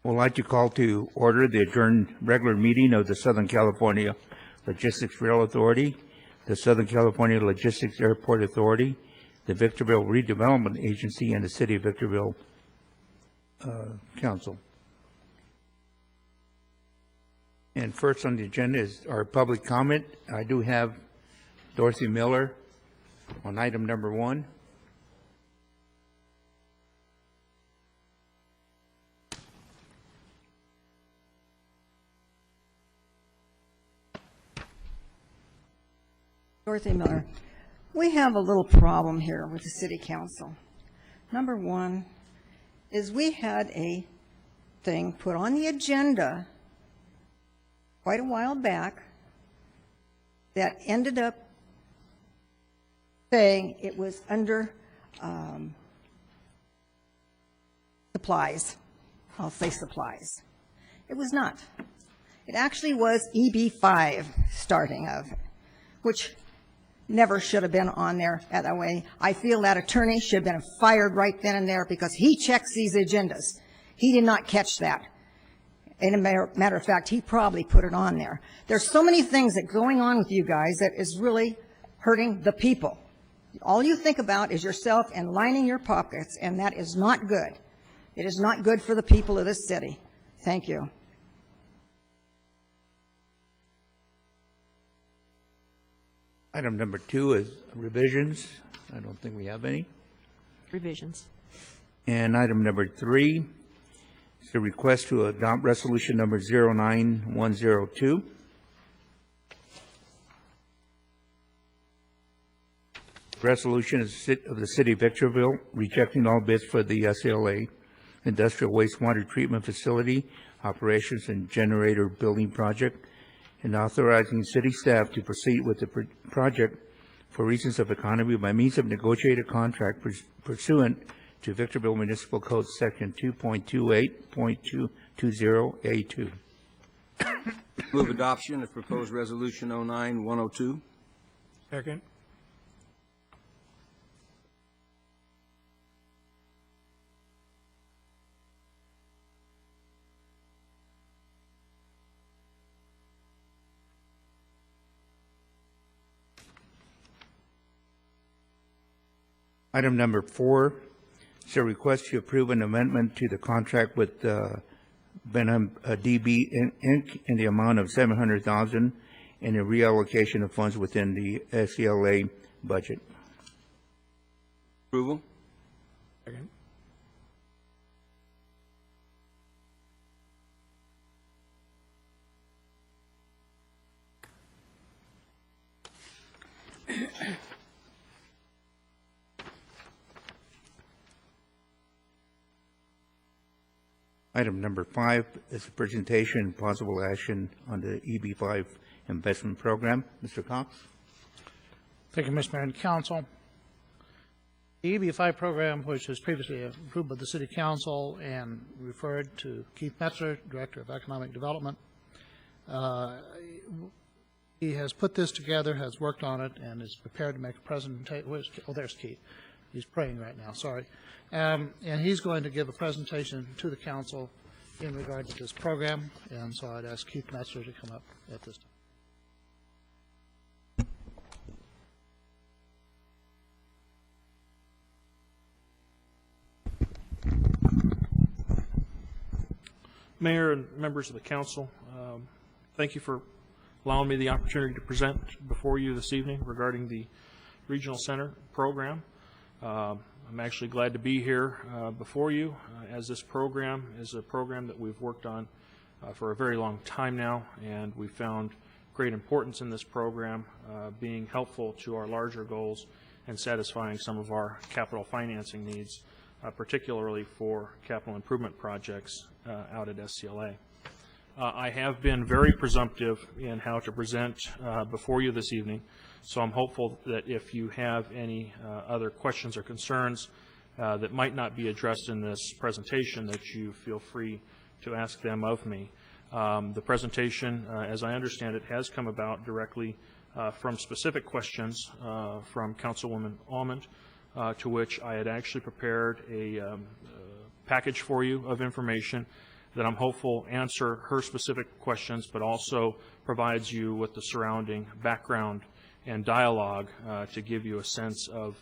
Would like to call to order the adjourned regular meeting of the Southern California Logistics Rail Authority, the Southern California Logistics Airport Authority, the Victorville Redevelopment Agency, and the City of Victorville Council. And first on the agenda is our public comment. I do have Dorothy Miller on item number 1. Dorothy Miller. We have a little problem here with the City Council. Number one is we had a thing put on the agenda quite a while back that ended up saying it was under supplies. I'll say supplies. It was not. It actually was EB5 starting of, which never should have been on there that way. I feel that attorney should have been fired right then and there because he checks these agendas. He did not catch that. And a matter of fact, he probably put it on there. There's so many things that going on with you guys that is really hurting the people. All you think about is yourself and lining your pockets, and that is not good. It is not good for the people of this city. Thank you. Item number 2 is revisions. I don't think we have any. Revisions. And item number 3 is a request to adopt resolution number 09102. Resolution of the City of Victorville rejecting all bids for the SCLAA Industrial Wastewater Treatment Facility Operations and Generator Building Project, and authorizing city staff to proceed with the project for reasons of economy by means of negotiated contract pursuant to Victorville Municipal Code Section 2.28.220A2. Move adoption of proposed resolution 09102. Second. Item number 4 is a request to approve an amendment to the contract with Benham DB Inc. in the amount of $700,000 and a reallocation of funds within the SCLA budget. Approval. Second. Item number 5 is a presentation and possible action on the EB5 investment program. Mr. Cox. Thank you, Mr. Mayor and Council. The EB5 program, which was previously approved by the City Council and referred to Keith Metzler, Director of Economic Development, he has put this together, has worked on it, and is prepared to make a presentation. Oh, there's Keith. He's praying right now, sorry. And he's going to give a presentation to the council in regard to this program, and so I'd ask Keith Metzler to come up at this time. Mayor and members of the council, thank you for allowing me the opportunity to present before you this evening regarding the Regional Center program. I'm actually glad to be here before you, as this program is a program that we've worked on for a very long time now, and we found great importance in this program being helpful to our larger goals and satisfying some of our capital financing needs, particularly for capital improvement projects out at SCLA. I have been very presumptive in how to present before you this evening, so I'm hopeful that if you have any other questions or concerns that might not be addressed in this presentation, that you feel free to ask them of me. The presentation, as I understand it, has come about directly from specific questions from Councilwoman Almond, to which I had actually prepared a package for you of information that I'm hopeful answer her specific questions, but also provides you with the surrounding background and dialogue to give you a sense of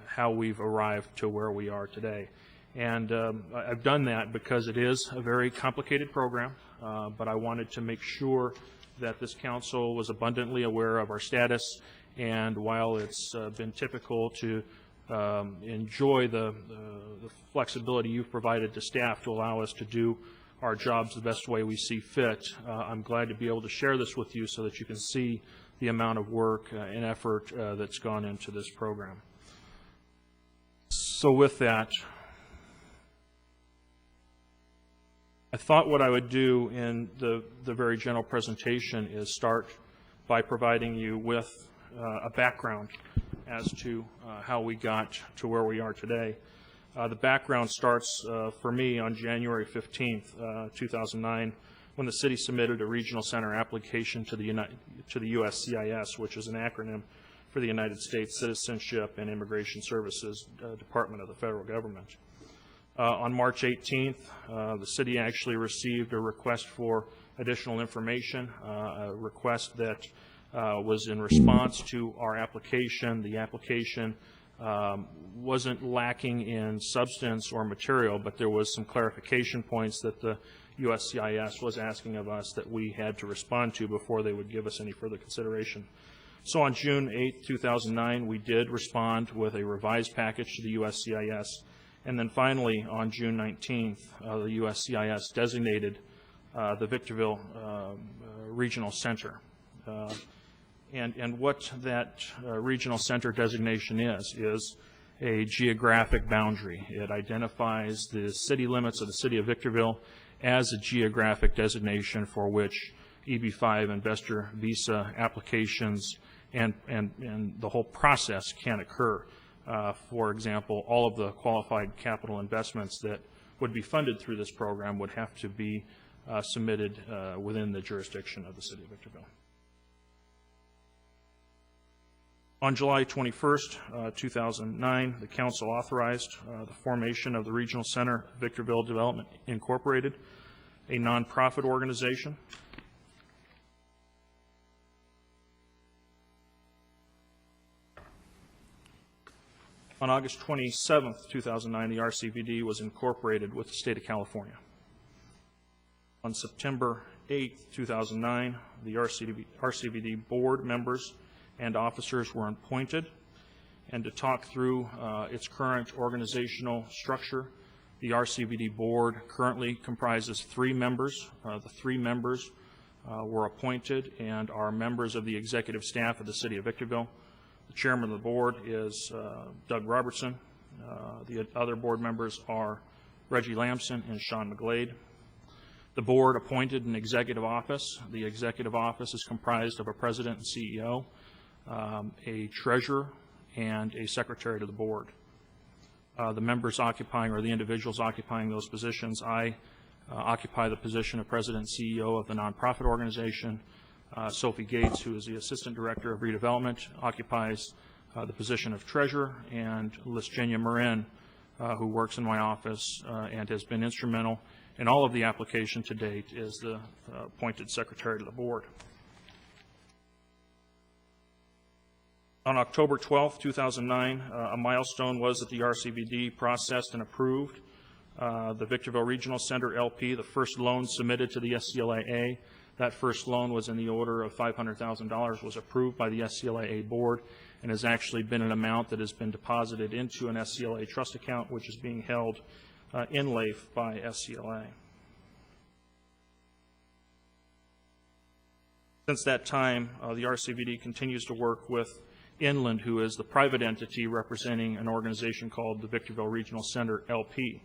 how we've arrived to where we are today. And I've done that because it is a very complicated program, but I wanted to make sure that this council was abundantly aware of our status. And while it's been typical to enjoy the flexibility you've provided to staff to allow us to do our jobs the best way we see fit, I'm glad to be able to share this with you so that you can see the amount of work and effort that's gone into this program. So with that, I thought what I would do in the very general presentation is start by providing you with a background as to how we got to where we are today. The background starts for me on January 15th, 2009, when the city submitted a regional center application to the USCIS, which is an acronym for the United States Citizenship and Immigration Services Department of the federal government. On March 18th, the city actually received a request for additional information, a request that was in response to our application. The application wasn't lacking in substance or material, but there was some clarification points that the USCIS was asking of us that we had to respond to before they would give us any further consideration. So on June 8, 2009, we did respond with a revised package to the USCIS. And then finally, on June 19th, the USCIS designated the Victorville Regional Center. And what that regional center designation is a geographic boundary. It identifies the city limits of the city of Victorville as a geographic designation for which EB-5 investor visa applications and the whole process can occur. For example, all of the qualified capital investments that would be funded through this program would have to be submitted within the jurisdiction of the city of Victorville. On July 21st, 2009, the council authorized the formation of the Regional Center Victorville Development Incorporated, a nonprofit organization. On August 27th, 2009, the RCVD was incorporated with the state of California. On September 8th, 2009, the RCVD board members and officers were appointed. And to talk through its current organizational structure, the RCVD board currently comprises 3 members. The 3 members were appointed and are members of the executive staff of the city of Victorville. The chairman of the board is Doug Robertson. The other board members are Reggie Lamson and Sean McGlade. The board appointed an executive office. The executive office is comprised of a president and CEO, a treasurer, and a secretary to the board. The members occupying, or the individuals occupying those positions, I occupy the position of president and CEO of the nonprofit organization. Sophie Gates, who is the assistant director of redevelopment, occupies the position of treasurer, and Lisgenia Marin, who works in my office and has been instrumental in all of the application to date, is the appointed secretary to the board. On October 12, 2009, a milestone was that the RCVD processed and approved the Victorville Regional Center LP, the first loan submitted to the SCLAA. That first loan was in the order of $500,000, was approved by the SCLAA board, and has actually been an amount that has been deposited into an SCLA trust account, which is being held in LAIF by SCLA. Since that time, the RCVD continues to work with Inland, who is the private entity representing an organization called the Victorville Regional Center LP,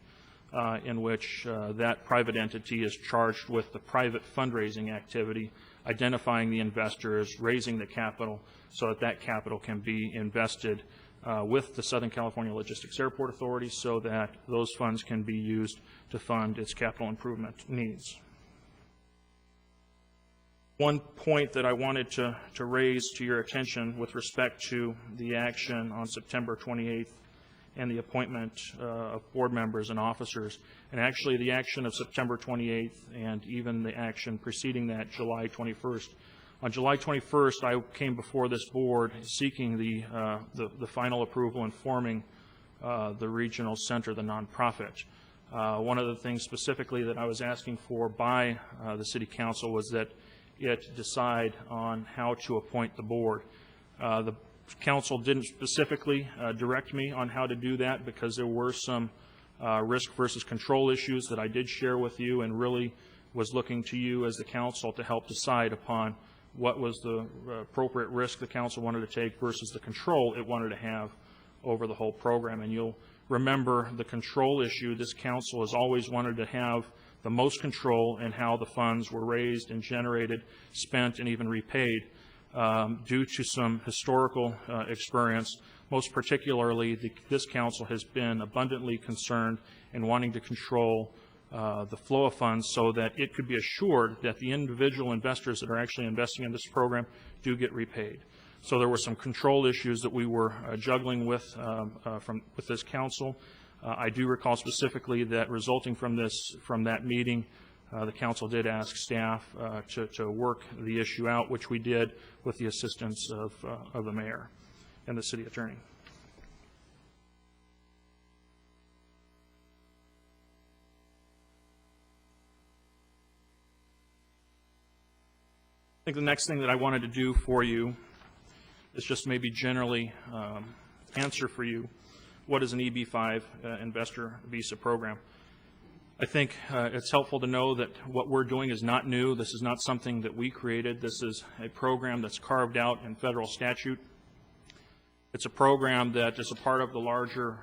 in which that private entity is charged with the private fundraising activity, identifying the investors, raising the capital, so that that capital can be invested with the Southern California Logistics Airport Authority, so that those funds can be used to fund its capital improvement needs. One point that I wanted to raise to your attention with respect to the action on September 28th and the appointment of board members and officers, And actually, the action of September 28th and even the action preceding that, July 21st. On July 21st, I came before this board seeking the final approval and forming the regional center, the nonprofit. One of the things specifically that I was asking for by the City Council was that it decide on how to appoint the board. The Council didn't specifically direct me on how to do that because there were some risk versus control issues that I did share with you, and really was looking to you as the Council to help decide upon what was the appropriate risk the Council wanted to take versus the control it wanted to have over the whole program. And you'll remember the control issue. This Council has always wanted to have the most control in how the funds were raised and generated, spent, and even repaid due to some historical experience. Most particularly, this Council has been abundantly concerned in wanting to control the flow of funds so that it could be assured that the individual investors that are actually investing in this program do get repaid. So there were some control issues that we were juggling with with this Council. I do recall specifically that resulting from that meeting, the Council did ask staff to work the issue out, which we did with the assistance of the Mayor and the City Attorney. I think the next thing that I wanted to do for you is just maybe generally answer for you what is an EB-5 investor visa program. I think it's helpful to know that what we're doing is not new. This is not something that we created. This is a program that's carved out in federal statute. It's a program that is a part of the larger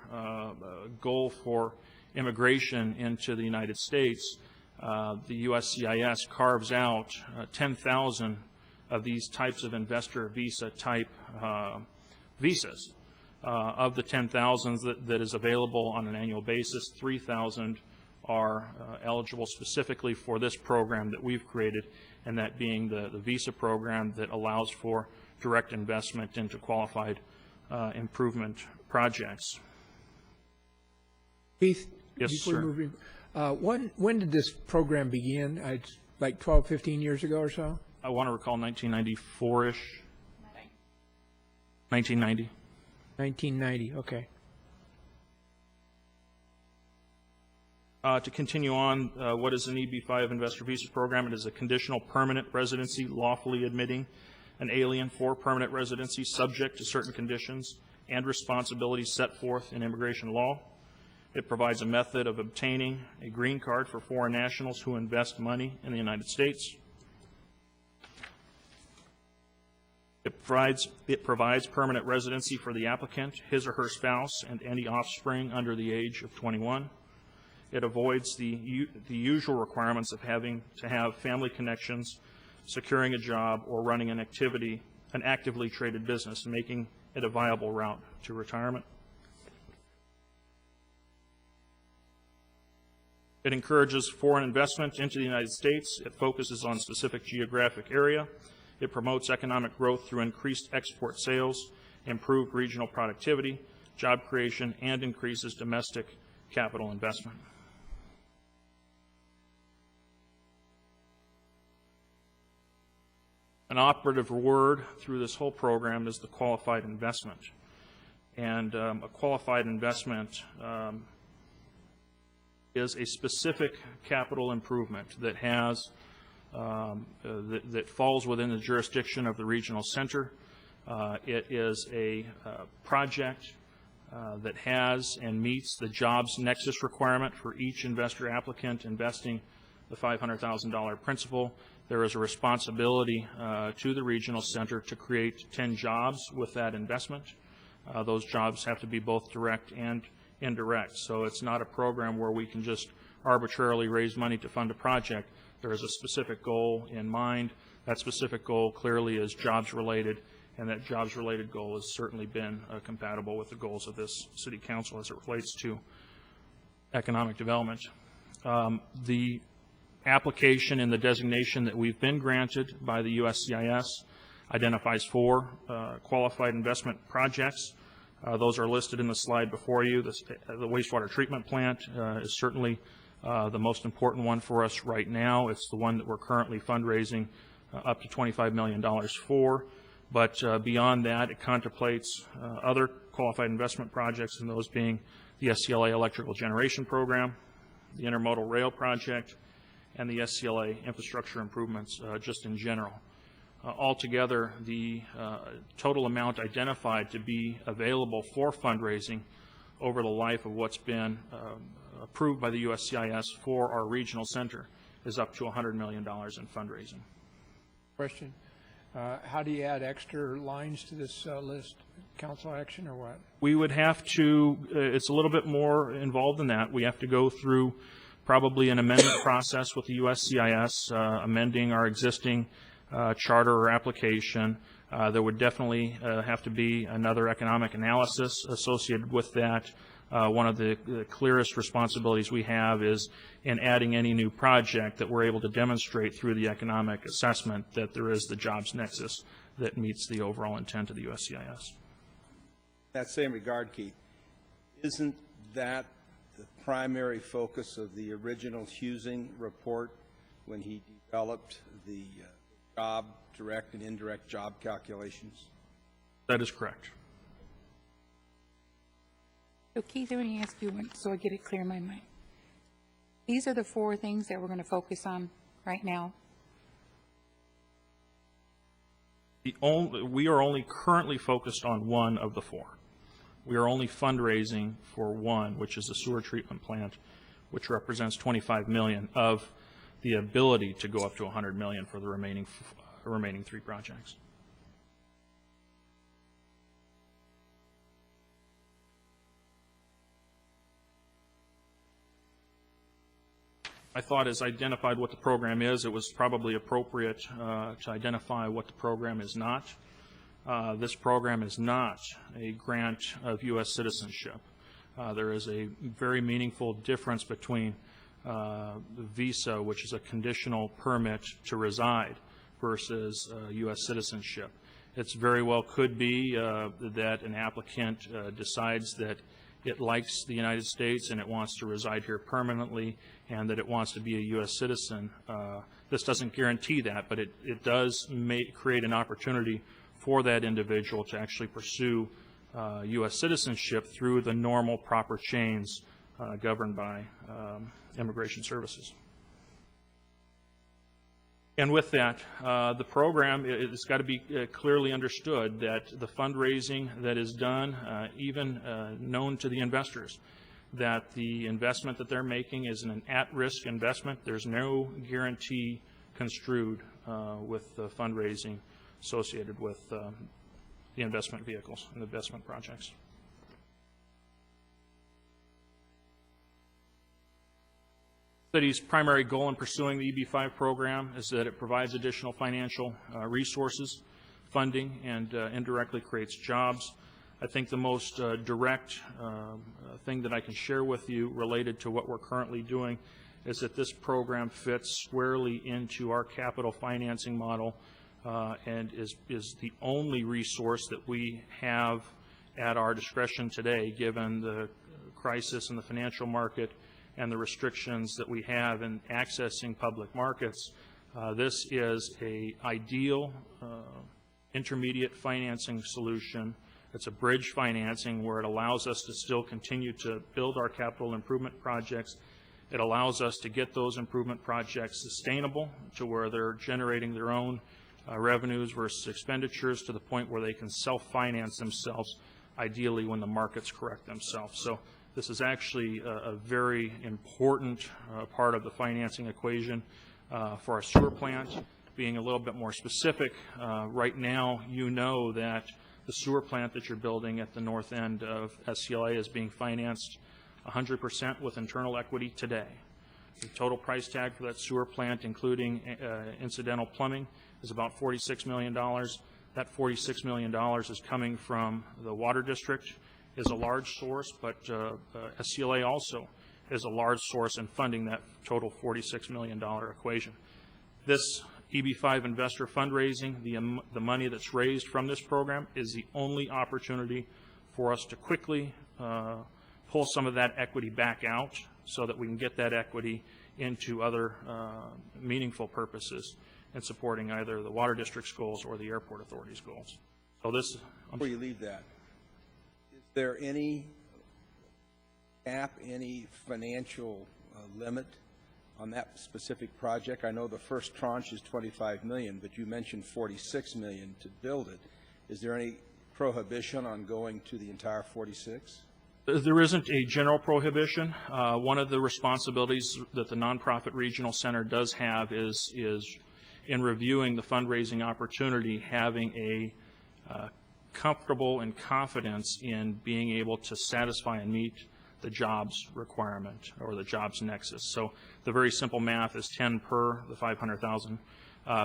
goal for immigration into the United States. The USCIS carves out 10,000 of these types of investor visa type visas. Of the 10,000 that is available on an annual basis, 3,000 are eligible specifically for this program that we've created, and that being the visa program that allows for direct investment into qualified improvement projects. Keith, Yes, before sir. moving, when did this program begin? Like 12, 15 years ago or so? I want to recall 1994-ish. 1990. 1990, okay. To continue on, what is an EB-5 investor visa program? It is a conditional permanent residency lawfully admitting an alien for permanent residency subject to certain conditions and responsibilities set forth in immigration law. It provides a method of obtaining a green card for foreign nationals who invest money in the United States. It provides permanent residency for the applicant, his or her spouse, and any offspring under the age of 21. It avoids the usual requirements of having to have family connections, securing a job, or running an actively traded business, making it a viable route to retirement. It encourages foreign investment into the United States. It focuses on specific geographic area. It promotes economic growth through increased export sales, improved regional productivity, job creation, and increases domestic capital investment. An operative word through this whole program is the qualified investment. And a qualified investment is a specific capital improvement that has that falls within the jurisdiction of the regional center. It is a project that has and meets the jobs nexus requirement for each investor applicant investing the $500,000 principal. There is a responsibility to the regional center to create 10 jobs with that investment. Those jobs have to be both direct and indirect. So it's not a program where we can just arbitrarily raise money to fund a project. There is a specific goal in mind. That specific goal clearly is jobs related, and that jobs related goal has certainly been compatible with the goals of this City Council as it relates to economic development. The application and the designation that we've been granted by the USCIS identifies 4 qualified investment projects. Those are listed in the slide before you. The wastewater treatment plant is certainly the most important one for us right now. It's the one that we're currently fundraising up to $25 million for. But beyond that, it contemplates other qualified investment projects, and those being the SCLA electrical generation program, the intermodal rail project, and the SCLA infrastructure improvements just in general. Altogether, the total amount identified to be available for fundraising over the life of what's been approved by the USCIS for our regional center is up to $100 million in fundraising. Question. How do you add extra lines to this list? Council action or what? We would have to, it's a little bit more involved than that. We have to go through probably an amendment process with the USCIS, amending our existing charter or application. There would definitely have to be another economic analysis associated with that. One of the clearest responsibilities we have is in adding any new project that we're able to demonstrate through the economic assessment that there is the jobs nexus that meets the overall intent of the USCIS. That same regard, Keith, isn't that the primary focus of the original Husing report when he developed the job, direct and indirect job calculations? That is correct. So Keith, let me ask you one, so I get it clear in my mind. These are the 4 things that we're going to focus on right now. We are only currently focused on one of the 4. We are only fundraising for one, which is the sewer treatment plant, which represents $25 million of the ability to go up to $100 million for the remaining 3 projects. I thought, as I identified what the program is, it was probably appropriate to identify what the program is not. This program is not a grant of U.S. citizenship. There is a very meaningful difference between the visa, which is a conditional permit to reside, versus U.S. citizenship. It's very well could be that an applicant decides that it likes the United States and it wants to reside here permanently and that it wants to be a U.S. citizen. This doesn't guarantee that, but it does create an opportunity for that individual to actually pursue U.S. citizenship through the normal proper chains governed by immigration services. And with that, the program, it's got to be clearly understood that the fundraising that is done, even known to the investors, that the investment that they're making is an at-risk investment. There's no guarantee construed with the fundraising associated with the investment vehicles and investment projects. The city's primary goal in pursuing the EB-5 program is that it provides additional financial resources, funding, and indirectly creates jobs. I think the most direct thing that I can share with you related to what we're currently doing is that this program fits squarely into our capital financing model and is the only resource that we have at our discretion today, given the crisis in the financial market and the restrictions that we have in accessing public markets. This is an ideal intermediate financing solution. It's a bridge financing where it allows us to still continue to build our capital improvement projects. It allows us to get those improvement projects sustainable to where they're generating their own revenues versus expenditures to the point where they can self-finance themselves, ideally when the markets correct themselves. So this is actually a very important part of the financing equation for our sewer plant. Being a little bit more specific, right now you know that the sewer plant that you're building at the north end of SCLA is being financed 100% with internal equity today. The total price tag for that sewer plant, including incidental plumbing, is about $46 million. That $46 million is coming from the water district, is a large source, but SCLA also is a large source in funding that total $46 million equation. This EB-5 investor fundraising, the money that's raised from this program, is the only opportunity for us to quickly pull some of that equity back out so that we can get that equity into other meaningful purposes in supporting either the Water District's goals or the Airport Authority's goals. So this... Before you leave that, is there any cap, any financial limit on that specific project? I know the first tranche is $25 million, but you mentioned $46 million to build it. Is there any prohibition on going to the entire 46? There isn't a general prohibition. One of the responsibilities that the Nonprofit Regional Center does have is in reviewing the fundraising opportunity, having a comfortable and confidence in being able to satisfy and meet the jobs requirement or the jobs nexus. So the very simple math is 10 per the 500,000.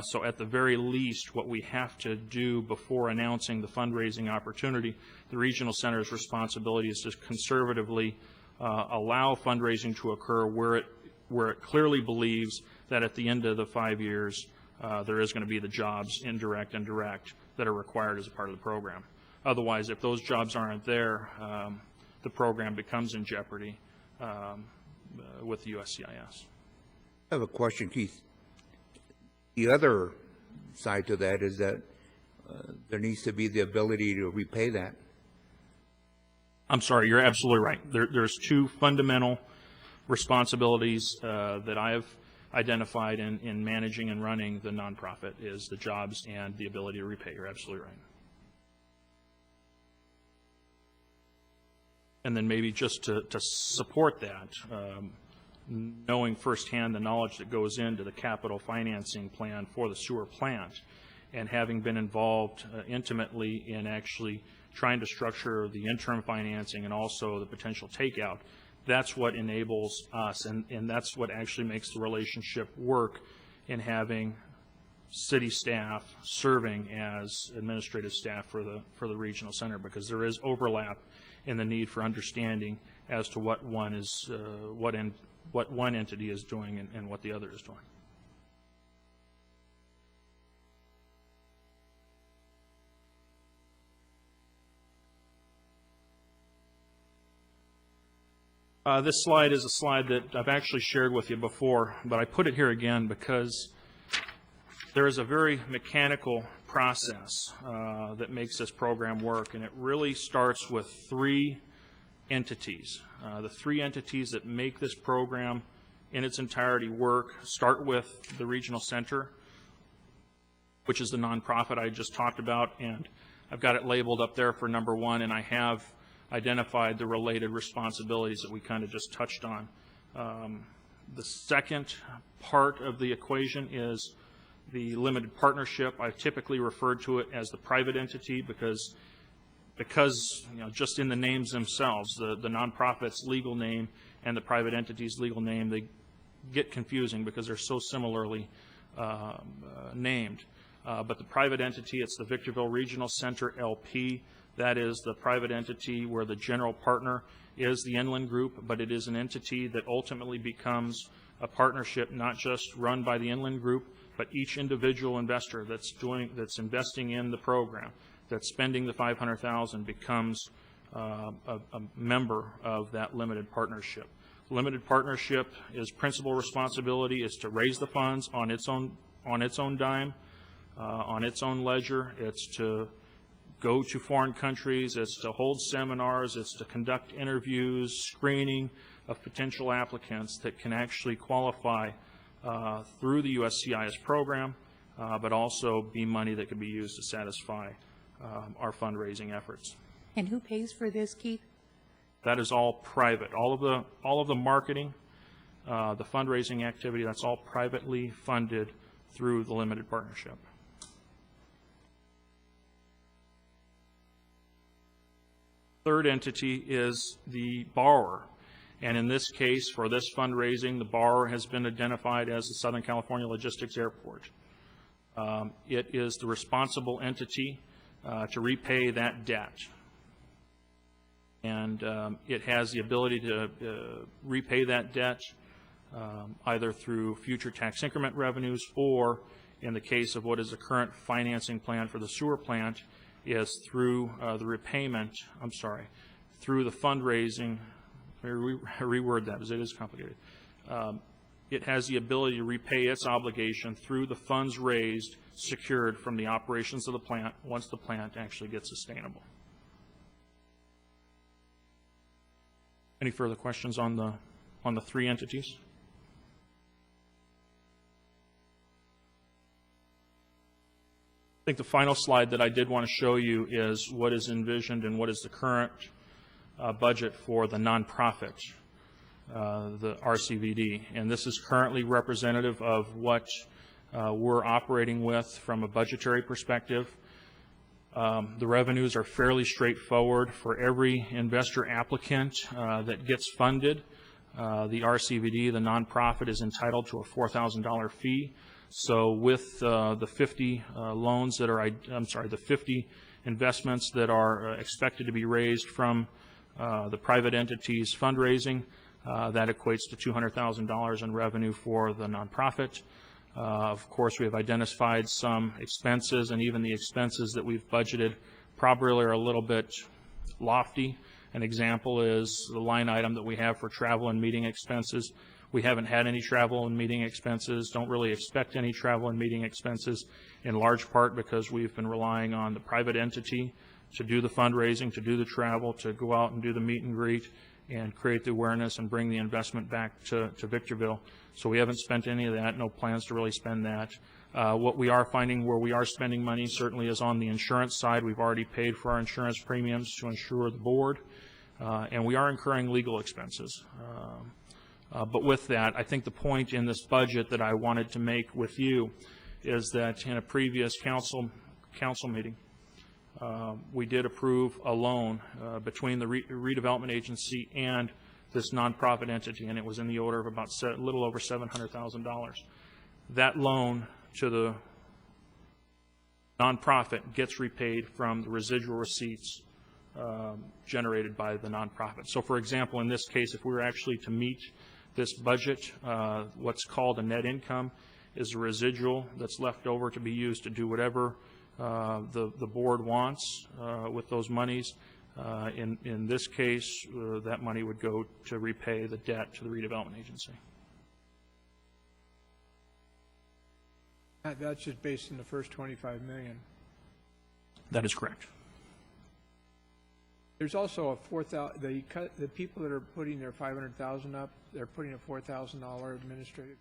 So at the very least, what we have to do before announcing the fundraising opportunity, the regional center's responsibility is to conservatively allow fundraising to occur where it clearly believes that at the end of the 5 years there is going to be the jobs, indirect and direct, that are required as a part of the program. Otherwise, if those jobs aren't there, the program becomes in jeopardy with the USCIS. I have a question, Keith. The other side to that is that there needs to be the ability to repay that. I'm sorry, you're absolutely right. There's two fundamental responsibilities that I have identified in managing and running the nonprofit is the jobs and the ability to repay. You're absolutely right. And then maybe just to support that, knowing firsthand the knowledge that goes into the capital financing plan for the sewer plant, and having been involved intimately in actually trying to structure the interim financing and also the potential takeout, that's what enables us, and that's what actually makes the relationship work in having city staff serving as administrative staff for the regional center, because there is overlap in the need for understanding as to what one is, what one entity is doing and what the other is doing. This slide is a slide that I've actually shared with you before, but I put it here again because there is a very mechanical process that makes this program work, and it really starts with three entities. The three entities that make this program in its entirety work start with the regional center, which is the nonprofit I just talked about, and I've got it labeled up there for number one, and I have identified the related responsibilities that we kind of just touched on. The second part of the equation is the limited partnership. I've typically referred to it as the private entity because you know, just in the names themselves, the nonprofit's legal name and the private entity's legal name, they get confusing because they're so similarly named. But the private entity, it's the Victorville Regional Center LP. That is the private entity where the general partner is the Inland Group, but it is an entity that ultimately becomes a partnership not just run by the Inland Group, but each individual investor that's investing in the program, that's spending the $500,000, becomes a member of that limited partnership. Limited partnership is principal responsibility is to raise the funds on its own dime, on its own ledger. It's to go to foreign countries, it's to hold seminars, it's to conduct interviews, screening of potential applicants that can actually qualify through the USCIS program, but also be money that can be used to satisfy our fundraising efforts. And who pays for this, Keith? That is all private. All of the marketing, the fundraising activity, that's all privately funded through the limited partnership. Third entity is the borrower. And in this case, for this fundraising, the borrower has been identified as the Southern California Logistics Airport. It is the responsible entity to repay that debt. And it has the ability to repay that debt either through future tax increment revenues, or in the case of what is the current financing plan for the sewer plant, is through the repayment, through the fundraising, reword that, as it is complicated. It has the ability to repay its obligation through the funds raised, secured from the operations of the plant once the plant actually gets sustainable. Any further questions on the three entities? I think the final slide that I did want to show you is what is envisioned and what is the current budget for the nonprofit, the RCVD. And this is currently representative of what we're operating with from a budgetary perspective. The revenues are fairly straightforward. For every investor applicant that gets funded, the RCVD, the nonprofit, is entitled to a $4,000 fee. So with the 50 loans that are, the 50 investments that are expected to be raised from the private entity's fundraising, that equates to $200,000 in revenue for the nonprofit. Of course, we have identified some expenses, and even the expenses that we've budgeted probably are a little bit lofty. An example is the line item that we have for travel and meeting expenses. We haven't had any travel and meeting expenses, don't really expect any travel and meeting expenses, in large part because we've been relying on the private entity to do the fundraising, to do the travel, to go out and do the meet and greet and create the awareness and bring the investment back to Victorville. So we haven't spent any of that, no plans to really spend that. What we are finding where we are spending money certainly is on the insurance side. We've already paid for our insurance premiums to insure the board, and we are incurring legal expenses. But with that, I think the point in this budget that I wanted to make with you is that in a previous council meeting, we did approve a loan between the redevelopment agency and this nonprofit entity, and it was in the order of about a little over $700,000. That loan to the nonprofit gets repaid from the residual receipts generated by the nonprofit. So, for example, in this case, if we were actually to meet this budget, what's called a net income is a residual that's left over to be used to do whatever the board wants with those monies. In this case, that money would go to repay the debt to the redevelopment agency. That's just based on the first $25 million. That is correct. There's also a $4,000. The people that are putting their $500,000 up, they're putting a $4,000 administrative.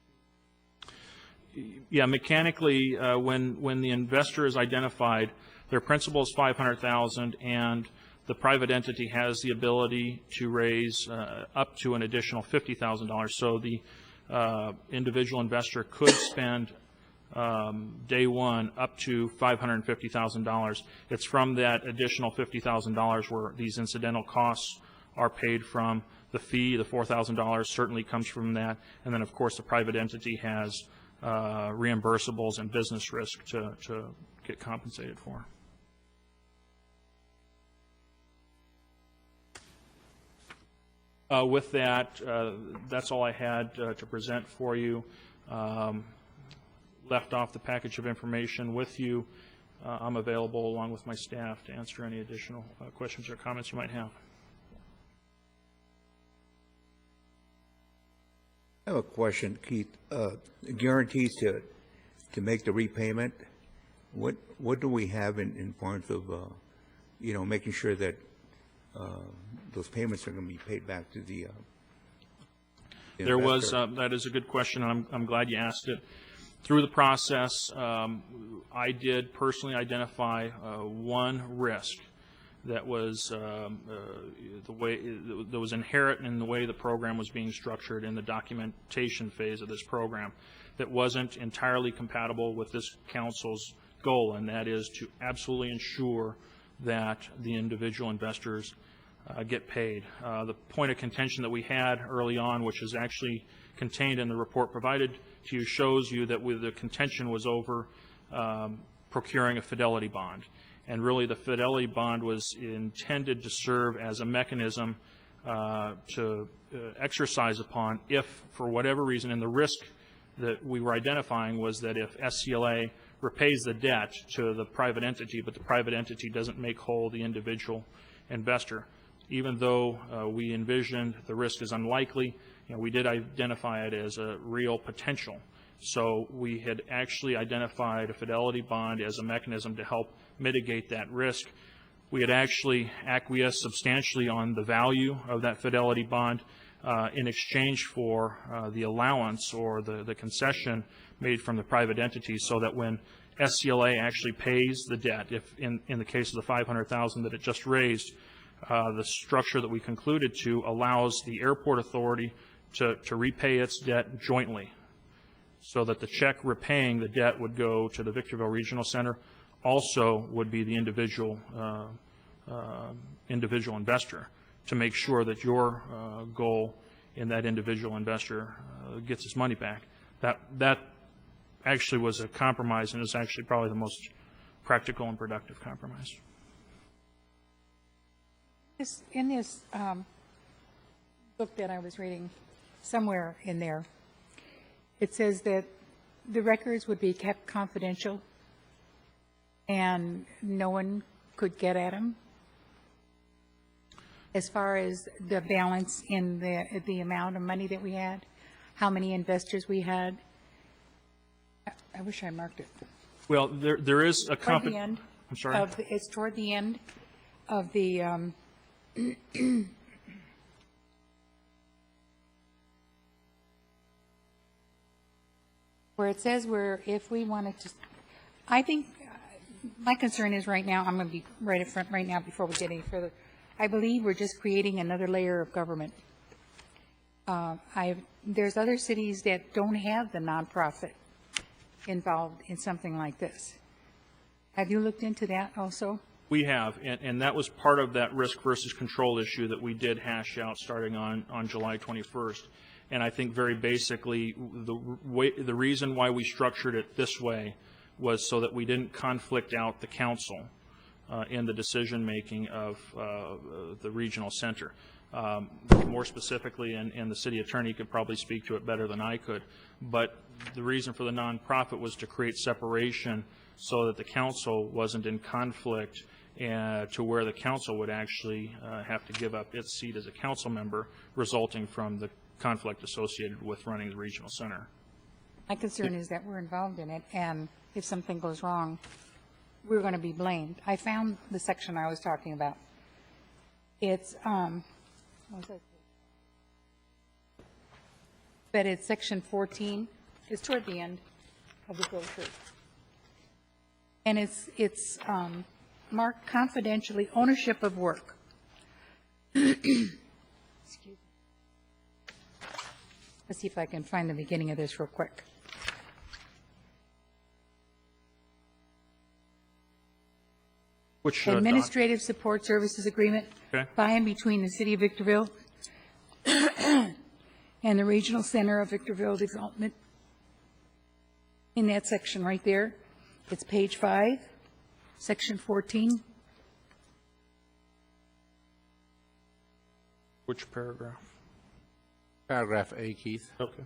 Yeah, mechanically, when the investor is identified, their principal is $500,000, and the private entity has the ability to raise up to an additional $50,000. So the individual investor could spend day one up to $550,000. It's from that additional $50,000 where these incidental costs are paid from. The fee, the $4,000, certainly comes from that. And then, of course, the private entity has reimbursables and business risk to get compensated for. With that, that's all I had to present for you. Left off the package of information with you. I'm available along with my staff to answer any additional questions or comments you might have. I have a question, Keith. Guarantees to make the repayment. What do we have in terms of making sure that those payments are going to be paid back to the There was that is a good question, and I'm glad you asked it. Through the process, I did personally identify one risk that was the way that was inherent in the way the program was being structured in the documentation phase of this program that wasn't entirely compatible with this council's goal, and that is to absolutely ensure that the individual investors get paid. The point of contention that we had early on, which is actually contained in the report provided to you, shows you that the contention was over procuring a fidelity bond. And really the fidelity bond was intended to serve as a mechanism to exercise upon if, for whatever reason, and the risk that we were identifying was that if SCLA repays the debt to the private entity, but the private entity doesn't make whole the individual investor, even though we envisioned the risk is unlikely, we did identify it as a real potential. So we had actually identified a fidelity bond as a mechanism to help mitigate that risk. We had actually acquiesced substantially on the value of that fidelity bond in exchange for the allowance or the concession made from the private entities, so that when SCLA actually pays the debt, if in the case of the $500,000 that it just raised, the structure that we concluded to allows the airport authority to repay its debt jointly, so that the check repaying the debt would go to the Victorville Regional Center, also would be the individual investor, to make sure that your goal in that individual investor gets his money back. That actually was a compromise, and is actually probably the most practical and productive compromise. In this book that I was reading, somewhere in there, it says that the records would be kept confidential and no one could get at them, as far as the balance in the amount of money that we had, how many investors we had. I wish I marked it. Well, there is a Toward the end. I'm sorry? It's toward the end of the, where it says if we wanted to, I think, my concern is right now, I'm going to be right up front right now before we get any further, I believe we're just creating another layer of government. There's other cities that don't have the nonprofit involved in something like this. Have you looked into that also? We have, and that was part of that risk versus control issue that we did hash out starting on July 21st. And I think very basically the reason why we structured it this way was so that we didn't conflict out the council in the decision-making of the regional center. More specifically, and the city attorney could probably speak to it better than I could, but the reason for the nonprofit was to create separation so that the council wasn't in conflict to where the council would actually have to give up its seat as a council member, resulting from the conflict associated with running the regional center. My concern is that we're involved in it, and if something goes wrong, we're going to be blamed. I found the section I was talking about. It's, what was that? But it's section 14. It's toward the end of the brochure. And it's marked confidentially, ownership of work. Excuse me. Let's see if I can find the beginning of this real quick. Which Administrative Support Services Agreement Okay. by and between the City of Victorville and the Regional Center of Victorville Development. In that section right there, it's page 5, section 14. Which paragraph? Paragraph A, Keith. Okay.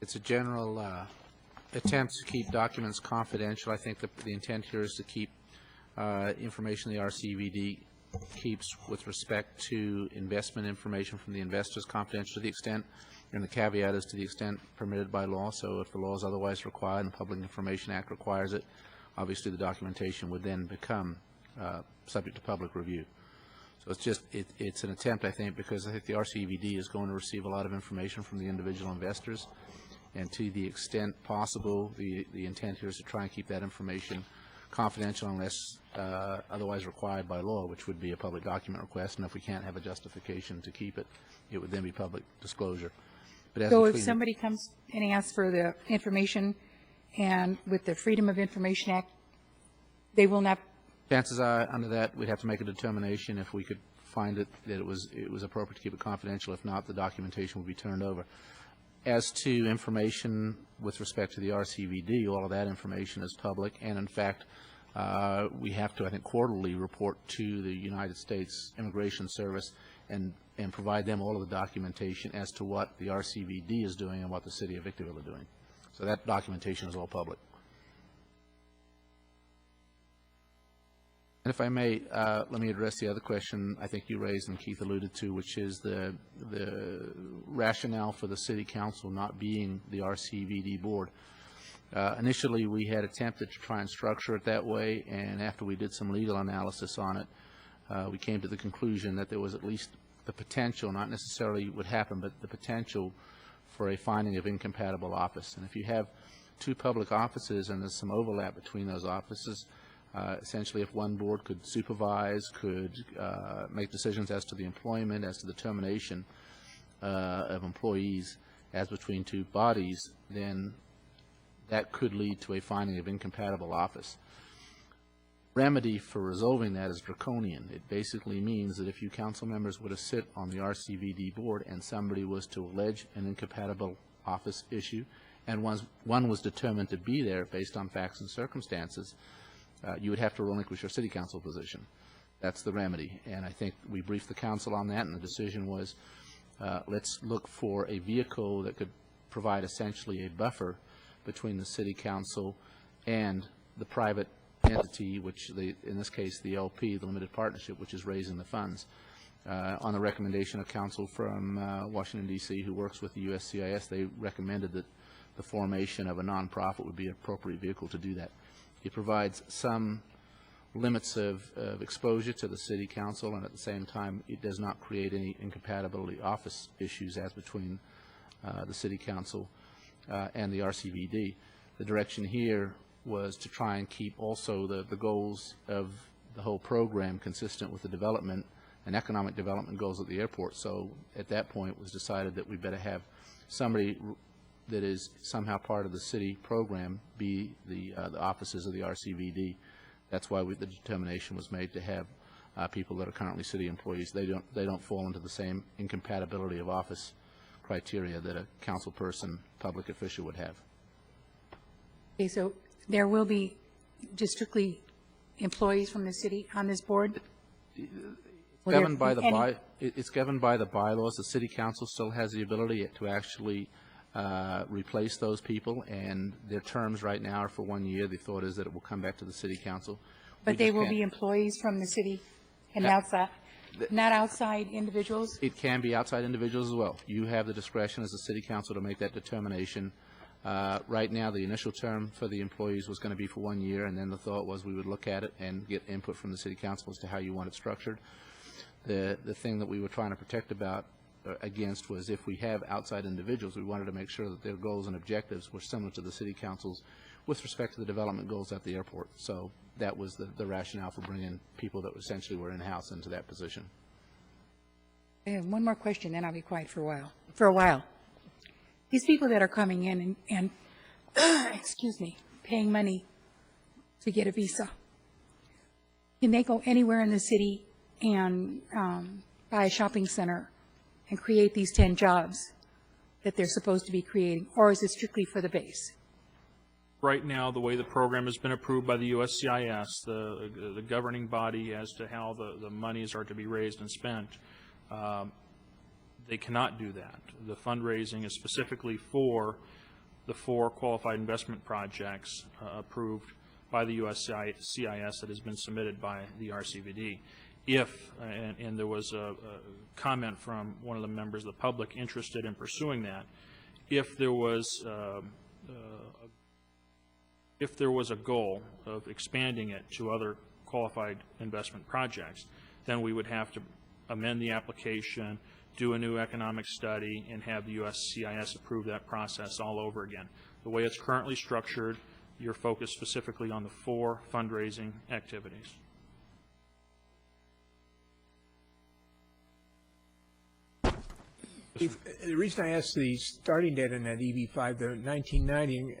It's a general attempt to keep documents confidential. I think the intent here is to keep information the RCVD keeps with respect to investment information from the investors confidential to the extent, and the caveat is to the extent permitted by law. So if the law is otherwise required and the Public Information Act requires it, obviously the documentation would then become subject to public review. So it's just, it's an attempt, I think, because I think the RCVD is going to receive a lot of information from the individual investors, and to the extent possible, the intent here is to try and keep that information confidential unless otherwise required by law, which would be a public document request, and if we can't have a justification to keep it, it would then be public disclosure. But as So between if somebody comes and asks for the information, and with the Freedom of Information Act, they will not, chances are, under that, we'd have to make a determination if we could find it that it was appropriate to keep it confidential. If not, the documentation would be turned over. As to information with respect to the RCVD, all of that information is public, and in fact, we have to, I think, quarterly report to the United States Immigration Service and provide them all of the documentation as to what the RCVD is doing and what the City of Victorville are doing. So that documentation is all public. And if I may, let me address the other question I think you raised and Keith alluded to, which is the rationale for the city council not being the RCVD board. Initially, we had attempted to try and structure it that way, and after we did some legal analysis on it, we came to the conclusion that there was at least the potential, not necessarily would happen, but the potential for a finding of incompatible office. And if you have two public offices and there's some overlap between those offices, essentially if one board could supervise, could make decisions as to the employment, as to the termination of employees as between two bodies, then that could lead to a finding of incompatible office. Remedy for resolving that is draconian. It basically means that if you council members were to sit on the RCVD board and somebody was to allege an incompatible office issue and one was determined to be there based on facts and circumstances, you would have to relinquish your city council position. That's the remedy. And I think we briefed the council on that, and the decision was let's look for a vehicle that could provide essentially a buffer between the city council and the private entity, which in this case the LP, the limited partnership, which is raising the funds. On the recommendation of counsel from Washington, D.C., who works with the USCIS, they recommended that the formation of a nonprofit would be an appropriate vehicle to do that. It provides some limits of exposure to the city council, and at the same time it does not create any incompatibility office issues as between the city council and the RCVD. The direction here was to try and keep also the goals of the whole program consistent with the development and economic development goals at the airport. So at that point it was decided that we better have somebody that is somehow part of the city program be the offices of the RCVD. That's why the determination was made to have people that are currently city employees. They don't fall into the same incompatibility of office criteria that a council person, public official would have. Okay, so there will be just strictly employees from the city on this board? It's governed by the bylaws. The city council still has the ability to actually replace those people, and their terms right now are for 1 year. The thought is that it will come back to the city council. But they will be employees from the city and outside, not outside individuals? It can be outside individuals as well. You have the discretion as a city council to make that determination. Right now, the initial term for the employees was going to be for 1 year, and then the thought was we would look at it and get input from the city council as to how you want it structured. The thing that we were trying to protect against was if we have outside individuals, we wanted to make sure that their goals and objectives were similar to the city council's with respect to the development goals at the airport. So that was the rationale for bringing people that essentially were in-house into that position. I have one more question, then I'll be quiet for a while. These people that are coming in and excuse me, paying money to get a visa, can they go anywhere in the city and buy a shopping center and create these 10 jobs that they're supposed to be creating, or is it strictly for the base? Right now, the way the program has been approved by the USCIS, the governing body as to how the monies are to be raised and spent, they cannot do that. The fundraising is specifically for the 4 qualified investment projects approved by the USCIS that has been submitted by the RCVD. If, and there was a comment from one of the members of the public interested in pursuing that, if there was a goal of expanding it to other qualified investment projects, then we would have to amend the application, do a new economic study, and have the USCIS approve that process all over again. The way it's currently structured, you're focused specifically on the 4 fundraising activities. The reason I asked the starting date on that EB5, the 1990,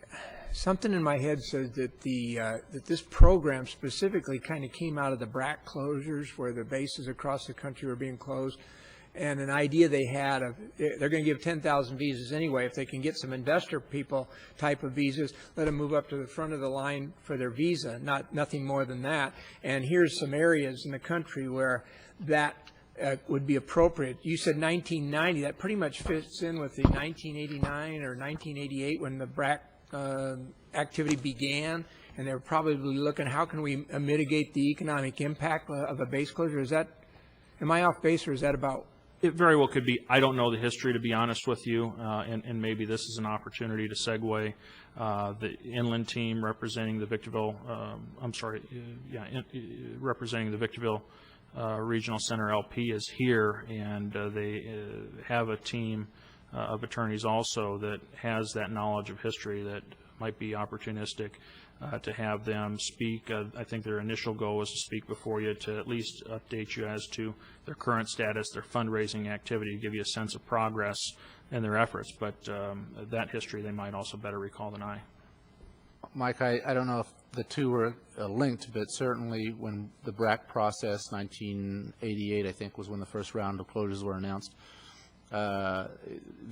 something in my head says that that this program specifically kind of came out of the BRAC closures where the bases across the country were being closed, and an idea they had of they're going to give 10,000 visas anyway. If they can get some investor people type of visas, let them move up to the front of the line for their visa, nothing more than that. And here's some areas in the country where that would be appropriate. You said 1990. That pretty much fits in with the 1989 or 1988 when the BRAC activity began, and they're probably looking, how can we mitigate the economic impact of a base closure? Is that, am I off base, or is that about? It very well could be. I don't know the history, to be honest with you, and maybe this is an opportunity to segue. The inland team representing the Victorville, representing the Victorville Regional Center LP is here, and they have a team of attorneys also that has that knowledge of history that might be opportunistic to have them speak. I think their initial goal was to speak before you, to at least update you as to their current status, their fundraising activity, give you a sense of progress in their efforts. But that history they might also better recall than I. Mike, I don't know if the two were linked, but certainly when the BRAC process, 1988, I think, was when the first round of closures were announced. The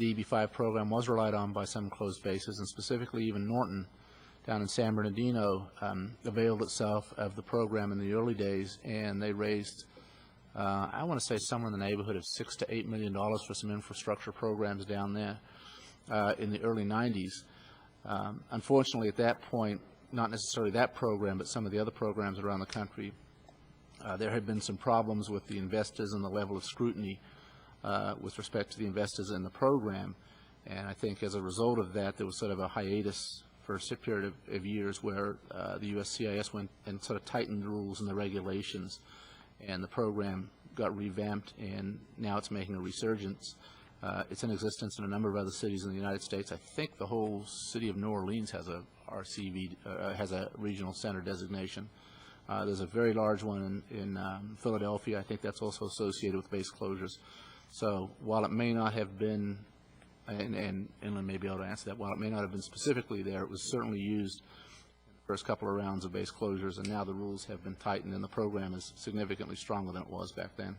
EB5 program was relied on by some closed bases, and specifically even Norton down in San Bernardino availed itself of the program in the early days, and they raised, I want to say, somewhere in the neighborhood of $6 to $8 million for some infrastructure programs down there in the early 90s. Unfortunately, at that point, not necessarily that program, but some of the other programs around the country, there had been some problems with the investors and the level of scrutiny with respect to the investors in the program. And I think as a result of that, there was sort of a hiatus for a period of years where the USCIS went and sort of tightened the rules and the regulations, and the program got revamped, and now it's making a resurgence. It's in existence in a number of other cities in the United States. I think the whole city of New Orleans has a has a regional center designation. There's a very large one in Philadelphia. I think that's also associated with base closures. So while it may not have been, and Inland may be able to answer that, while it may not have been specifically there, it was certainly used in the first couple of rounds of base closures, and now the rules have been tightened, and the program is significantly stronger than it was back then.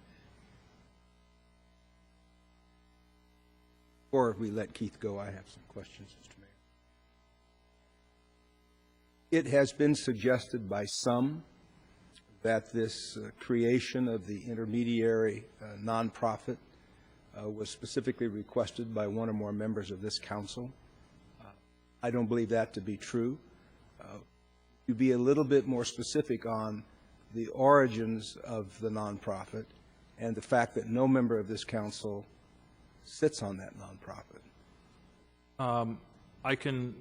Before we let Keith go, I have some questions, Mr. Mayor. It has been suggested by some that this creation of the intermediary nonprofit was specifically requested by one or more members of this council. I don't believe that to be true. To be a little bit more specific on the origins of the nonprofit and the fact that no member of this council sits on that nonprofit. I can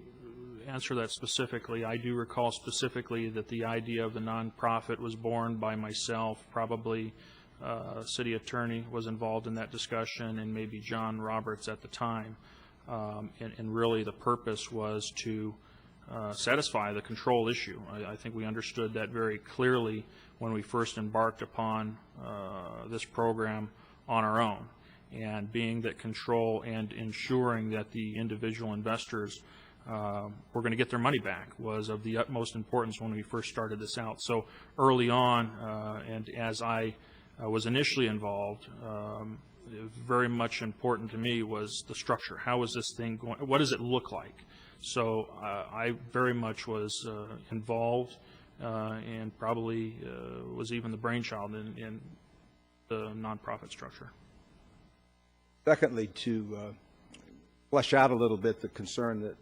answer that specifically. I do recall specifically that the idea of the nonprofit was born by myself. Probably city attorney was involved in that discussion, and maybe John Roberts at the time. And really the purpose was to satisfy the control issue. I think we understood that very clearly when we first embarked upon this program on our own. And being that control and ensuring that the individual investors were going to get their money back was of the utmost importance when we first started this out. So early on, and as I was initially involved, very much important to me was the structure. How is this thing going? What does it look like? So I very much was involved and probably was even the brainchild in the nonprofit structure. Secondly, to flesh out a little bit the concern that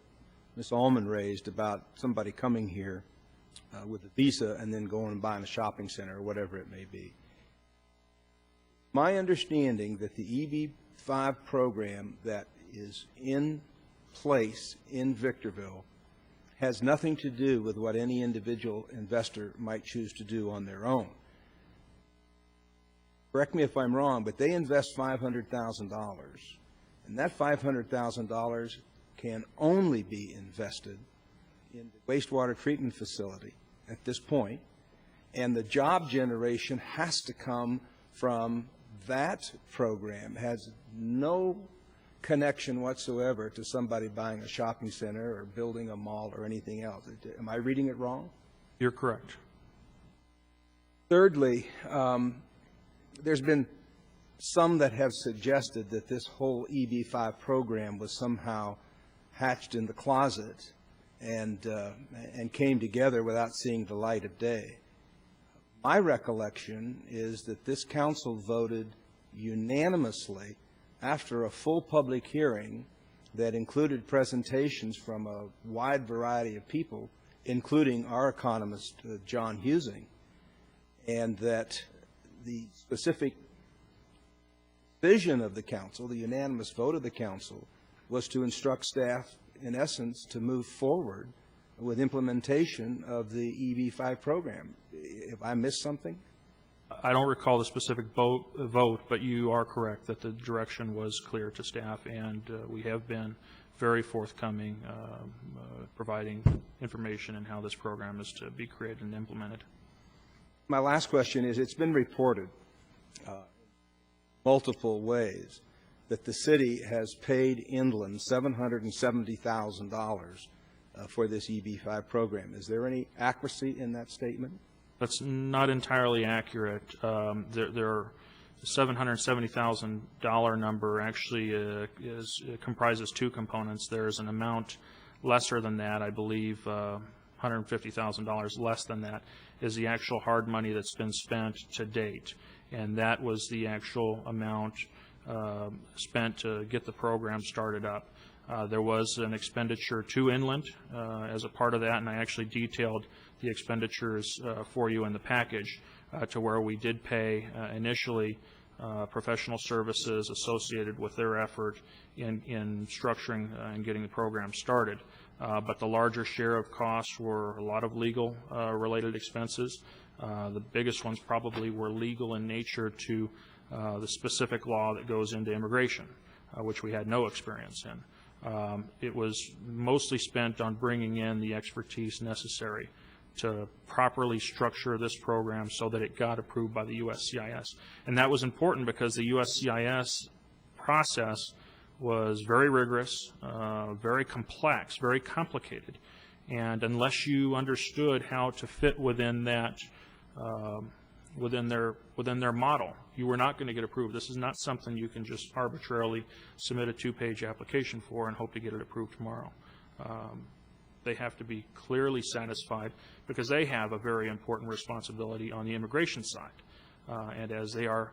Ms. Allman raised about somebody coming here with a visa and then going and buying a shopping center or whatever it may be. My understanding that the EB5 program that is in place in Victorville has nothing to do with what any individual investor might choose to do on their own. Correct me if I'm wrong, but they invest $500,000, and that $500,000 can only be invested in the wastewater treatment facility at this point, and the job generation has to come from that program. It has no connection whatsoever to somebody buying a shopping center or building a mall or anything else. Am I reading it wrong? You're correct. Thirdly, there's been some that have suggested that this whole EB5 program was somehow hatched in the closet and came together without seeing the light of day. My recollection is that this council voted unanimously after a full public hearing that included presentations from a wide variety of people including our economist, John Husing, and that the specific vision of the council, the unanimous vote of the council, was to instruct staff, in essence, to move forward with implementation of the EB5 program. If I missed something? I don't recall the specific vote, but you are correct that the direction was clear to staff, and we have been very forthcoming, providing information on how this program is to be created and implemented. My last question is, it's been reported multiple ways that the city has paid Inland $770,000 for this EB5 program. Is there any accuracy in that statement? That's not entirely accurate. The $770,000 number actually comprises two components. There's an amount lesser than that, I believe, $150,000 less than that is the actual hard money that's been spent to date, and that was the actual amount spent to get the program started up. There was an expenditure to Inland as a part of that, and I actually detailed the expenditures for you in the package to where we did pay initially professional services associated with their effort in structuring and getting the program started. But the larger share of costs were a lot of legal related expenses. The biggest ones probably were legal in nature to the specific law that goes into immigration, which we had no experience in. It was mostly spent on bringing in the expertise necessary to properly structure this program so that it got approved by the USCIS. And that was important because the USCIS process was very rigorous, very complex, very complicated. And unless you understood how to fit within that, within their model, you were not going to get approved. This is not something you can just arbitrarily submit a two-page application for and hope to get it approved tomorrow. They have to be clearly satisfied because they have a very important responsibility on the immigration side. And as they are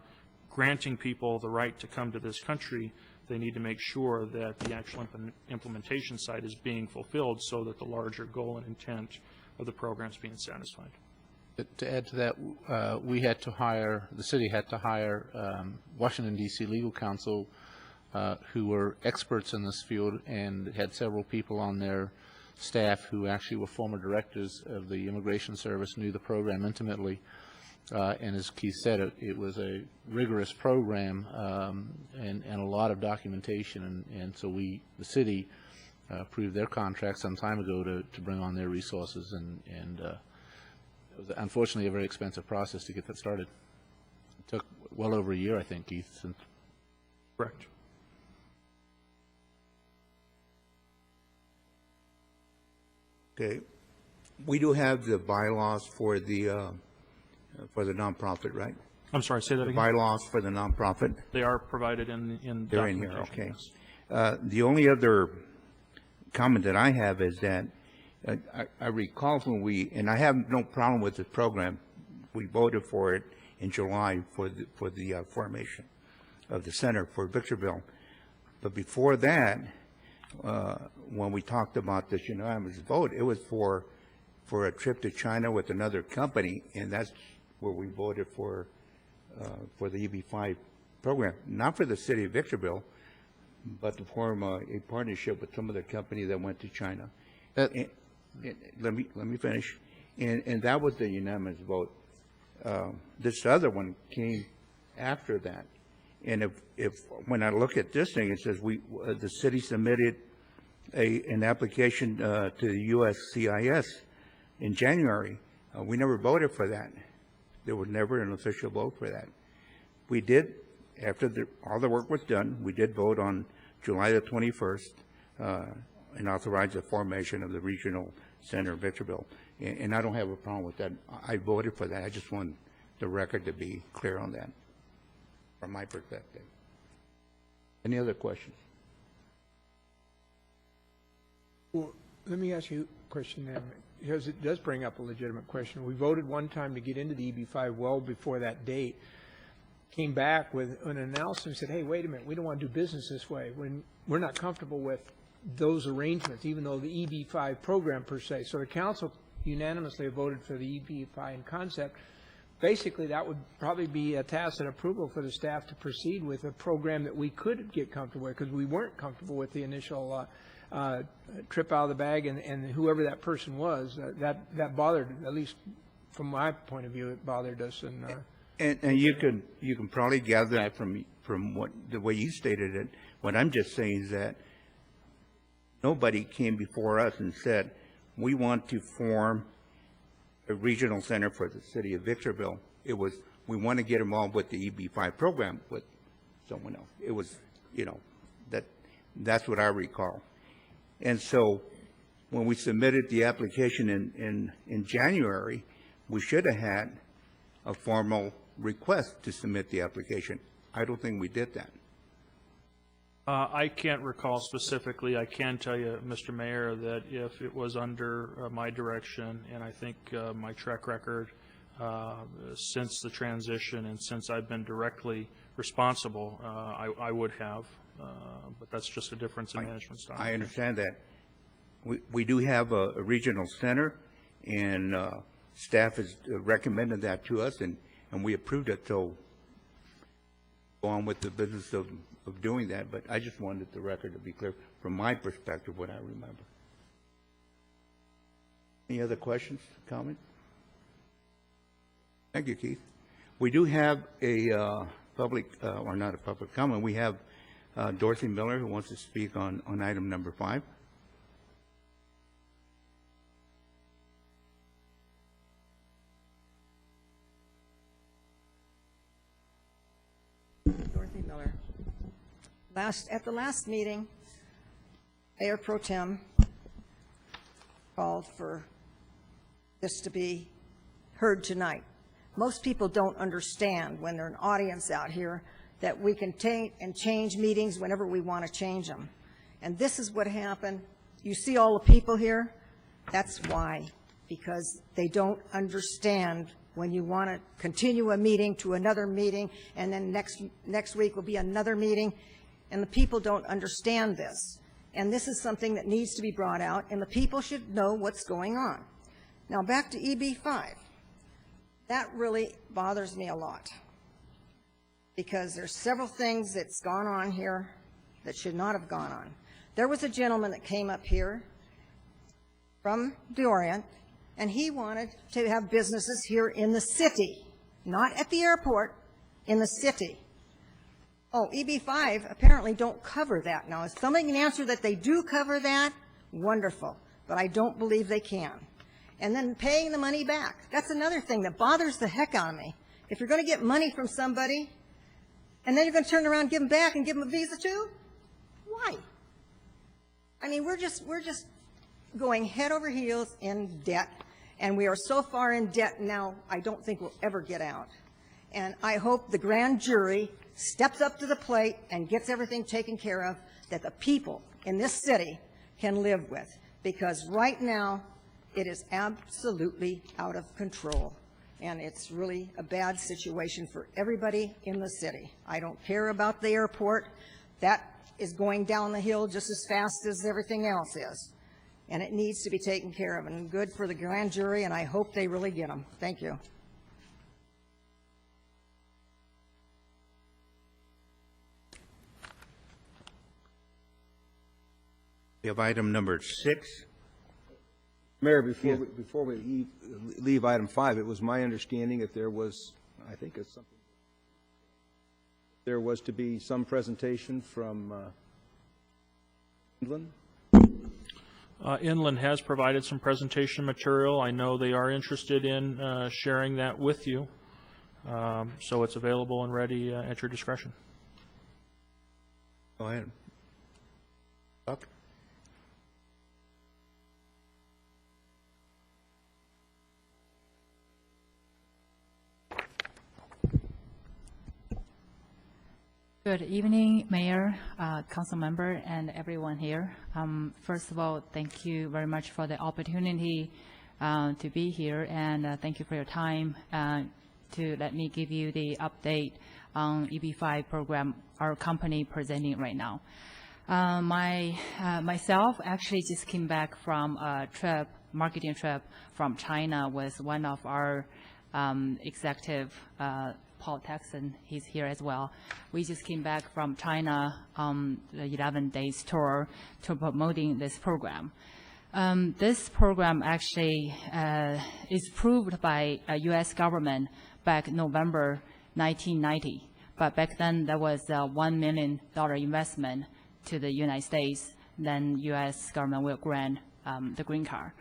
granting people the right to come to this country, they need to make sure that the actual implementation side is being fulfilled so that the larger goal and intent of the program is being satisfied. To add to that, the city had to hire Washington, D.C. legal counsel who were experts in this field and had several people on their staff who actually were former directors of the Immigration Service, knew the program intimately. And as Keith said, it was a rigorous program and a lot of documentation. And so the city approved their contract some time ago to bring on their resources. And it was unfortunately a very expensive process to get that started. It took well over a year, I think, Keith. Since Correct. Okay. We do have the bylaws for the nonprofit, right? I'm sorry, say that again? Bylaws for the nonprofit. They are provided in They're in here, documentation, okay. yes. The only other comment that I have is that I recall when and I have no problem with the program, we voted for it in July for the formation of the center for Victorville. But before that, when we talked about this unanimous vote, it was for a trip to China with another company, and that's where we voted for the EB5 program, not for the city of Victorville, but to form a partnership with some other company that went to China. Let me finish. And that was the unanimous vote. This other one came after that. And if when I look at this thing, it says the city submitted an application to the USCIS in January. We never voted for that. There was never an official vote for that. We did, after all the work was done, we did vote on July the 21st and authorize the formation of the regional center of Victorville. And I don't have a problem with that. I voted for that. I just want the record to be clear on that from my perspective. Any other questions? Well, let me ask you a question then, because it does bring up a legitimate question. We voted one time to get into the EB5 well before that date, came back with an analysis and said, hey, wait a minute, we don't want to do business this way. When we're not comfortable with those arrangements, even though the EB-5 program per se. So the council unanimously voted for the EB-5 in concept. Basically, that would probably be a tacit approval for the staff to proceed with a program that we could get comfortable with, because we weren't comfortable with the initial trip out of the bag, and whoever that person was, that bothered, at least from my point of view, it bothered us. And you can probably gather that from what the way you stated it. What I'm just saying is that nobody came before us and said, we want to form a regional center for the city of Victorville. It was, we want to get involved with the EB-5 program with someone else. It was, that's what I recall. And so when we submitted the application in January, we should have had a formal request to submit the application. I don't think we did that. I can't recall specifically. I can tell you, Mr. Mayor, that if it was under my direction, and I think my track record since the transition and since I've been directly responsible, I would have, but that's just a difference in management style. I understand that. We do have a regional center, and staff has recommended that to us, and we approved it, so go on with the business of doing that, but I just wanted the record to be clear from my perspective, what I remember. Any other questions, comments? Thank you, Keith. We do have a public, or not a public comment, we have Dorothy Miller who wants to speak on item number 5. Dorothy Miller. At the last meeting, Mayor Pro Tem called for this to be heard tonight. Most people don't understand when they're an audience out here that we can take and change meetings whenever we want to change them. And this is what happened. You see all the people here? That's why, because they don't understand when you want to continue a meeting to another meeting, and then next week will be another meeting, and the people don't understand this. And this is something that needs to be brought out, and the people should know what's going on. Now, back to EB-5. That really bothers me a lot, because there's several things that's gone on here that should not have gone on. There was a gentleman that came up here from the Orient, and he wanted to have businesses here in the city, not at the airport, in the city. Oh, EB-5 apparently don't cover that. Now, if somebody can answer that they do cover that, wonderful, but I don't believe they can. And then paying the money back. That's another thing that bothers the heck out of me. If you're going to get money from somebody, and then you're going to turn around and give them back and give them a visa too? Why? I mean, we're just going head over heels in debt, and we are so far in debt now, I don't think we'll ever get out. And I hope the grand jury steps up to the plate and gets everything taken care of that the people in this city can live with, because right now it is absolutely out of control, and it's really a bad situation for everybody in the city. I don't care about the airport. That is going down the hill just as fast as everything else is, and it needs to be taken care of, and good for the grand jury, and I hope they really get them. Thank you. We have item number 6. Mayor, before we leave item 5, it was my understanding that there was, I think it's something, there was to be some presentation from England? Inland has provided some presentation material. I know they are interested in sharing that with you, so it's available and ready at your discretion. Go ahead. Buck? Good evening, Mayor, Council Member, and everyone here. First of all, thank you very much for the opportunity to be here, and thank you for your time to let me give you the update on EB-5 program our company presenting right now. Myself actually just came back from a marketing trip from China with one of our executive, Paul Texan. He's here as well. We just came back from China on the 11 days tour to promoting this program. This program actually is approved by a U.S. government back November 1990. But back then, there was a $1 million investment to the United States. Then U.S. government will grant the green card.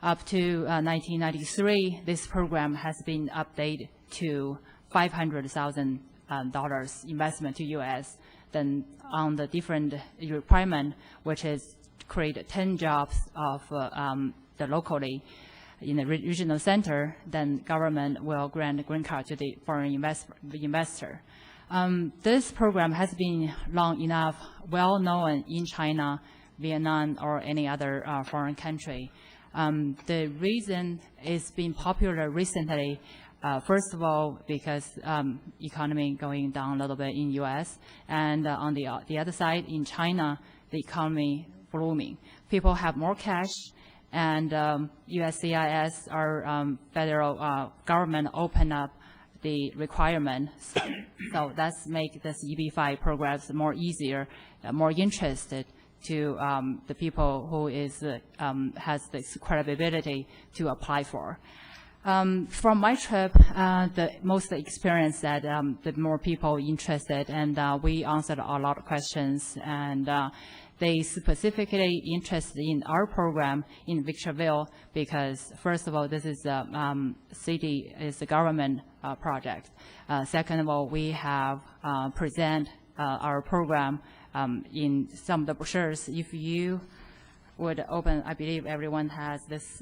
Up to 1993, this program has been updated to $500,000 investment to U.S. Then on the different requirement, which is create 10 jobs of the locally in the regional center, then government will grant a green card to the foreign investor. This program has been long enough, well known in China, Vietnam, or any other foreign country. The reason it's been popular recently, first of all, because economy going down a little bit in U.S., and on the other side, in China, the economy blooming. People have more cash, and USCIS, our federal government, open up the requirement. So that's make this EB-5 programs more easier, more interested to the people who is has this credibility to apply for. From my trip, the most experience that the more people interested, and we answered a lot of questions, and they specifically interested in our program in Victorville because, first of all, this is a city, is a government project. Second of all, we have present our program in some of the brochures. If you would open, I believe everyone has this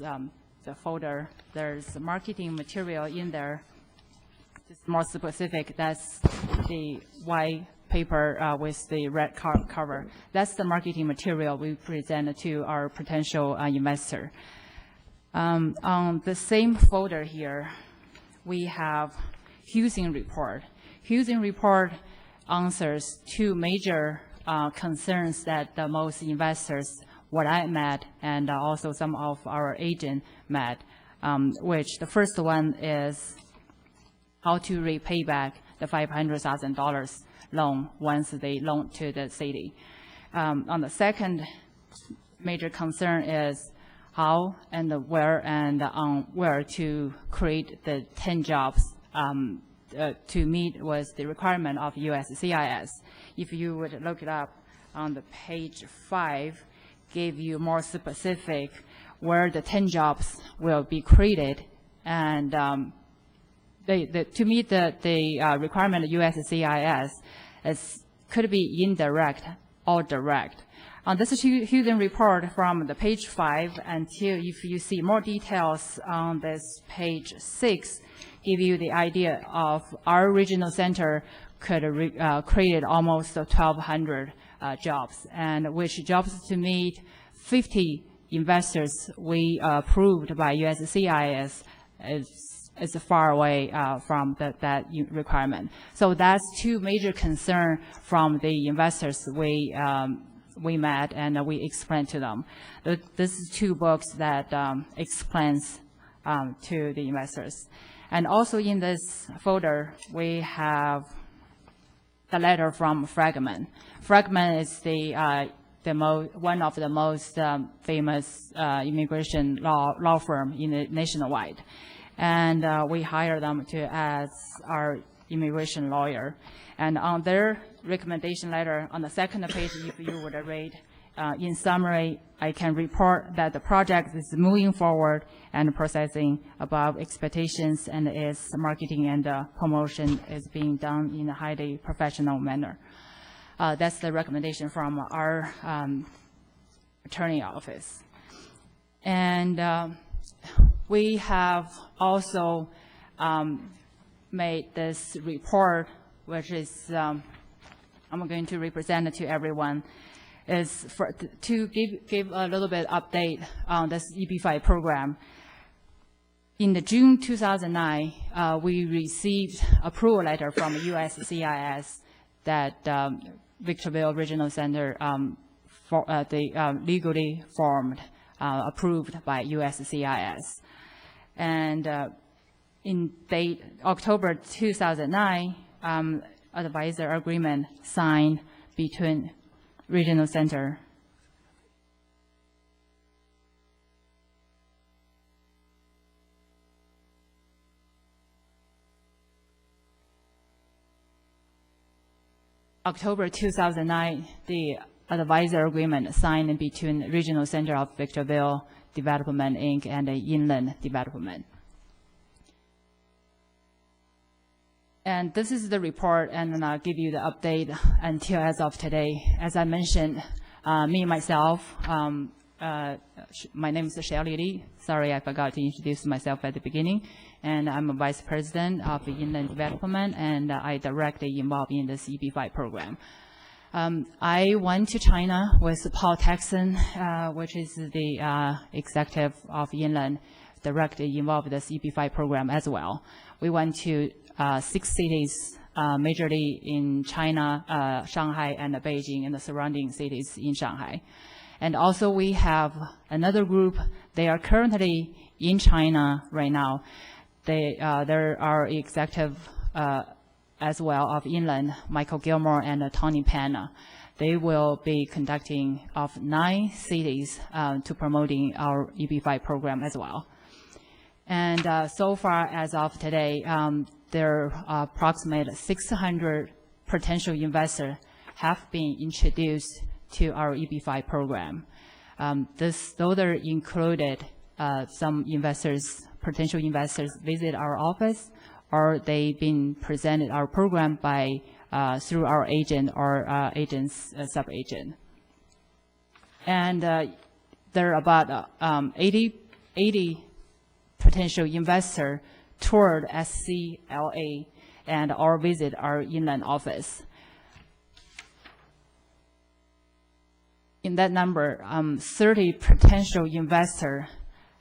the folder. There's marketing material in there. Just more specific, that's the white paper with the red cover. That's the marketing material we present to our potential investor. On the same folder here, we have Housing Report. Housing Report answers two major concerns that the most investors, what I met, and also some of our agents met, which the first one is how to repay back the $500,000 loan once they loan to the city. On the second major concern is how and where and on where to create the 10 jobs to meet with the requirement of USCIS. If you would look it up on the page 5, give you more specific where the 10 jobs will be created, and to meet the requirement of USCIS, could be indirect or direct. On this Housing Report from the page 5 until if you see more details on this page 6, give you the idea of our regional center could create almost 1,200 jobs, and which jobs to meet 50 investors we approved by USCIS is far away from that requirement. So that's two major concerns from the investors we met and we explained to them. This is two books that explains to the investors. And also in this folder, we have the letter from Fragment. Fragment is one of the most famous immigration law firm in the nationwide. And we hire them as our immigration lawyer. And on their recommendation letter, on the second page, if you would read, in summary, I can report that the project is moving forward and processing above expectations, and its marketing and promotion is being done in a highly professional manner. That's the recommendation from our attorney office. And we have also made this report, which is I'm going to represent it to everyone, is to give a little bit update on this EB-5 program. In the June 2009, we received approval letter from USCIS that Victorville Regional Center legally formed, approved by USCIS. And in date October 2009, advisor agreement signed between regional center October 2009, the advisor agreement signed between Regional Center of Victorville Development, Inc. and Inland Development. And this is the report, and then I'll give you the update until as of today. As I mentioned, me, myself, my name is SCLRA. Sorry, I forgot to introduce myself at the beginning. And I'm a vice president of Inland Development, and I directly involved in this EB5 program. I went to China with Paul Texan, which is the executive of Inland, directly involved in this EB5 program as well. We went to 6 cities, majorly in China, Shanghai and Beijing, and the surrounding cities in Shanghai. And also we have another group. They are currently in China right now. There are executive as well of Inland, Michael Gilmore and Tony Panna. They will be conducting of 9 cities to promoting our EB5 program as well. And so far as of today, there are approximately 600 potential investors have been introduced to our EB5 program. Those are included some investors, potential investors visit our office, or they've been presented our program by through our agent or agent's sub-agent. And there are about 80 potential investors toured SCLA and or visit our inland office. In that number, 30 potential investors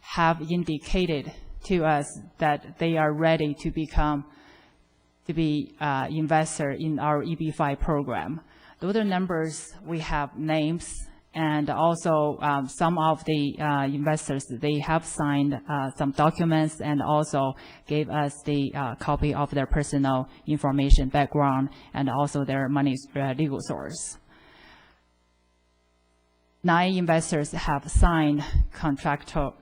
have indicated to us that they are ready to be investor in our EB5 program. Those are numbers. We have names, and also some of the investors, they have signed some documents and also gave us the copy of their personal information, background, and also their money legal source. 9 investors have signed contractual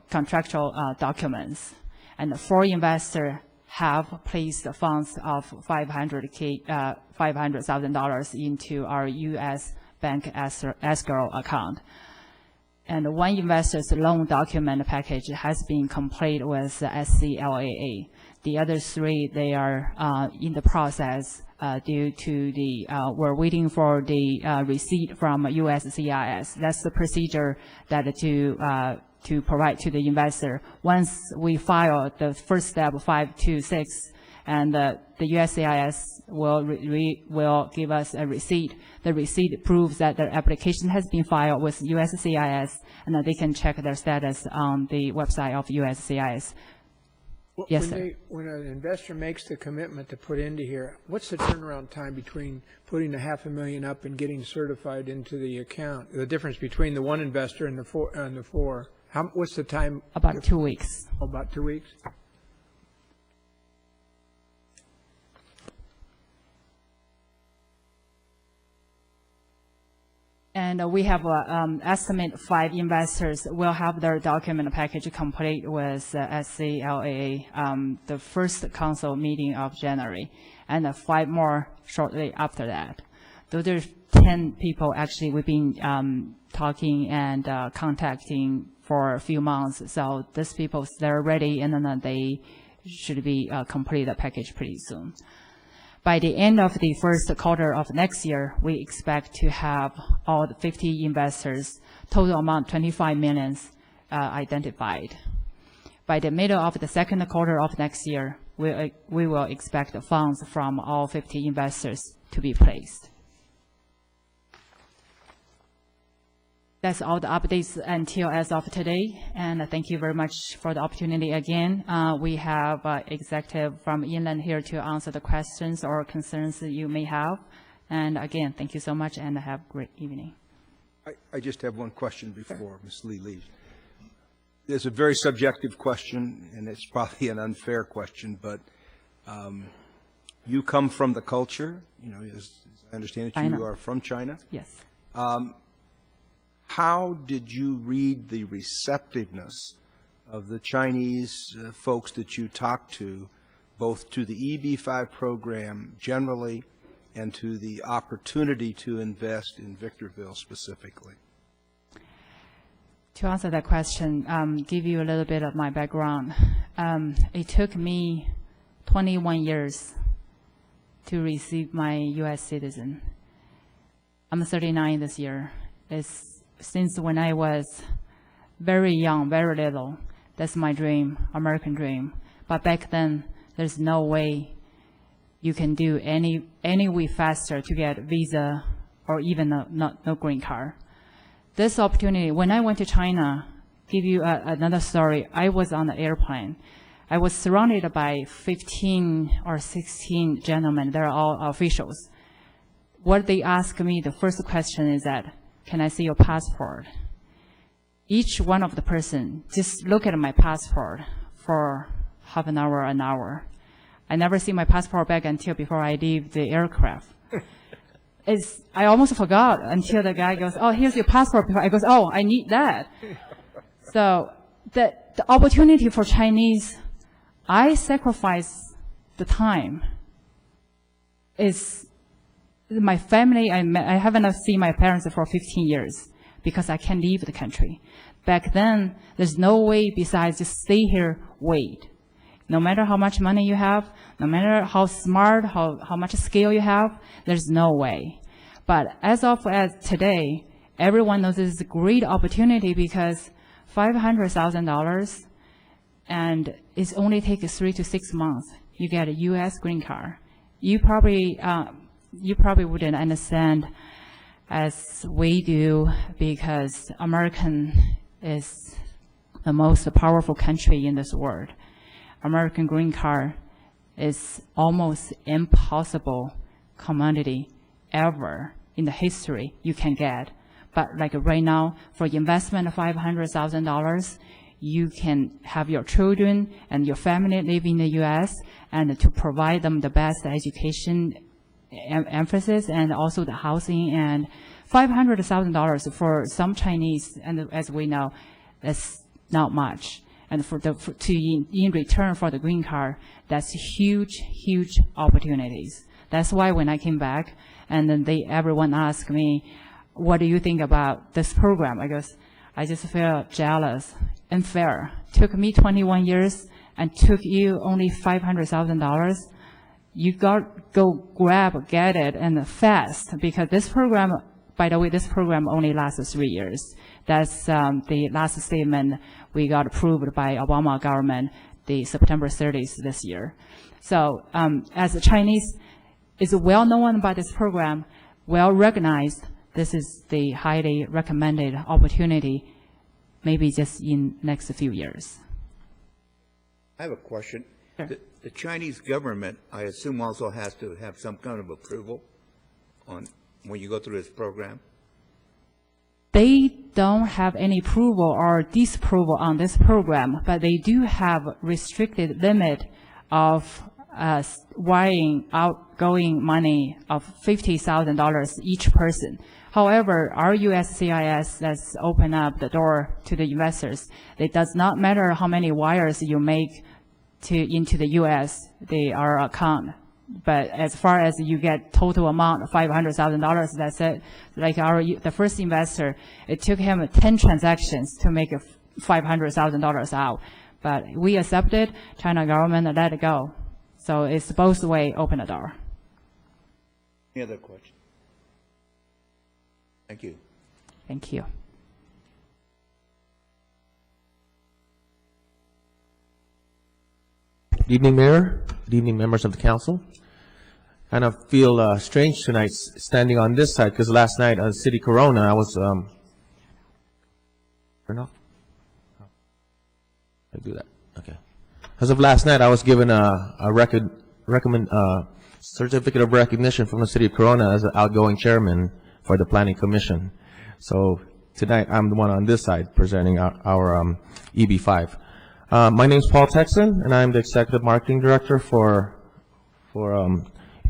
documents, and 4 investors have placed funds of $500,000 into our U.S. bank escrow account. And 1 investor's loan document package has been completed with SCLAA. The other 3, they are in the process due to the, we're waiting for the receipt from USCIS. That's the procedure that to provide to the investor. Once we file the first step, 526, and the USCIS will give us a receipt. The receipt proves that their application has been filed with USCIS, and that they can check their status on the website of USCIS. Yes, sir. When an investor makes the commitment to put into here, what's the turnaround time between putting the $500,000 up and getting certified into the account? The difference between the 1 investor and the 4. What's the time? About 2 weeks. Oh, about 2 weeks. And we have estimate 5 investors will have their document package complete with SCLAA the first council meeting of January, and 5 more shortly after that. Those are 10 people actually we've been talking and contacting for a few months. So these people, they're ready, and then they should be complete the package pretty soon. By the end of the first quarter of next year, we expect to have all the 50 investors, total amount 25 million identified. By the middle of the second quarter of next year, we will expect the funds from all 50 investors to be placed. That's all the updates until as of today, and thank you very much for the opportunity again. We have executive from Inland here to answer the questions or concerns that you may have. And again, thank you so much, and have a great evening. I just have one question before Ms. Lee leaves. It's a very subjective question, and it's probably an unfair question, but you come from the culture, as I understand it, China. you are from China. Yes. How did you read the receptiveness of the Chinese folks that you talked to, both to the EB-5 program generally and to the opportunity to invest in Victorville specifically? To answer that question, give you a little bit of my background. It took me 21 years to receive my U.S. citizen. I'm 39 this year. It's since when I was very young, very little. That's my dream, American dream. But back then, there's no way you can do any way faster to get visa or even no green card. This opportunity, when I went to China, give you another story. I was on the airplane. I was surrounded by 15 or 16 gentlemen. They're all officials. What they asked me, the first question is that, can I see your passport? Each one of the person just look at my passport for half an hour. I never see my passport back until before I leave the aircraft. I almost forgot until the guy goes, oh, here's your passport. I goes, oh, I need that. So the opportunity for Chinese, I sacrifice the time. Is my family, I haven't seen my parents for 15 years because I can't leave the country. Back then, there's no way besides just stay here, wait. No matter how much money you have, no matter how smart, how much skill you have, there's no way. But as today, everyone knows this is a great opportunity because $500,000 and it only takes 3 to 6 months. You get a U.S. green card. You probably wouldn't understand as we do because American is the most powerful country in this world. American green card is almost impossible commodity ever in the history you can get. But like right now, for investment of $500,000, you can have your children and your family live in the U.S. and to provide them the best education emphasis and also the housing. And $500,000 for some Chinese, and as we know, that's not much. And in return for the green card, that's huge opportunities. That's why when I came back, and then everyone asked me, what do you think about this program? I just feel jealous, unfair. Took me 21 years and took you only $500,000. You go get it and fast because this program, by the way, this program only lasts 3 years. That's the last statement we got approved by Obama government, the September 30th this year. So as a Chinese, is well known about this program, well recognized. This is the highly recommended opportunity, maybe just in next few years. I have a question. Sure. The Chinese government, I assume, also has to have some kind of approval on when you go through this program? They don't have any approval or disapproval on this program, but they do have restricted limit of wiring outgoing money of $50,000 each person. However, our USCIS has opened up the door to the investors. It does not matter how many wires you make into the U.S., our account. But as far as you get total amount of $500,000, that's it. Like the first investor, it took him 10 transactions to make $500,000 out. But we accepted, China government let it go. So it's both way, open the door. Any other questions? Thank you. Thank you. Good evening, Mayor. Good evening, members of the council. Kind of feel strange tonight standing on this side because last night on City Corona I was turn off. I do that. Okay. As of last night, I was given a certificate of recognition from the City of Corona as an outgoing chairman for the Planning Commission. So tonight, I'm the one on this side presenting our EB5. My name's Paul Texan, and I'm the Executive Marketing Director for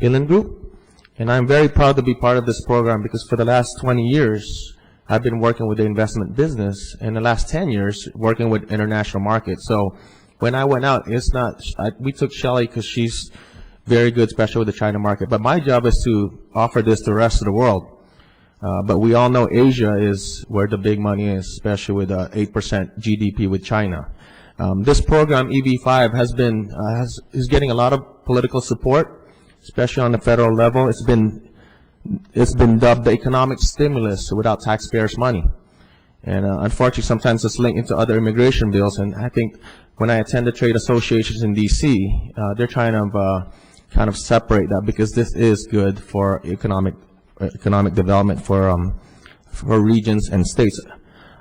Inland Group. And I'm very proud to be part of this program because for the last 20 years, I've been working with the investment business, and the last 10 years working with international markets. So when I went out, we took Shelley because she's very good, especially with the China market. But my job is to offer this to the rest of the world. But we all know Asia is where the big money is, especially with 8% GDP with China. This program, EB5, is getting a lot of political support, especially on the federal level. It's been dubbed the economic stimulus without taxpayers' money. And unfortunately, sometimes it's linked into other immigration bills. And I think when I attend the trade associations in D.C., they're trying to kind of separate that because this is good for economic development for regions and states.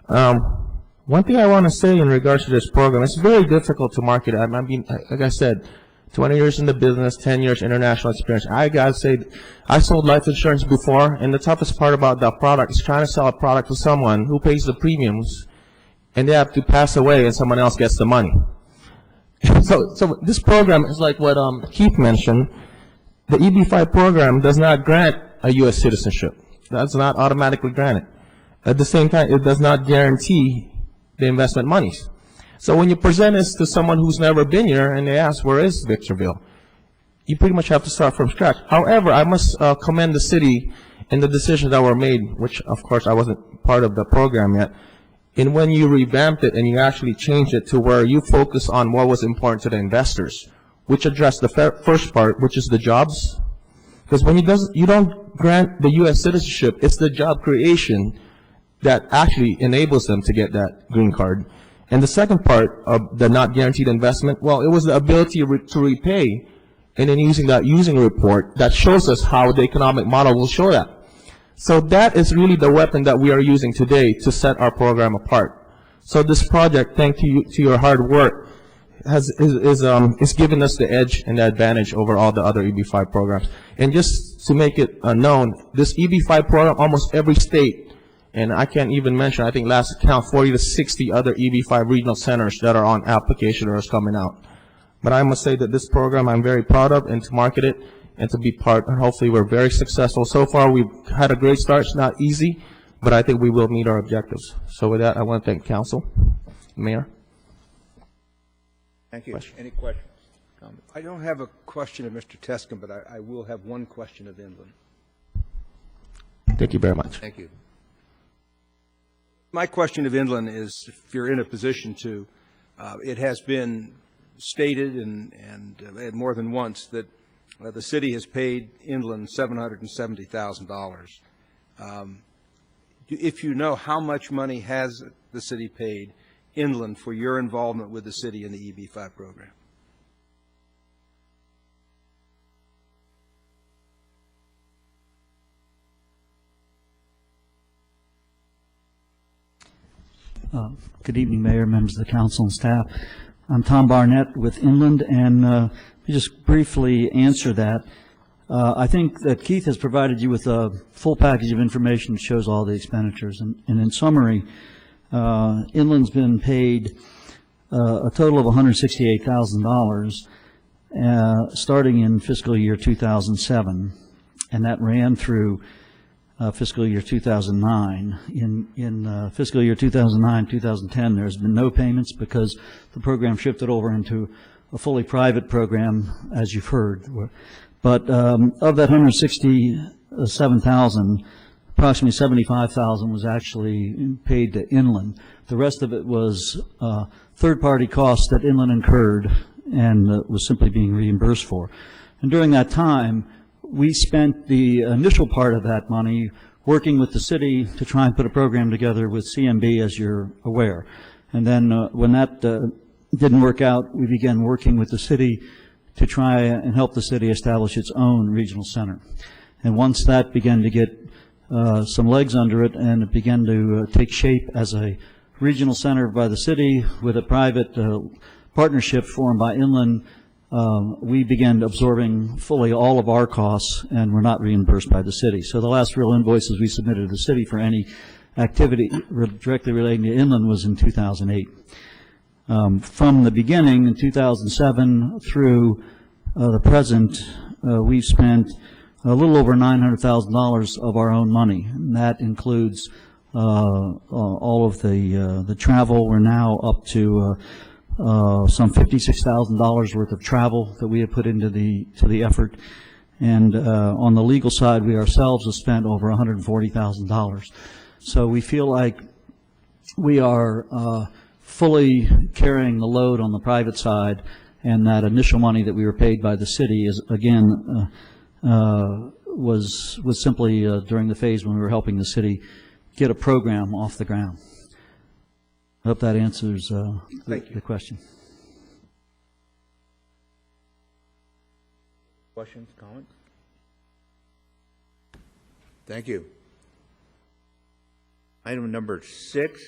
One thing I want to say in regards to this program, it's very difficult to market. I mean, like I said, 20 years in the business, 10 years international experience. I gotta say, I sold life insurance before, and the toughest part about that product is trying to sell a product to someone who pays the premiums, and they have to pass away, and someone else gets the money. So this program is like what Keith mentioned. The EB5 program does not grant a U.S. citizenship. That's not automatically granted. At the same time, it does not guarantee the investment monies. So when you present this to someone who's never been here and they ask, where is Victorville? You pretty much have to start from scratch. However, I must commend the city and the decisions that were made, which of course I wasn't part of the program yet, and when you revamped it and you actually changed it to where you focus on what was important to the investors, which addressed the first part, which is the jobs. Because when you don't grant the U.S. citizenship, it's the job creation that actually enables them to get that green card. And the second part of the not guaranteed investment, well, it was the ability to repay, and then using that using report that shows us how the economic model will show that. So that is really the weapon that we are using today to set our program apart. So this project, thanks to your hard work, is giving us the edge and the advantage over all the other EB5 programs. And just to make it known, this EB5 program, almost every state, and I can't even mention, I think last count, 40 to 60 other EB5 regional centers that are on application or is coming out. But I must say that this program I'm very proud of, and to market it and to be part, and hopefully we're very successful. So far we've had a great start. It's not easy, but I think we will meet our objectives. So with that, I want to thank Council, Mayor. Thank you. Any questions? Comments? I don't have a question of Mr. Teskin, but I will have one question of Inland. Thank you very much. Thank you. My question of Inland is, if you're in a position to, it has been stated and more than once that the city has paid Inland $770,000. If you know, how much money has the city paid Inland for your involvement with the city in the EB5 program? Good evening, Mayor, members of the council and staff. I'm Tom Barnett with Inland, and just briefly answer that. I think that Keith has provided you with a full package of information that shows all the expenditures. And in summary, Inland's been paid a total of $168,000 starting in fiscal year 2007, and that ran through fiscal year 2009. In fiscal year 2009, 2010, there's been no payments because the program shifted over into a fully private program, as you've heard. But of that 167,000, approximately 75,000 was actually paid to Inland. The rest of it was third-party costs that Inland incurred and was simply being reimbursed for. And during that time, we spent the initial part of that money working with the city to try and put a program together with CMB, as you're aware. And then when that didn't work out, we began working with the city to try and help the city establish its own regional center. And once that began to get some legs under it and it began to take shape as a regional center by the city with a private partnership formed by Inland, we began absorbing fully all of our costs and were not reimbursed by the city. So the last real invoices we submitted to the city for any activity directly relating to inland was in 2008. From the beginning in 2007 through the present, we've spent a little over $900,000 of our own money. And that includes all of the travel. We're now up to some $56,000 worth of travel that we have put into the effort. And on the legal side, we ourselves have spent over $140,000. So we feel like we are fully carrying the load on the private side, and that initial money that we were paid by the city is, again, was simply during the phase when we were helping the city get a program off the ground. I hope that answers the question. Questions, comments? Thank you. Item number 6,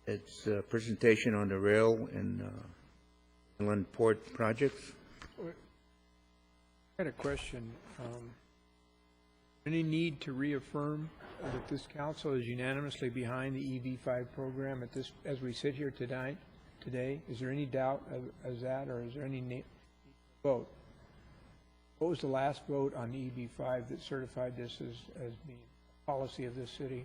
it's a presentation on the rail and inland port projects. I had a question. Any need to reaffirm that this council is unanimously behind the EB5 program at this, as we sit here today? Is there any doubt as that, or is there any vote? What was the last vote on EB5 that certified this as being a policy of this city?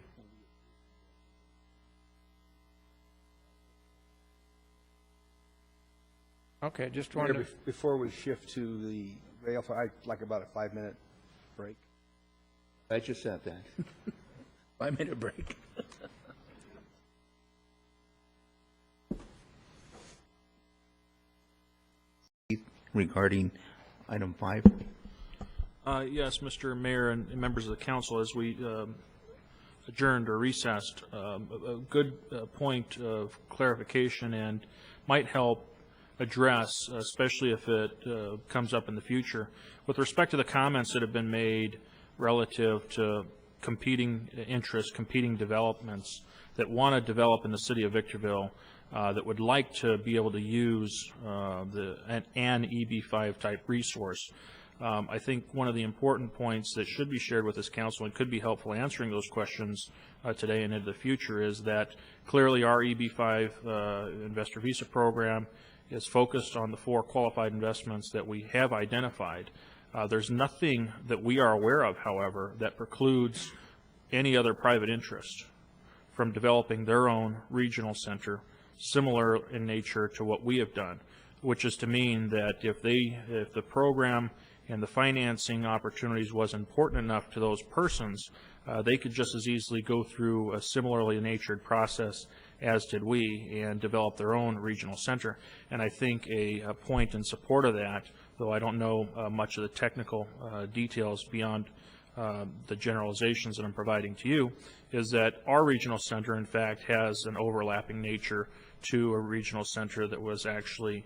Okay, just wanted to... Before we shift to the rail, I'd like about a 5-minute break. I just said that. 5-minute break. Regarding item 5. Yes, Mr. Mayor and members of the council, as we adjourned or recessed, a good point of clarification and might help address, especially if it comes up in the future, with respect to the comments that have been made relative to competing interests, competing developments that want to develop in the city of Victorville, that would like to be able to use an EB5 type resource. I think one of the important points that should be shared with this council and could be helpful answering those questions today and into the future is that clearly our EB5 investor visa program is focused on the 4 qualified investments that we have identified. There's nothing that we are aware of, however, that precludes any other private interest from developing their own regional center, similar in nature to what we have done, which is to mean that if the program and the financing opportunities was important enough to those persons, they could just as easily go through a similarly natured process as did we and develop their own regional center. And I think a point in support of that, though I don't know much of the technical details beyond the generalizations that I'm providing to you, is that our regional center, in fact, has an overlapping nature to a regional center that was actually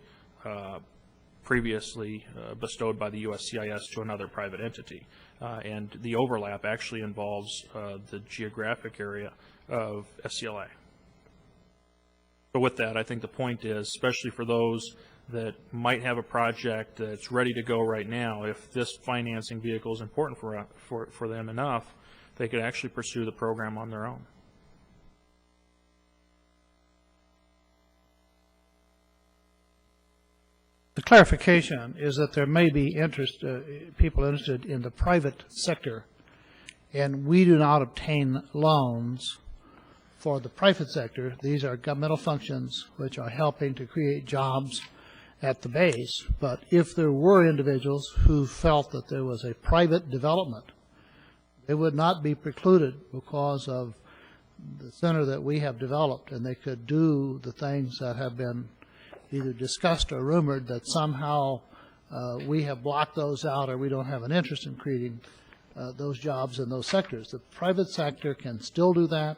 previously bestowed by the USCIS to another private entity. And the overlap actually involves the geographic area of SCLA. So with that, I think the point is, especially for those that might have a project that's ready to go right now, if this financing vehicle is important for them enough, they could actually pursue the program on their own. The clarification is that there may be people interested in the private sector, and we do not obtain loans for the private sector. These are governmental functions which are helping to create jobs at the base. But if there were individuals who felt that there was a private development, they would not be precluded because of the center that we have developed, and they could do the things that have been either discussed or rumored that somehow we have blocked those out or we don't have an interest in creating those jobs in those sectors. The private sector can still do that.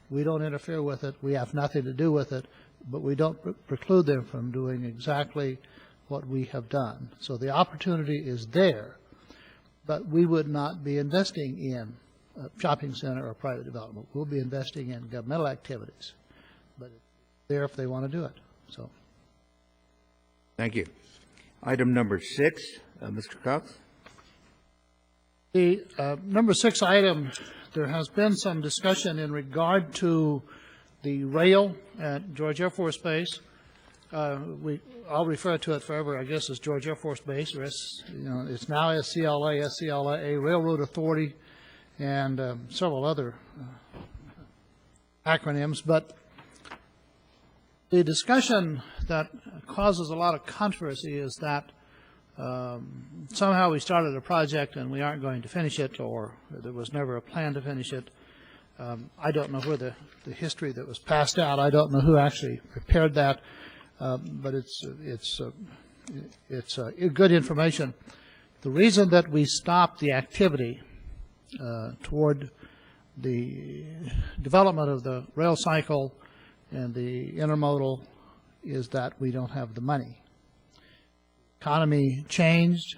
We don't interfere with it. We have nothing to do with it, but we don't preclude them from doing exactly what we have done. So the opportunity is there, but we would not be investing in a shopping center or private development. We'll be investing in governmental activities, but it's there if they want to do it. So. Thank you. Item number 6, Mr. Cox. The number 6 item, there has been some discussion in regard to the rail at George Air Force Base. I'll refer to it forever, I guess, as George Air Force Base, or it's now SCLA, SCLAA, Railroad Authority, and several other acronyms. But the discussion that causes a lot of controversy is that somehow we started a project and we aren't going to finish it, or there was never a plan to finish it. I don't know where the history that was passed out. I don't know who actually prepared that, but it's good information. The reason that we stopped the activity toward the development of the rail cycle and the intermodal is that we don't have the money. Economy changed.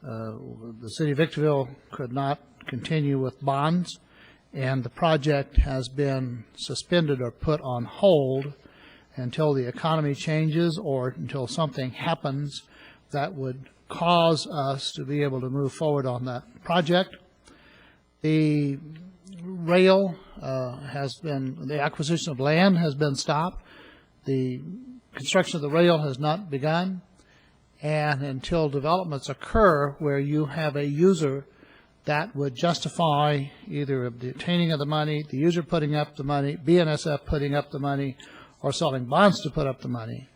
The city of Victorville could not continue with bonds, and the project has been suspended or put on hold until the economy changes or until something happens that would cause us to be able to move forward on that project. The rail the acquisition of land has been stopped. The construction of the rail has not begun. And until developments occur where you have a user that would justify either the obtaining of the money, the user putting up the money, BNSF putting up the money, or selling bonds to put up the money,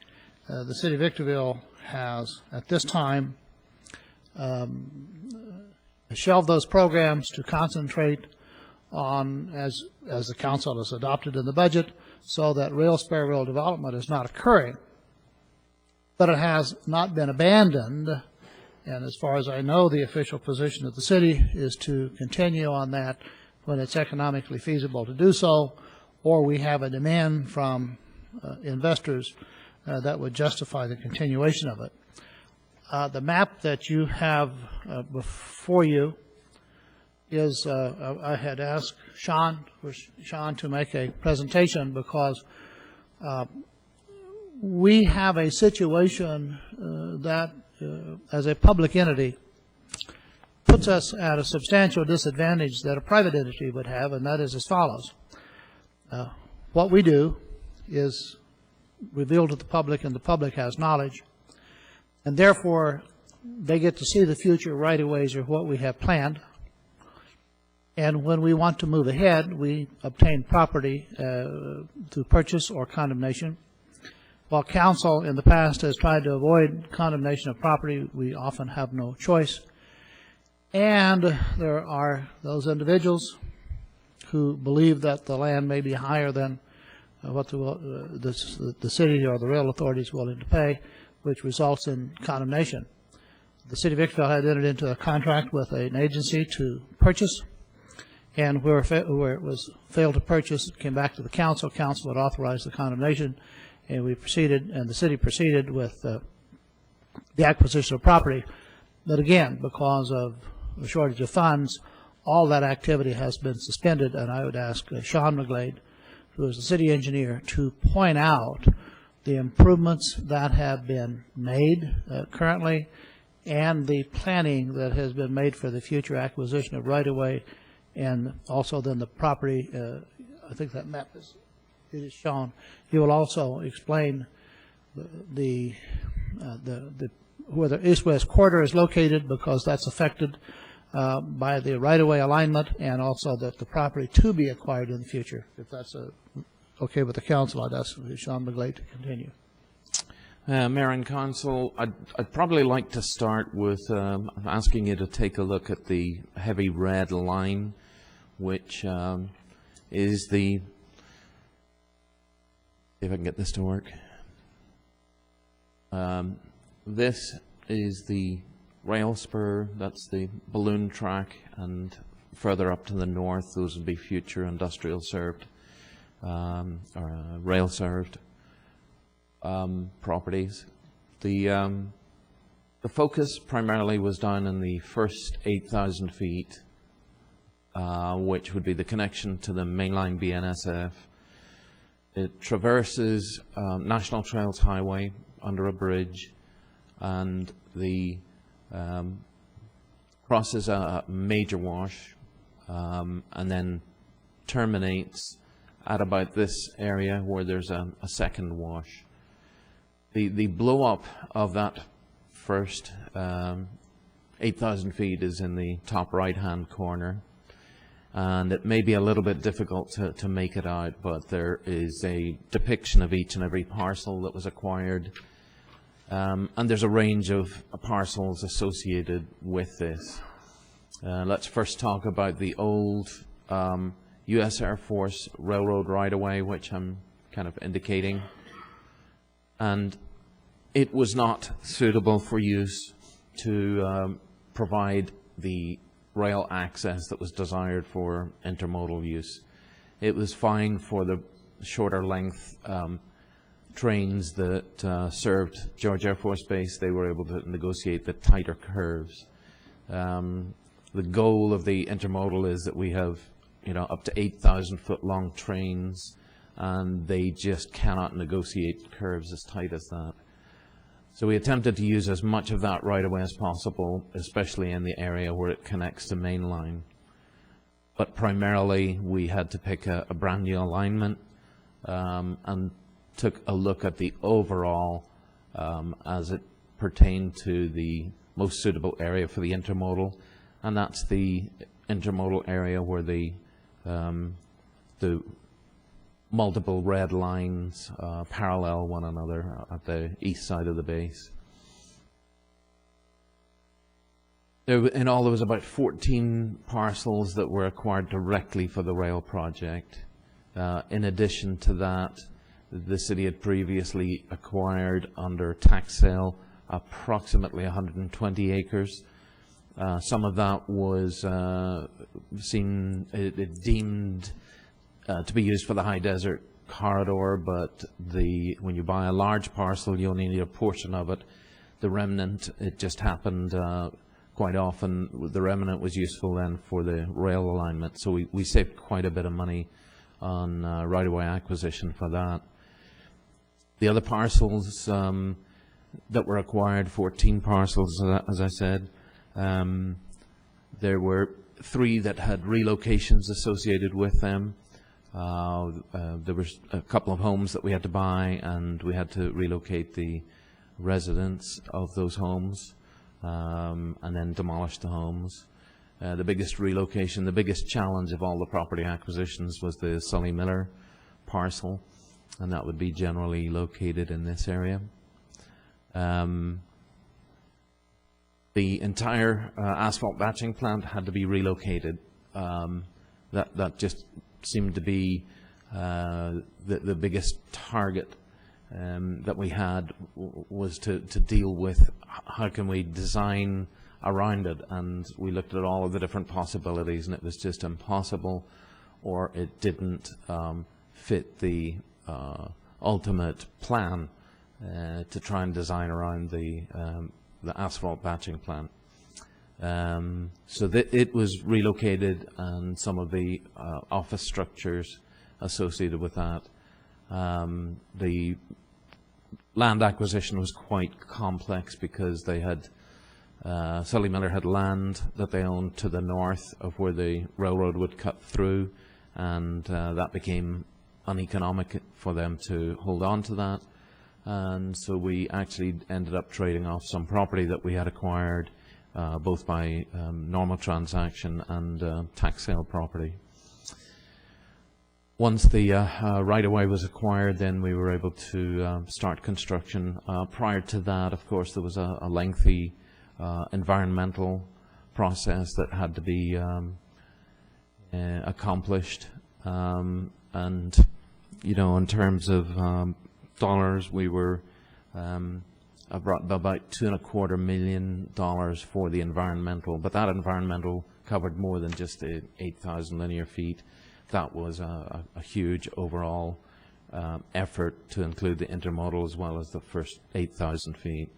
the city of Victorville has, at this time, shelved those programs to concentrate on, as the council has adopted in the budget, so that spare rail development is not occurring. But it has not been abandoned, and as far as I know, the official position of the city is to continue on that when it's economically feasible to do so, or we have a demand from investors that would justify the continuation of it. The map that you have before you is, I had asked Sean to make a presentation because we have a situation that, as a public entity, puts us at a substantial disadvantage that a private entity would have, and that is as follows. What we do is revealed to the public, and the public has knowledge, and therefore they get to see the future right-of-ways or what we have planned. And when we want to move ahead, we obtain property through purchase or condemnation. While council in the past has tried to avoid condemnation of property, we often have no choice. And there are those individuals who believe that the land may be higher than what the city or the rail authority is willing to pay, which results in condemnation. The city of Victorville had entered into a contract with an agency to purchase, and where it was failed to purchase, it came back to the council. Council had authorized the condemnation, and we proceeded, and the city proceeded with the acquisition of property. But again, because of a shortage of funds, all that activity has been suspended, and I would ask Sean McGlade, who is the city engineer, to point out the improvements that have been made currently and the planning that has been made for the future acquisition of right-of-way, and also then the property. I think that map is shown. He will also explain where the east-west corridor is located, because that's affected by the right-of-way alignment, and also that the property to be acquired in the future. If that's okay with the council, I'd ask Sean McGlade to continue. Mayor and Council, I'd probably like to start with asking you to take a look at the heavy red line, which is the, if I can get this to work. This is the rail spur, that's the balloon track, and further up to the north, those would be future industrial served or rail served properties. The focus primarily was down in the first 8,000 feet, which would be the connection to the mainline BNSF. It traverses National Trails Highway under a bridge, and the crosses a major wash, and then terminates at about this area where there's a second wash. The blow up of that first 8,000 feet is in the top right hand corner, and it may be a little bit difficult to make it out, but there is a depiction of each and every parcel that was acquired, and there's a range of parcels associated with this. Let's first talk about the old U.S. Air Force Railroad right-of-way, which I'm kind of indicating. And it was not suitable for use to provide the rail access that was desired for intermodal use. It was fine for the shorter length trains that served George Air Force Base. They were able to negotiate the tighter curves. The goal of the intermodal is that we have, you know, up to 8,000 foot long trains, and they just cannot negotiate curves as tight as that. So we attempted to use as much of that right away as possible, especially in the area where it connects to main line. But primarily we had to pick a brand new alignment, and took a look at the overall as it pertained to the most suitable area for the intermodal, and that's the intermodal area where the multiple red lines parallel one another at the east side of the base. In all, there was about 14 parcels that were acquired directly for the rail project. In addition to that, the city had previously acquired under tax sale approximately 120 acres. Some of that was deemed to be used for the high desert corridor, but when you buy a large parcel, you only need a portion of it. The remnant, it just happened quite often, the remnant was useful then for the rail alignment. So we saved quite a bit of money on right-of-way acquisition for that. The other parcels that were acquired, 14 parcels, as I said, there were 3 that had relocations associated with them. There was a couple of homes that we had to buy, and we had to relocate the residents of those homes, and then demolish the homes. The biggest relocation, the biggest challenge of all the property acquisitions was the Sully Miller parcel, and that would be generally located in this area. The entire asphalt batching plant had to be relocated. That just seemed to be the biggest target that we had, was to deal with how can we design around it, and we looked at all of the different possibilities, and it was just impossible, or it didn't fit the ultimate plan to try and design around the asphalt batching plant. So it was relocated, and some of the office structures associated with that. The land acquisition was quite complex because they had Sully Miller had land that they owned to the north of where the railroad would cut through, and that became uneconomic for them to hold on to that. And so we actually ended up trading off some property that we had acquired, both by normal transaction and tax sale property. Once the right-of-way was acquired, then we were able to start construction. Prior to that, of course, there was a lengthy environmental process that had to be accomplished. And, you know, in terms of dollars, we were about $2.25 million for the environmental, but that environmental covered more than just the 8,000 linear feet. That was a huge overall effort to include the intermodal as well as the first 8,000 feet.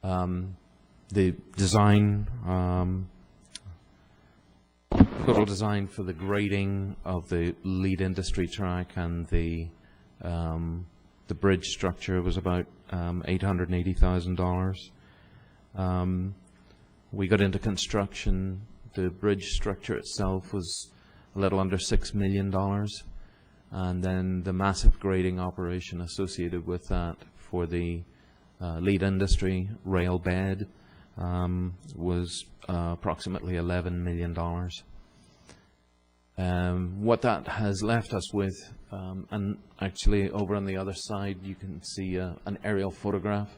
The design, total design for the grading of the lead industry track and the bridge structure was about $880,000. We got into construction. The bridge structure itself was a little under $6 million. And then the massive grading operation associated with that for the lead industry rail bed was approximately $11 million. What that has left us with, and actually over on the other side you can see an aerial photograph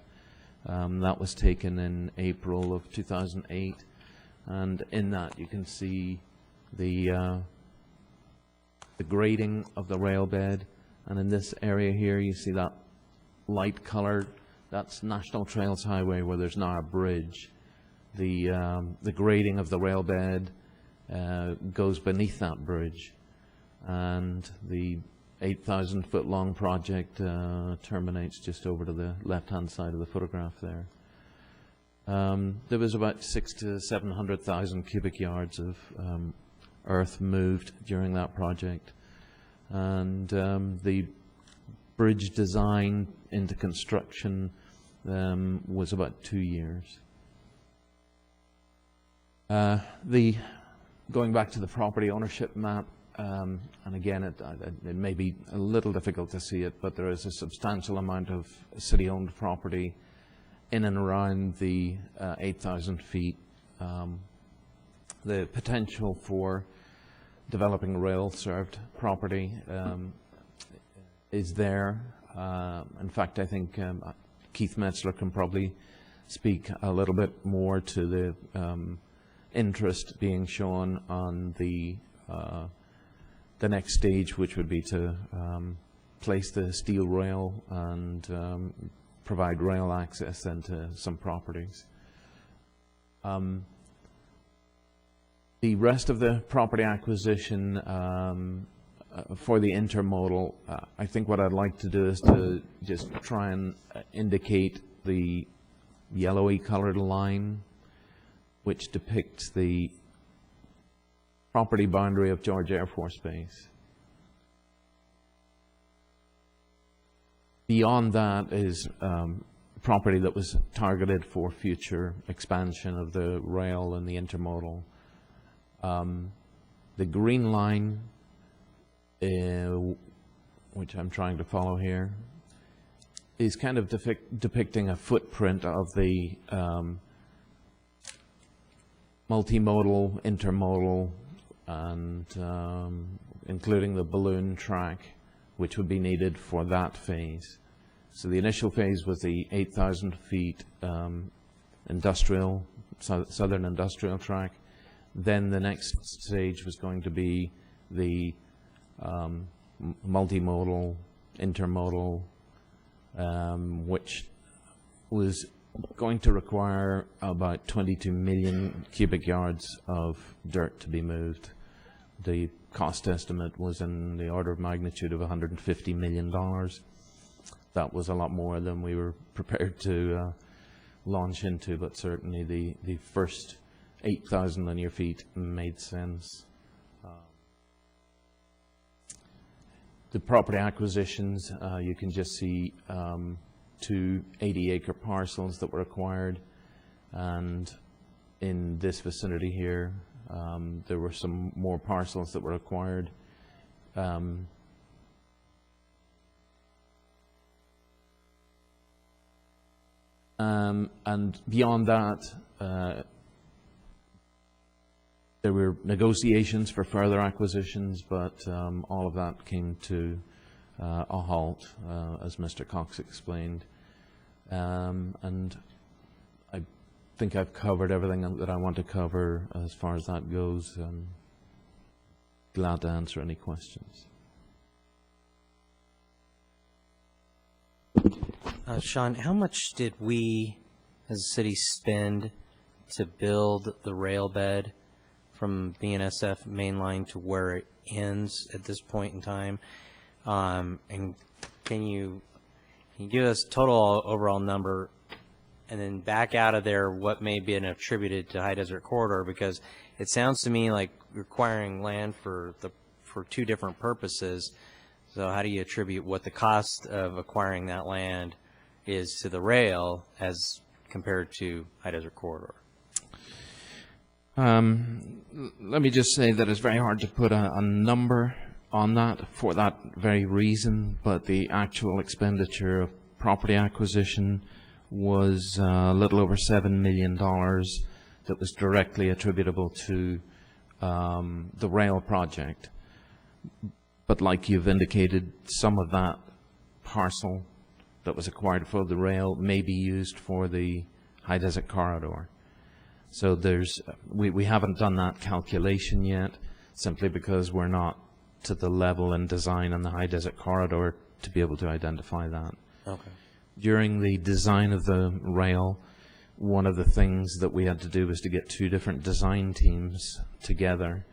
that was taken in April of 2008, and in that you can see the grading of the rail bed, and in this area here you see that light colored, that's National Trails Highway where there's now a bridge. The grading of the rail bed goes beneath that bridge, and the 8,000 foot long project terminates just over to the left hand side of the photograph there. There was about 600,000 to 700,000 cubic yards of earth moved during that project, and the bridge design into construction was about 2 years. Going back to the property ownership map, and again it may be a little difficult to see it, but there is a substantial amount of city-owned property in and around the 8,000 feet. The potential for developing rail-served property is there. In fact, I think Keith Metzler can probably speak a little bit more to the interest being shown on the next stage, which would be to place the steel rail and provide rail access into some properties. The rest of the property acquisition for the intermodal, I think what I'd like to do is to just try and indicate the yellowy colored line which depicts the property boundary of George Air Force Base. Beyond that is property that was targeted for future expansion of the rail and the intermodal. The green line, which I'm trying to follow here, is kind of depicting a footprint of the multimodal, intermodal, and including the balloon track, which would be needed for that phase. So the initial phase was the 8,000 feet industrial, southern industrial track. Then the next stage was going to be the multimodal, intermodal, which was going to require about 22 million cubic yards of dirt to be moved. The cost estimate was in the order of magnitude of $150 million. That was a lot more than we were prepared to launch into, but certainly the first 8,000 linear feet made sense. The property acquisitions, you can just see 2 80-acre parcels that were acquired, and in this vicinity here there were some more parcels that were acquired. And beyond that, there were negotiations for further acquisitions, but all of that came to a halt, as Mr. Cox explained. And I think I've covered everything that I want to cover as far as that goes. I'm glad to answer any questions. Sean, how much did we as a city spend to build the rail bed from BNSF mainline to where it ends at this point in time? And can you give us total overall number, and then back out of there what may be attributed to High Desert Corridor? Because it sounds to me like requiring land for 2 different purposes. So how do you attribute what the cost of acquiring that land is to the rail as compared to High Desert Corridor? Let me just say that it's very hard to put a number on that for that very reason, but the actual expenditure of property acquisition was a little over $7 million that was directly attributable to the rail project. But like you've indicated, some of that parcel that was acquired for the rail may be used for the high desert corridor. So we haven't done that calculation yet, simply because we're not to the level in design on the high desert corridor to be able to identify that. Okay. During the design of the rail, one of the things that we had to do was to get two different design teams together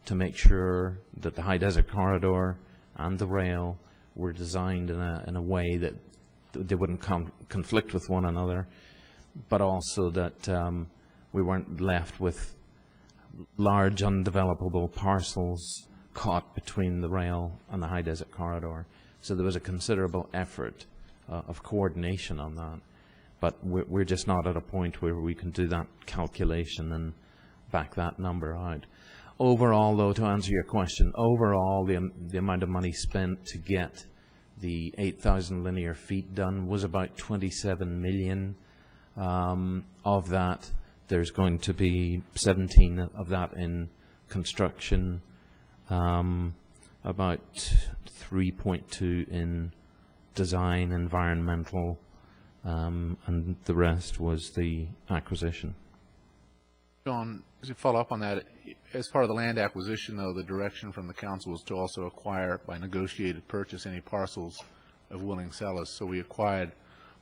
to make sure that the high desert corridor and the rail were designed in a way that they wouldn't conflict with one another, but also that we weren't left with large undevelopable parcels caught between the rail and the high desert corridor. So there was a considerable effort of coordination on that. But we're just not at a point where we can do that calculation and back that number out. Overall, though, to answer your question, overall the amount of money spent to get the 8,000 linear feet done was about 27 million. Of that, there's going to be 17 of that in construction, about 3.2 in design, environmental, and the rest was the acquisition. John, as you follow up on that, as part of the land acquisition, though, the direction from the council was to also acquire by negotiated purchase any parcels of willing sellers. So we acquired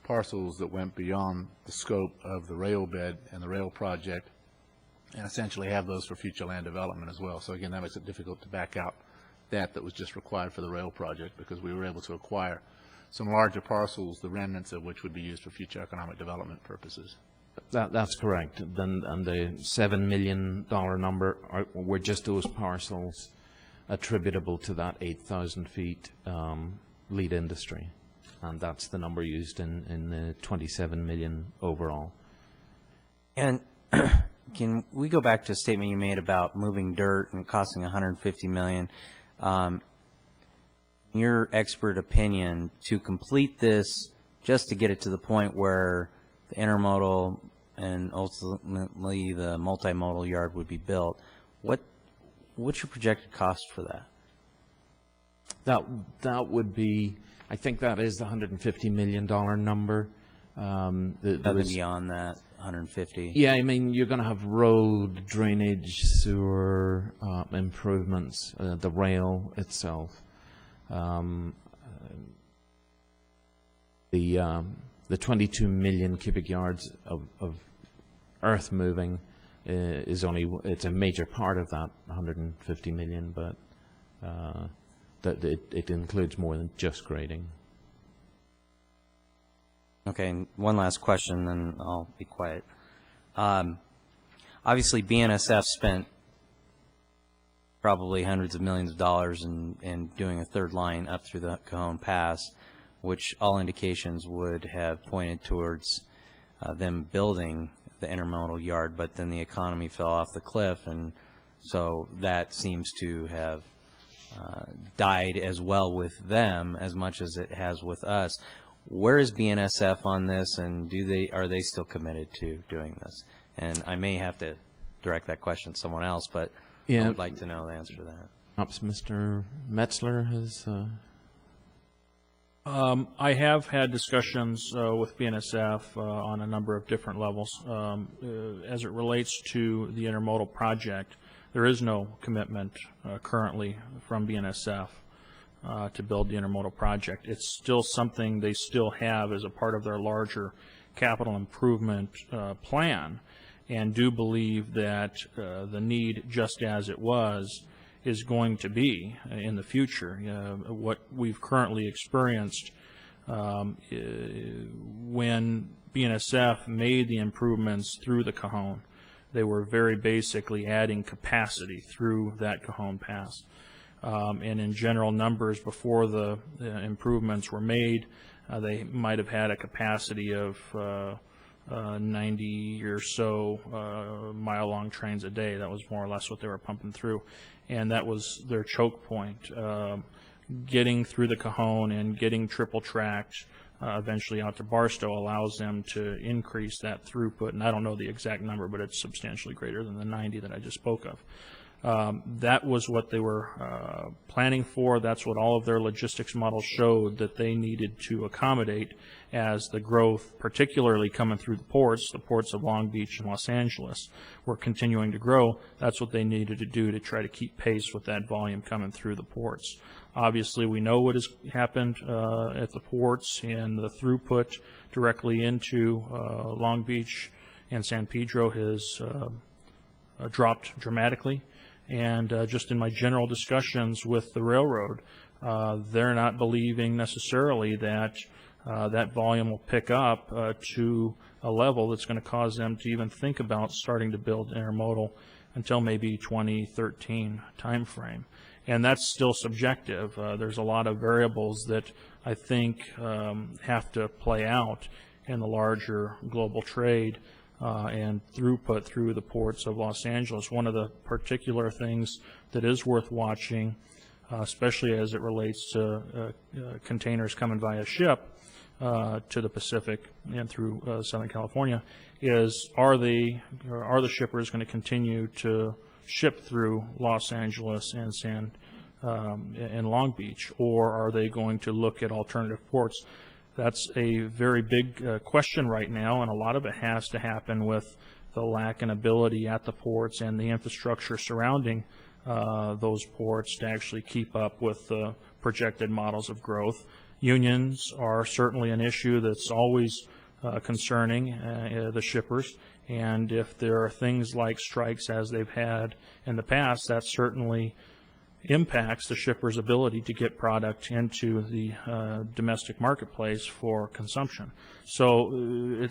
parcels that went beyond the scope of the rail bed and the rail project, and essentially have those for future land development as well. So again, that makes it difficult to back out that was just required for the rail project, because we were able to acquire some larger parcels, the remnants of which would be used for future economic development purposes. That's correct. And the $7 million number were just those parcels attributable to that 8,000 feet lead industry. And that's the number used in the 27 million overall. And can we go back to a statement you made about moving dirt and costing $150 million? In your expert opinion, to complete this, just to get it to the point where the intermodal and ultimately the multimodal yard would be built, what's your projected cost for that? That would be, I think that is the $150 million number. Nothing beyond that, 150? Yeah, I mean, you're going to have road, drainage, sewer improvements, the rail itself. The 22 million cubic yards of earth moving is it's a major part of that 150 million, but that it includes more than just grading. Okay, and one last question, then I'll be quiet. Obviously, BNSF spent probably hundreds of millions of dollars in doing a third line up through the Cajon Pass, which all indications would have pointed towards them building the intermodal yard, but then the economy fell off the cliff, and so that seems to have died as well with them as much as it has with us. Where is BNSF on this, and are they still committed to doing this? And I may have to direct that question to someone else, but I would like to know the answer to that. Perhaps Mr. Metzler has... I have had discussions with BNSF on a number of different levels. As it relates to the intermodal project, there is no commitment currently from BNSF to build the intermodal project. It's still something they still have as a part of their larger capital improvement plan, and do believe that the need, just as it was, is going to be in the future. What we've currently experienced when BNSF made the improvements through the Cajon, they were very basically adding capacity through that Cajon Pass. And in general numbers, before the improvements were made, they might have had a capacity of 90 or so mile-long trains a day. That was more or less what they were pumping through, and that was their choke point. Getting through the Cajon and getting triple tracked eventually out to Barstow allows them to increase that throughput, and I don't know the exact number, but it's substantially greater than the 90 that I just spoke of. That was what they were planning for. That's what all of their logistics models showed that they needed to accommodate as the growth, particularly coming through the ports of Long Beach and Los Angeles, were continuing to grow. That's what they needed to do to try to keep pace with that volume coming through the ports. Obviously, we know what has happened at the ports, and the throughput directly into Long Beach and San Pedro has dropped dramatically. And just in my general discussions with the railroad, they're not believing necessarily that that volume will pick up to a level that's going to cause them to even think about starting to build intermodal until maybe 2013 timeframe. And that's still subjective. There's a lot of variables that I think have to play out in the larger global trade and throughput through the ports of Los Angeles. One of the particular things that is worth watching, especially as it relates to containers coming via ship to the Pacific and through Southern California, is are the shippers going to continue to ship through Los Angeles and Long Beach, or are they going to look at alternative ports? That's a very big question right now, and a lot of it has to happen with the lack and ability at the ports and the infrastructure surrounding those ports to actually keep up with the projected models of growth. Unions are certainly an issue that's always concerning the shippers, and if there are things like strikes as they've had in the past, that certainly impacts the shipper's ability to get product into the domestic marketplace for consumption. So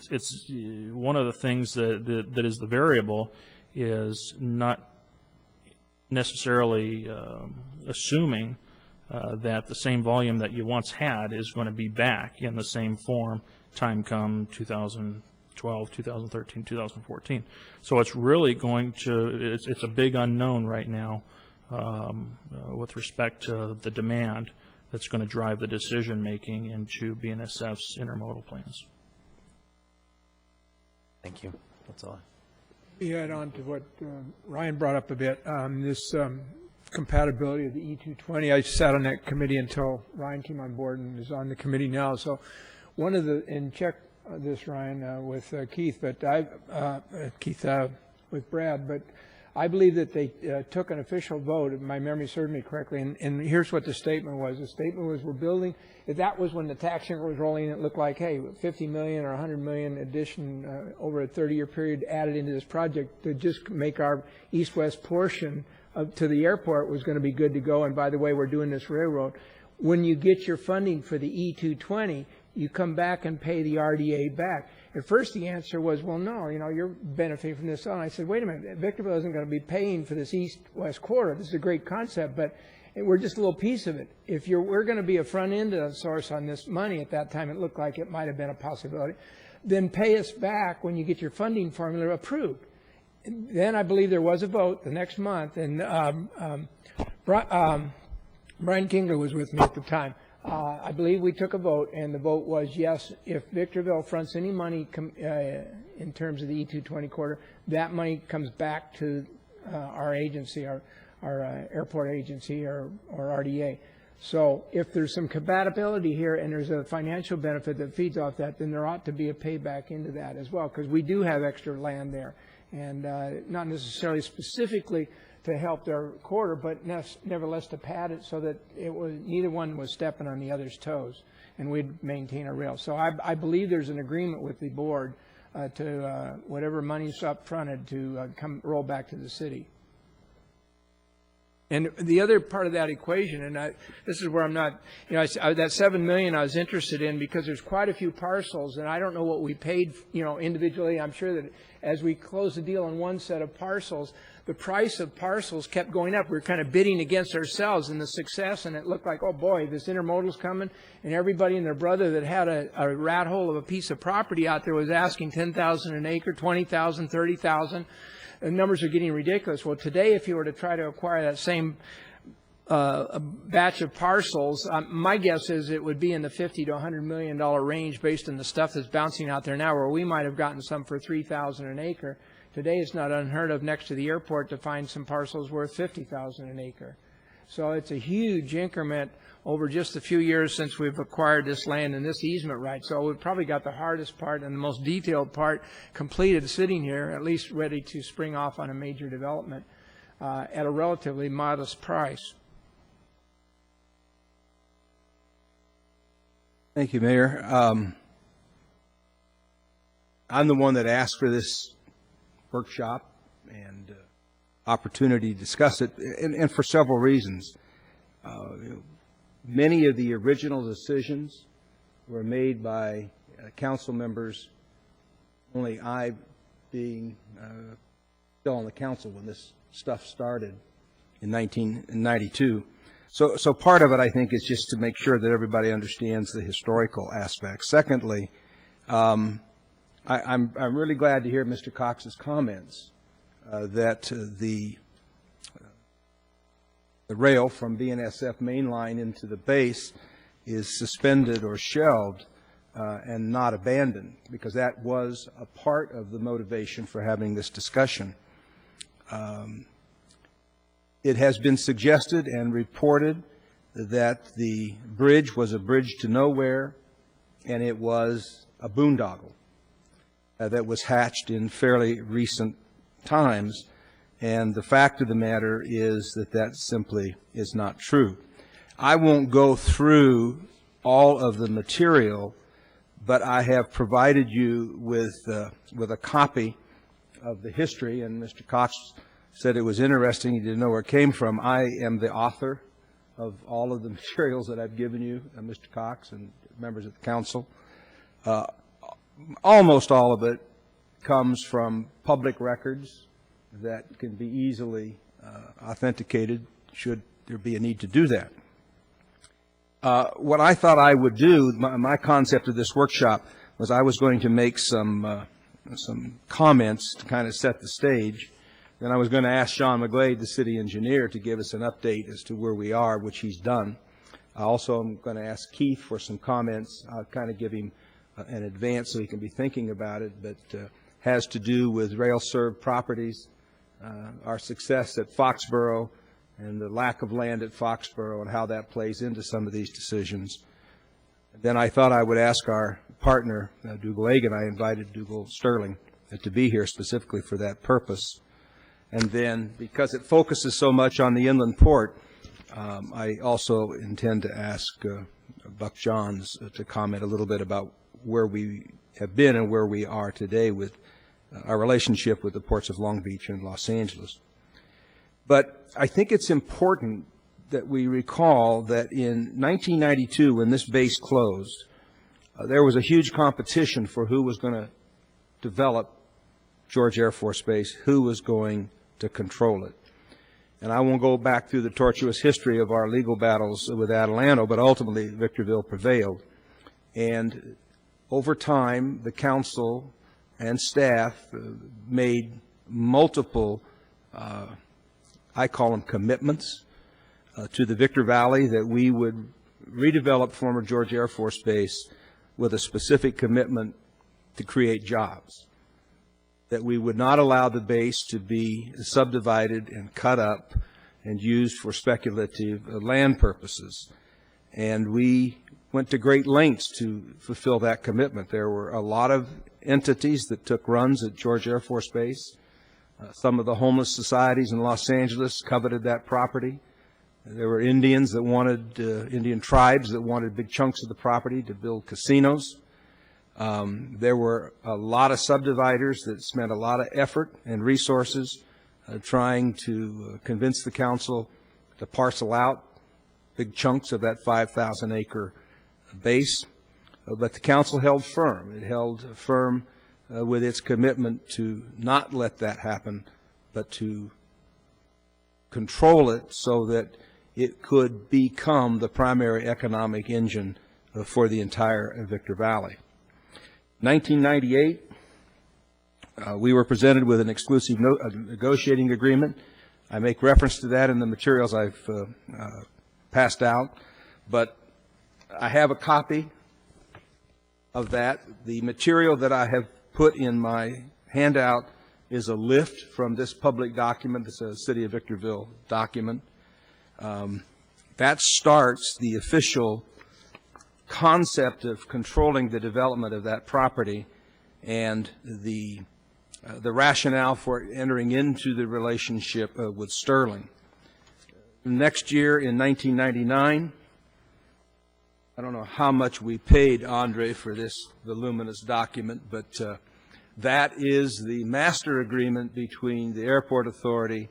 it's one of the things that is the variable is not necessarily assuming that the same volume that you once had is going to be back in the same form time come 2012, 2013, 2014. So it's really going to, it's a big unknown right now with respect to the demand that's going to drive the decision making into BNSF's intermodal plans. Thank you. That's all. We add on to what Ryan brought up a bit, this compatibility of the E220. I sat on that committee until Ryan came on board and is on the committee now. So one of the, and check this, Ryan, with Keith, but with Brad, but I believe that they took an official vote, if my memory served me correctly, and here's what the statement was. The statement was, we're building, that was when the tax increment was rolling, it looked like, hey, 50 million or 100 million addition over a 30-year period added into this project to just make our east-west portion to the airport was going to be good to go, and by the way, we're doing this railroad. When you get your funding for the E220, you come back and pay the RDA back. At first the answer was, well, no, you're benefiting from this. And I said, wait a minute, Victorville isn't going to be paying for this east-west corridor. This is a great concept, but we're just a little piece of it. If we're going to be a front-end source on this money at that time, it looked like it might have been a possibility, then pay us back when you get your funding formula approved. And then I believe there was a vote the next month, and Brian Kingler was with me at the time. I believe we took a vote, and the vote was yes, if Victorville fronts any money in terms of the E220 corridor, that money comes back to our agency, our airport agency, or RDA. So if there's some compatibility here and there's a financial benefit that feeds off that, then there ought to be a payback into that as well, because we do have extra land there, and not necessarily specifically to help their corridor, but nevertheless to pad it so that neither one was stepping on the other's toes, and we'd maintain our rail. So I believe there's an agreement with the board to whatever money's up fronted to roll back to the city. And the other part of that equation, and this is where I'm not, that $7 million I was interested in because there's quite a few parcels, and I don't know what we paid, individually. I'm sure that as we closed the deal on one set of parcels, the price of parcels kept going up. We were kind of bidding against ourselves in the success, and it looked like, oh boy, this intermodal's coming, and everybody and their brother that had a rat hole of a piece of property out there was asking $10,000 an acre, $20,000, $30,000. The numbers are getting ridiculous. Well, today, if you were to try to acquire that same batch of parcels, my guess is it would be in the $50 to $100 million range based on the stuff that's bouncing out there now, where we might have gotten some for $3,000 an acre. Today, it's not unheard of next to the airport to find some parcels worth $50,000 an acre. So it's a huge increment over just a few years since we've acquired this land and this easement right. So we've probably got the hardest part and the most detailed part completed sitting here, at least ready to spring off on a major development at a relatively modest price. Thank you, Mayor. I'm the one that asked for this workshop and opportunity to discuss it, and for several reasons. Many of the original decisions were made by council members, only I being still on the council when this stuff started in 1992. So part of it, I think, is just to make sure that everybody understands the historical aspects. Secondly, I'm really glad to hear Mr. Cox's comments that the rail from BNSF mainline into the base is suspended or shelved and not abandoned, because that was a part of the motivation for having this discussion. It has been suggested and reported that the bridge was a bridge to nowhere, and it was a boondoggle that was hatched in fairly recent times. And the fact of the matter is that that simply is not true. I won't go through all of the material, but I have provided you with a copy of the history, and Mr. Cox said it was interesting. He didn't know where it came from. I am the author of all of the materials that I've given you, Mr. Cox and members of the council. Almost all of it comes from public records that can be easily authenticated should there be a need to do that. What I thought I would do, my concept of this workshop, was I was going to make some comments to kind of set the stage. Then I was going to ask Sean McGlade, the city engineer, to give us an update as to where we are, which he's done. I also am going to ask Keith for some comments. I'll kind of give him an advance so he can be thinking about it, but has to do with rail-served properties, our success at Foxborough, and the lack of land at Foxborough, and how that plays into some of these decisions. Then I thought I would ask our partner, Dougal Agan. I invited Dougal Sterling to be here specifically for that purpose. And then, because it focuses so much on the inland port, I also intend to ask Buck Johns to comment a little bit about where we have been and where we are today with our relationship with the ports of Long Beach and Los Angeles. But I think it's important that we recall that in 1992, when this base closed, there was a huge competition for who was going to develop George Air Force Base, who was going to control it. And I won't go back through the tortuous history of our legal battles with Adelanto, but ultimately Victorville prevailed. And over time, the council and staff made multiple, I call them commitments, to the Victor Valley, that we would redevelop former George Air Force Base with a specific commitment to create jobs, that we would not allow the base to be subdivided and cut up and used for speculative land purposes. And we went to great lengths to fulfill that commitment. There were a lot of entities that took runs at George Air Force Base. Some of the homeless societies in Los Angeles coveted that property. There were Indians that wanted, Indian tribes that wanted big chunks of the property to build casinos. There were a lot of subdividers that spent a lot of effort and resources trying to convince the council to parcel out big chunks of that 5,000-acre base, but the council held firm. It held firm with its commitment to not let that happen, but to control it so that it could become the primary economic engine for the entire Victor Valley. 1998, we were presented with an exclusive negotiating agreement. I make reference to that in the materials I've passed out, but I have a copy of that. The material that I have put in my handout is a lift from this public document. This is a City of Victorville document. That starts the official concept of controlling the development of that property and the rationale for entering into the relationship with Sterling. Next year, in 1999, I don't know how much we paid Andre for this voluminous document, but that is the master agreement between the Airport Authority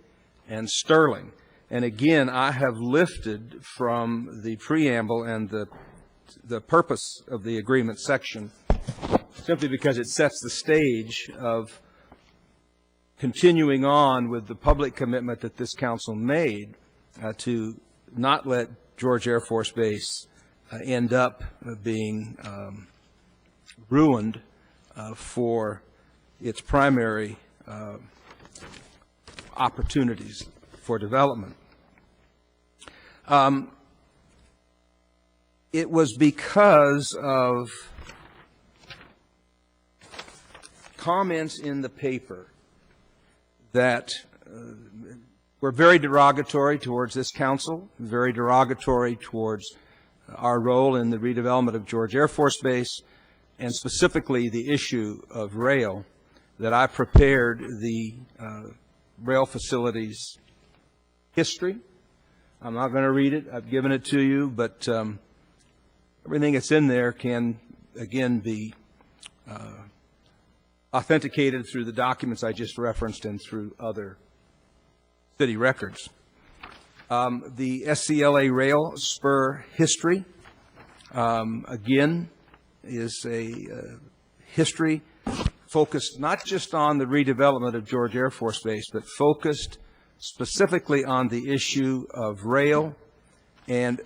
and Sterling. And again, I have lifted from the preamble and the purpose of the agreement section simply because it sets the stage of continuing on with the public commitment that this council made to not let George Air Force Base end up being ruined for its primary opportunities for development. It was because of comments in the paper that were very derogatory towards this council, very derogatory towards our role in the redevelopment of George Air Force Base, and specifically the issue of rail, that I prepared the rail facilities history. I'm not going to read it. I've given it to you, but everything that's in there can, again, be authenticated through the documents I just referenced and through other city records. The SCLA rail spur history, again, is a history focused not just on the redevelopment of George Air Force Base, but focused specifically on the issue of rail and,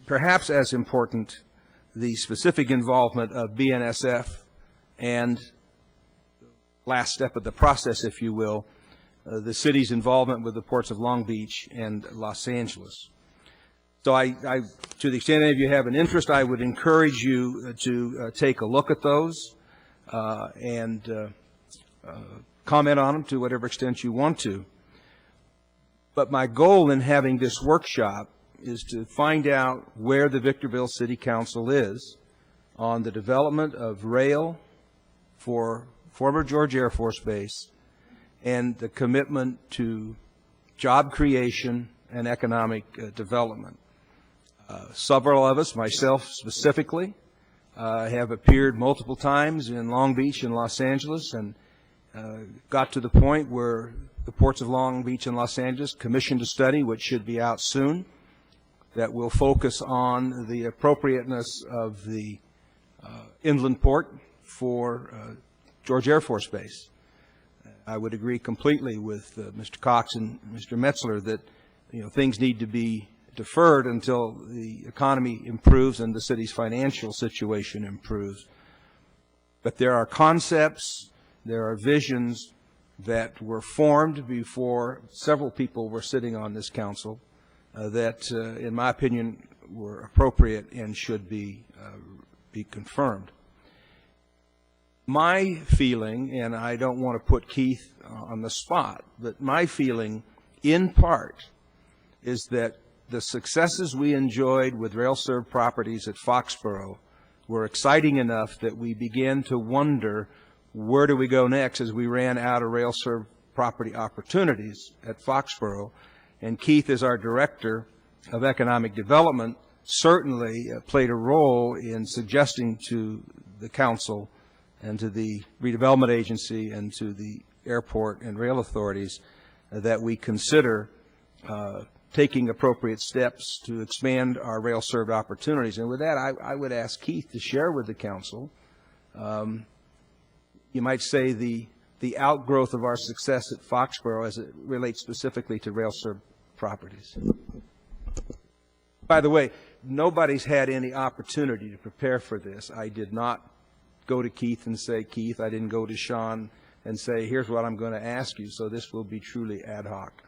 perhaps as important, the specific involvement of BNSF and, last step of the process, if you will, the city's involvement with the ports of Long Beach and Los Angeles. So to the extent any of you have an interest, I would encourage you to take a look at those and comment on them to whatever extent you want to. But my goal in having this workshop is to find out where the Victorville City Council is on the development of rail for former George Air Force Base and the commitment to job creation and economic development. Several of us, myself specifically, have appeared multiple times in Long Beach and Los Angeles and got to the point where the ports of Long Beach and Los Angeles commissioned a study, which should be out soon, that will focus on the appropriateness of the inland port for George Air Force Base. I would agree completely with Mr. Cox and Mr. Metzler that things need to be deferred until the economy improves and the city's financial situation improves. But there are concepts, there are visions that were formed before several people were sitting on this council that, in my opinion, were appropriate and should be confirmed. My feeling, and I don't want to put Keith on the spot, but my feeling, in part, is that the successes we enjoyed with rail-served properties at Foxborough were exciting enough that we began to wonder, where do we go next, as we ran out of rail-served property opportunities at Foxborough. And Keith, as our Director of Economic Development, certainly played a role in suggesting to the Council and to the Redevelopment Agency and to the airport and rail authorities that we consider taking appropriate steps to expand our rail-served opportunities. And with that, I would ask Keith to share with the council, you might say, the outgrowth of our success at Foxborough as it relates specifically to rail-served properties. By the way, nobody's had any opportunity to prepare for this. I did not go to Keith and say, Keith, I didn't go to Sean and say, here's what I'm going to ask you, so this will be truly ad hoc.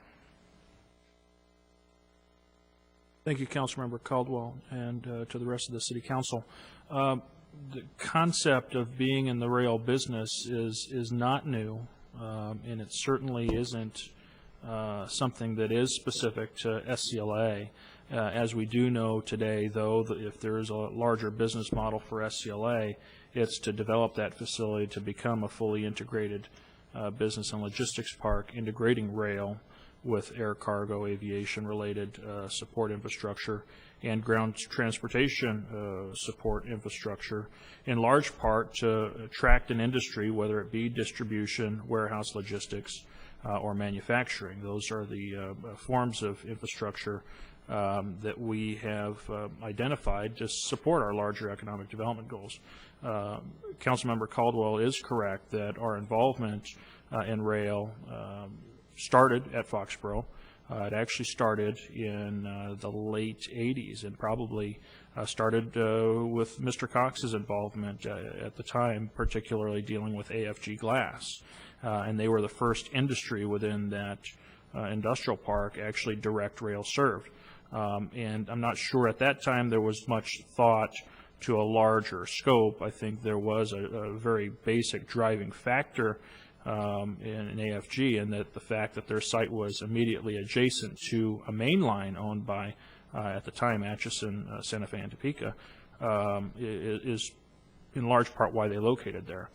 Thank you, Councilmember Caldwell, and to the rest of the City Council. The concept of being in the rail business is not new, and it certainly isn't something that is specific to SCLA. As we do know today, though, that if there is a larger business model for SCLA, it's to develop that facility to become a fully integrated business and logistics park, integrating rail with air cargo, aviation-related support infrastructure, and ground transportation support infrastructure, in large part to attract an industry, whether it be distribution, warehouse logistics, or manufacturing. Those are the forms of infrastructure that we have identified to support our larger economic development goals. Councilmember Caldwell is correct that our involvement in rail started at Foxborough. It actually started in the late 80s and probably started with Mr. Cox's involvement at the time, particularly dealing with AFG Glass. And they were the first industry within that industrial park actually direct rail served. And I'm not sure at that time there was much thought to a larger scope. I think there was a very basic driving factor in AFG, and that the fact that their site was immediately adjacent to a main line owned by, at the time, Atchison, Santa Fe, and Topeka, is in large part why they located there.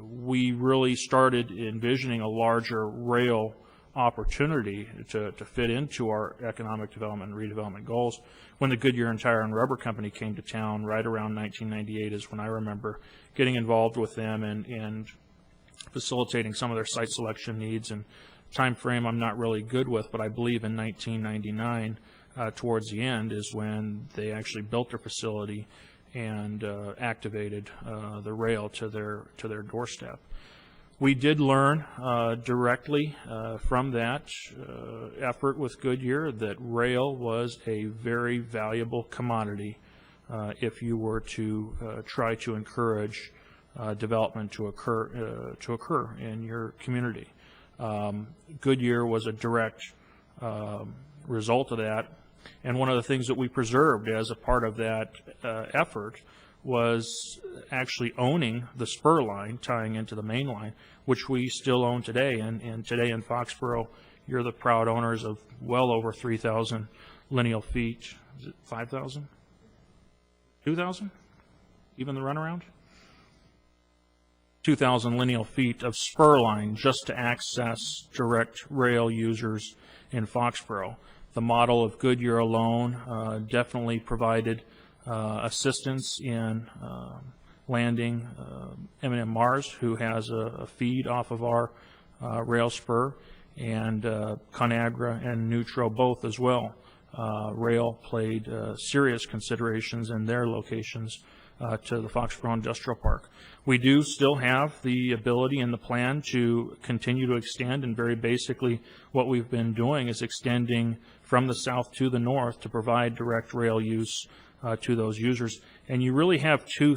We really started envisioning a larger rail opportunity to fit into our economic development and redevelopment goals when the Goodyear and Tire and Rubber Company came to town right around 1998 is when I remember getting involved with them and facilitating some of their site selection needs. And time frame I'm not really good with, but I believe in 1999 towards the end is when they actually built their facility and activated the rail to their doorstep. We did learn directly from that effort with Goodyear that rail was a very valuable commodity if you were to try to encourage development to occur in your community. Goodyear was a direct result of that, and one of the things that we preserved as a part of that effort was actually owning the spur line tying into the main line, which we still own today. And today in Foxborough, you're the proud owners of well over 3,000 lineal feet. Is it 5,000? 2,000? Even the runaround? 2,000 lineal feet of spur line just to access direct rail users in Foxborough. The model of Goodyear alone definitely provided assistance in landing M&M Mars, who has a feed off of our rail spur, and ConAgra and Nutro both as well. Rail played serious considerations in their locations to the Foxborough Industrial Park. We do still have the ability and the plan to continue to extend, and very basically what we've been doing is extending from the south to the north to provide direct rail use to those users. And you really have two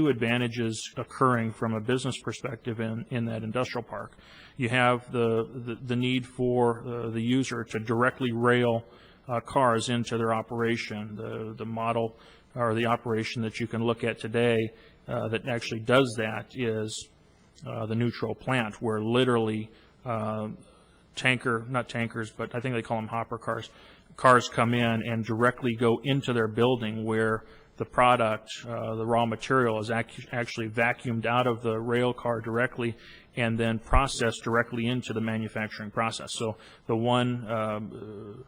advantages occurring from a business perspective in that industrial park. You have the need for the user to directly rail cars into their operation. The model or the operation that you can look at today that actually does that is the Nutro plant, where literally not tankers, but I think they call them hopper cars. Cars come in and directly go into their building, where the product, the raw material, is actually vacuumed out of the rail car directly and then processed directly into the manufacturing process. So the one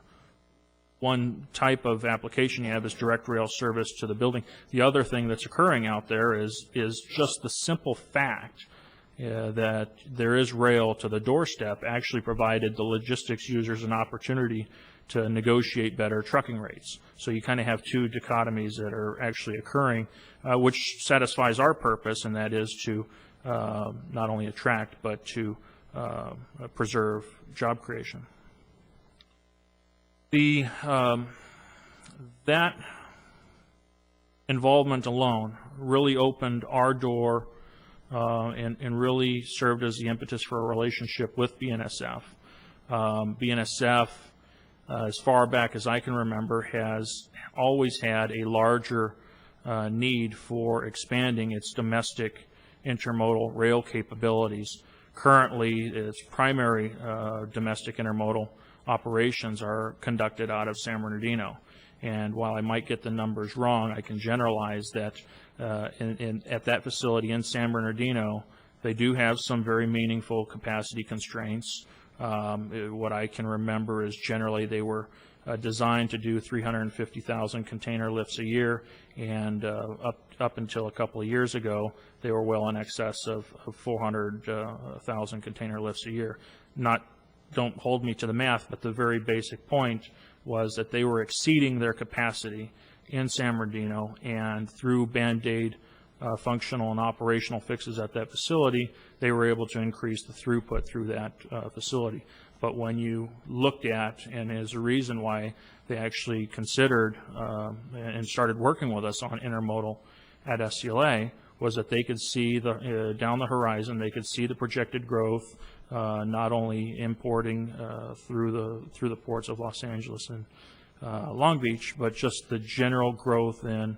type of application you have is direct rail service to the building. The other thing that's occurring out there is just the simple fact that there is rail to the doorstep actually provided the logistics users an opportunity to negotiate better trucking rates. So you kind of have two dichotomies that are actually occurring, which satisfies our purpose, and that is to not only attract but to preserve job creation. That involvement alone really opened our door and really served as the impetus for a relationship with BNSF. BNSF, as far back as I can remember, has always had a larger need for expanding its domestic intermodal rail capabilities. Currently, its primary domestic intermodal operations are conducted out of San Bernardino. And while I might get the numbers wrong, I can generalize that at that facility in San Bernardino, they do have some very meaningful capacity constraints. What I can remember is generally they were designed to do 350,000 container lifts a year, and up until a couple of years ago, they were well in excess of 400,000 container lifts a year. Don't hold me to the math, but the very basic point was that they were exceeding their capacity in San Bernardino, and through Band-Aid functional and operational fixes at that facility, they were able to increase the throughput through that facility. But when you looked at, and as a reason why they actually considered and started working with us on intermodal at SCLA, was that they could see down the horizon, they could see the projected growth, not only importing through the ports of Los Angeles and Long Beach, but just the general growth in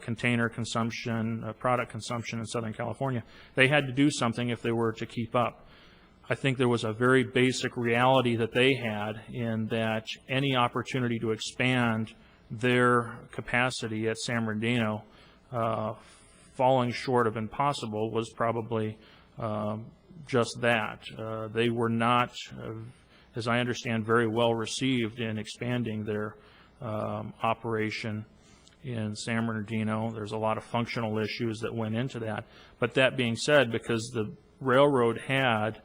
container consumption, product consumption in Southern California. They had to do something if they were to keep up. I think there was a very basic reality that they had in that any opportunity to expand their capacity at San Bernardino, falling short of impossible, was probably just that. They were not, as I understand, very well received in expanding their operation in San Bernardino. There's a lot of functional issues that went into that. But that being said, because the railroad had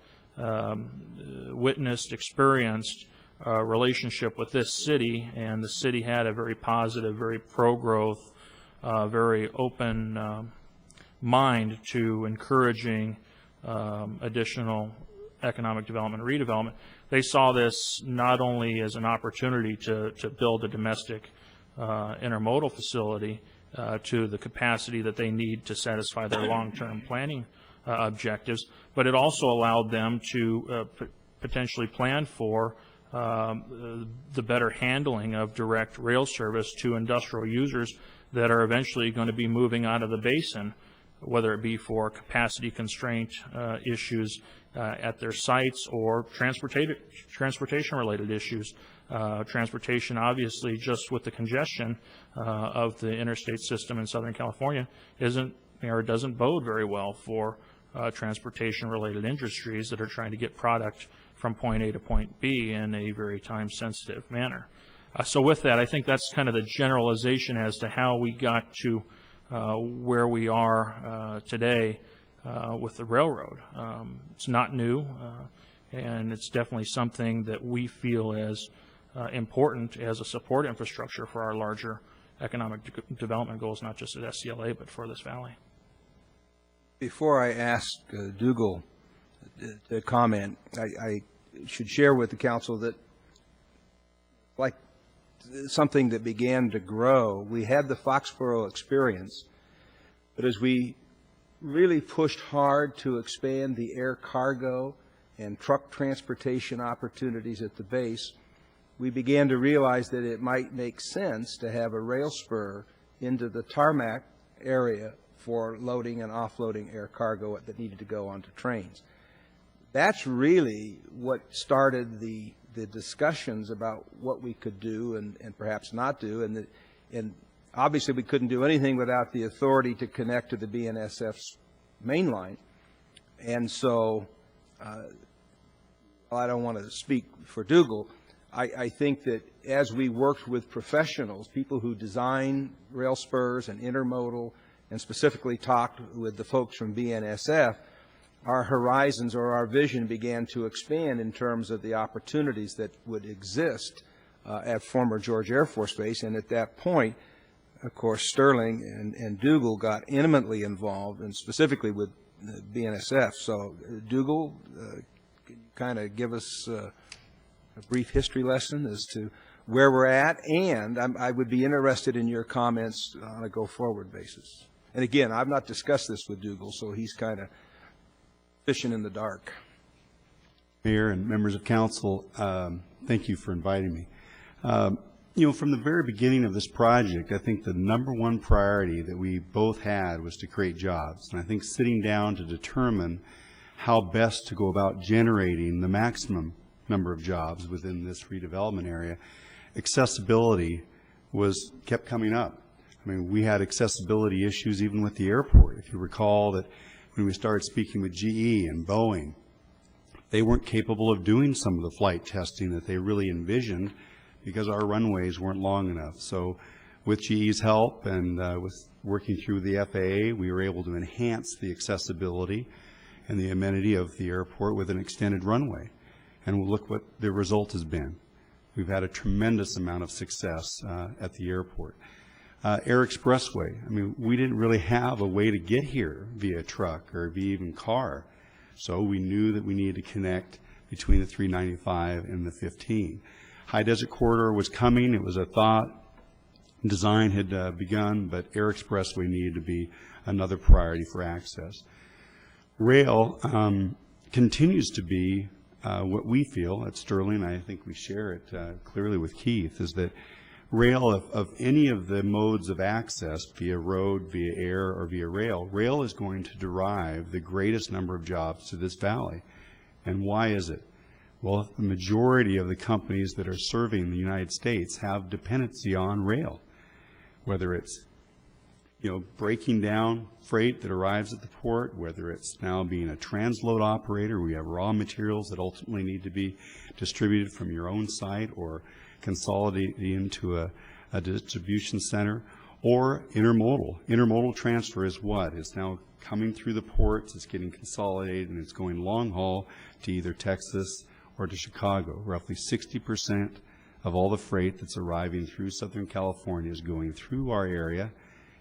witnessed, experienced relationship with this city, and the city had a very positive, very pro-growth, very open mind to encouraging additional economic development and redevelopment. They saw this not only as an opportunity to build a domestic intermodal facility to the capacity that they need to satisfy their long-term planning objectives, but it also allowed them to potentially plan for the better handling of direct rail service to industrial users that are eventually going to be moving out of the basin, whether it be for capacity constraint issues at their sites or transportation-related issues. Transportation, obviously, just with the congestion of the interstate system in Southern California, doesn't bode very well for transportation-related industries that are trying to get product from point A to point B in a very time-sensitive manner. So with that, I think that's kind of the generalization as to how we got to where we are today with the railroad. It's not new, and it's definitely something that we feel is important as a support infrastructure for our larger economic development goals, not just at SCLA, but for this valley. Before I ask Dougal to comment, I should share with the council that, like something that began to grow, we had the Foxborough experience, but as we really pushed hard to expand the air cargo and truck transportation opportunities at the base, we began to realize that it might make sense to have a rail spur into the tarmac area for loading and offloading air cargo that needed to go onto trains. That's really what started the discussions about what we could do and perhaps not do, and obviously we couldn't do anything without the authority to connect to the BNSF's main line. And so, I don't want to speak for Dougal, I think that as we worked with professionals, people who design rail spurs and intermodal, and specifically talked with the folks from BNSF, our horizons or our vision began to expand in terms of the opportunities that would exist at former George Air Force Base. And at that point, of course, Sterling and Dougal got intimately involved, and specifically with BNSF. So, Dougal, can you kind of give us a brief history lesson as to where we're at? And I would be interested in your comments on a go-forward basis. And again, I've not discussed this with Dougal, so he's kind of fishing in the dark. Mayor and members of council, thank you for inviting me. You know, from the very beginning of this project, I think the #1 priority that we both had was to create jobs. And I think sitting down to determine how best to go about generating the maximum number of jobs within this redevelopment area, accessibility kept coming up. I mean, we had accessibility issues even with the airport. If you recall that when we started speaking with GE and Boeing, they weren't capable of doing some of the flight testing that they really envisioned because our runways weren't long enough. So with GE's help and with working through the FAA, we were able to enhance the accessibility and the amenity of the airport with an extended runway. And we'll look what the result has been. We've had a tremendous amount of success at the airport. Air Expressway, I mean, we didn't really have a way to get here via truck or via even car. So we knew that we needed to connect between the 395 and the 15. High Desert Corridor was coming. It was a thought. Design had begun, but Air Expressway needed to be another priority for access. Rail continues to be what we feel at Sterling, I think we share it clearly with Keith, is that rail, of any of the modes of access, via road, via air, or via rail, rail is going to derive the greatest number of jobs to this valley. And why is it? Well, the majority of the companies that are serving the United States have dependency on rail, whether it's breaking down freight that arrives at the port, whether it's now being a transload operator. We have raw materials that ultimately need to be distributed from your own site or consolidated into a distribution center, or intermodal. Intermodal transfer is what? It's now coming through the ports, it's getting consolidated, and it's going long haul to either Texas or to Chicago. Roughly 60% of all the freight that's arriving through Southern California is going through our area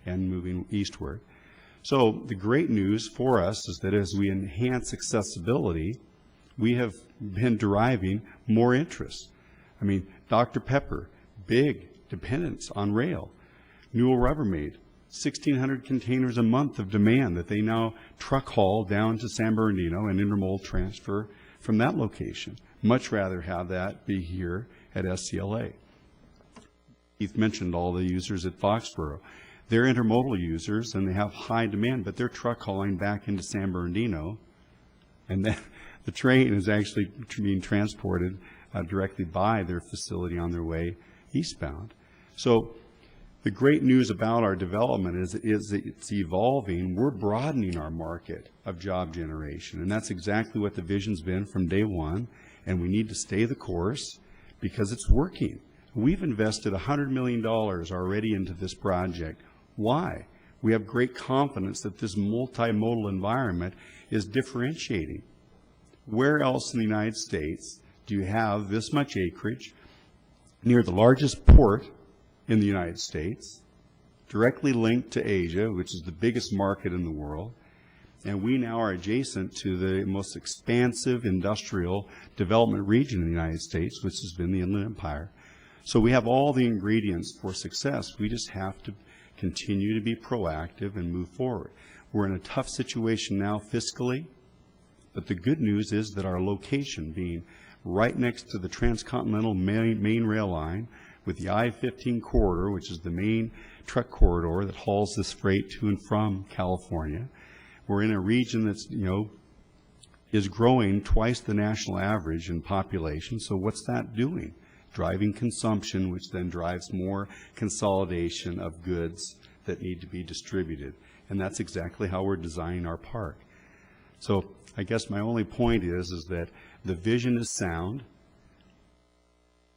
and moving eastward. So the great news for us is that as we enhance accessibility, we have been deriving more interest. I mean, Dr. Pepper, big dependence on rail. Newell Rubbermaid, 1,600 containers a month of demand that they now truck haul down to San Bernardino and intermodal transfer from that location. Much rather have that be here at SCLA. Keith mentioned all the users at Foxborough. They're intermodal users and they have high demand, but they're truck hauling back into San Bernardino, and then the train is actually being transported directly by their facility on their way eastbound. So the great news about our development is it's evolving. We're broadening our market of job generation, and that's exactly what the vision's been from day one, and we need to stay the course because it's working. We've invested $100 million already into this project. Why? We have great confidence that this multimodal environment is differentiating. Where else in the United States do you have this much acreage near the largest port in the United States, directly linked to Asia, which is the biggest market in the world, and we now are adjacent to the most expansive industrial development region in the United States, which has been the Inland Empire. So we have all the ingredients for success. We just have to continue to be proactive and move forward. We're in a tough situation now fiscally, but the good news is that our location, being right next to the transcontinental main rail line with the I-15 corridor, which is the main truck corridor that hauls this freight to and from California, we're in a region that's, is growing twice the national average in population. So what's that doing? Driving consumption, which then drives more consolidation of goods that need to be distributed. And that's exactly how we're designing our park. So I guess my only point is that the vision is sound,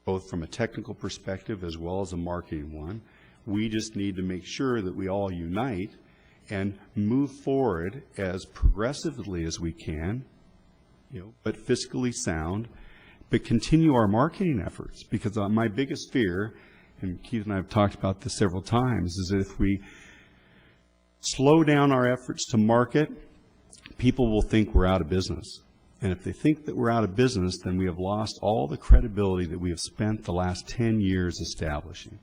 both from a technical perspective as well as a marketing one. We just need to make sure that we all unite and move forward as progressively as we can, but fiscally sound, but continue our marketing efforts. Because my biggest fear, and Keith and I have talked about this several times, is that if we slow down our efforts to market, people will think we're out of business. And if they think that we're out of business, then we have lost all the credibility that we have spent the last 10 years establishing.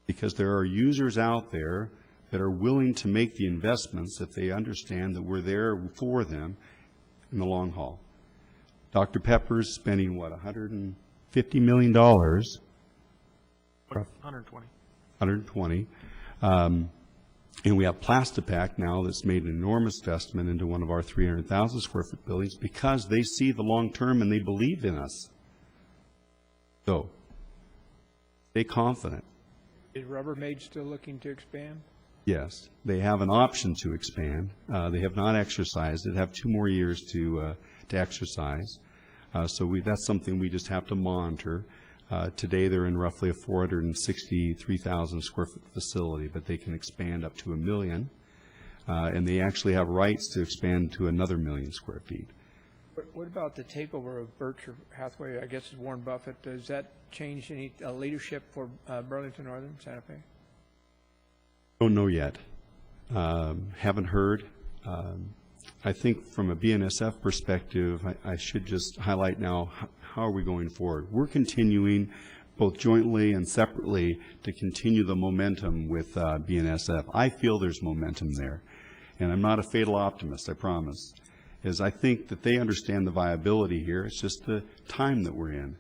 Because there are users out there that are willing to make the investments if they understand that we're there for them in the long haul. Dr. Pepper's spending, what, $150 million? 120. 120. And we have Plastipac now that's made an enormous investment into one of our 300,000 square foot buildings because they see the long term and they believe in us. So, stay confident. Is Rubbermaid still looking to expand? Yes, they have an option to expand. They have not exercised it, have 2 more years to exercise. So that's something we just have to monitor. Today they're in roughly a 463,000 square foot facility, but they can expand up to 1 million. And they actually have rights to expand to another 1 million square feet. What about the takeover of Berkshire Hathaway? I guess it's Warren Buffett. Does that change any leadership for Burlington Northern, Santa Fe? Don't know yet. Haven't heard. I think from a BNSF perspective, I should just highlight now, how are we going forward? We're continuing both jointly and separately to continue the momentum with BNSF. I feel there's momentum there. And I'm not a fatal optimist, I promise. Is I think that they understand the viability here. It's just the time that we're in.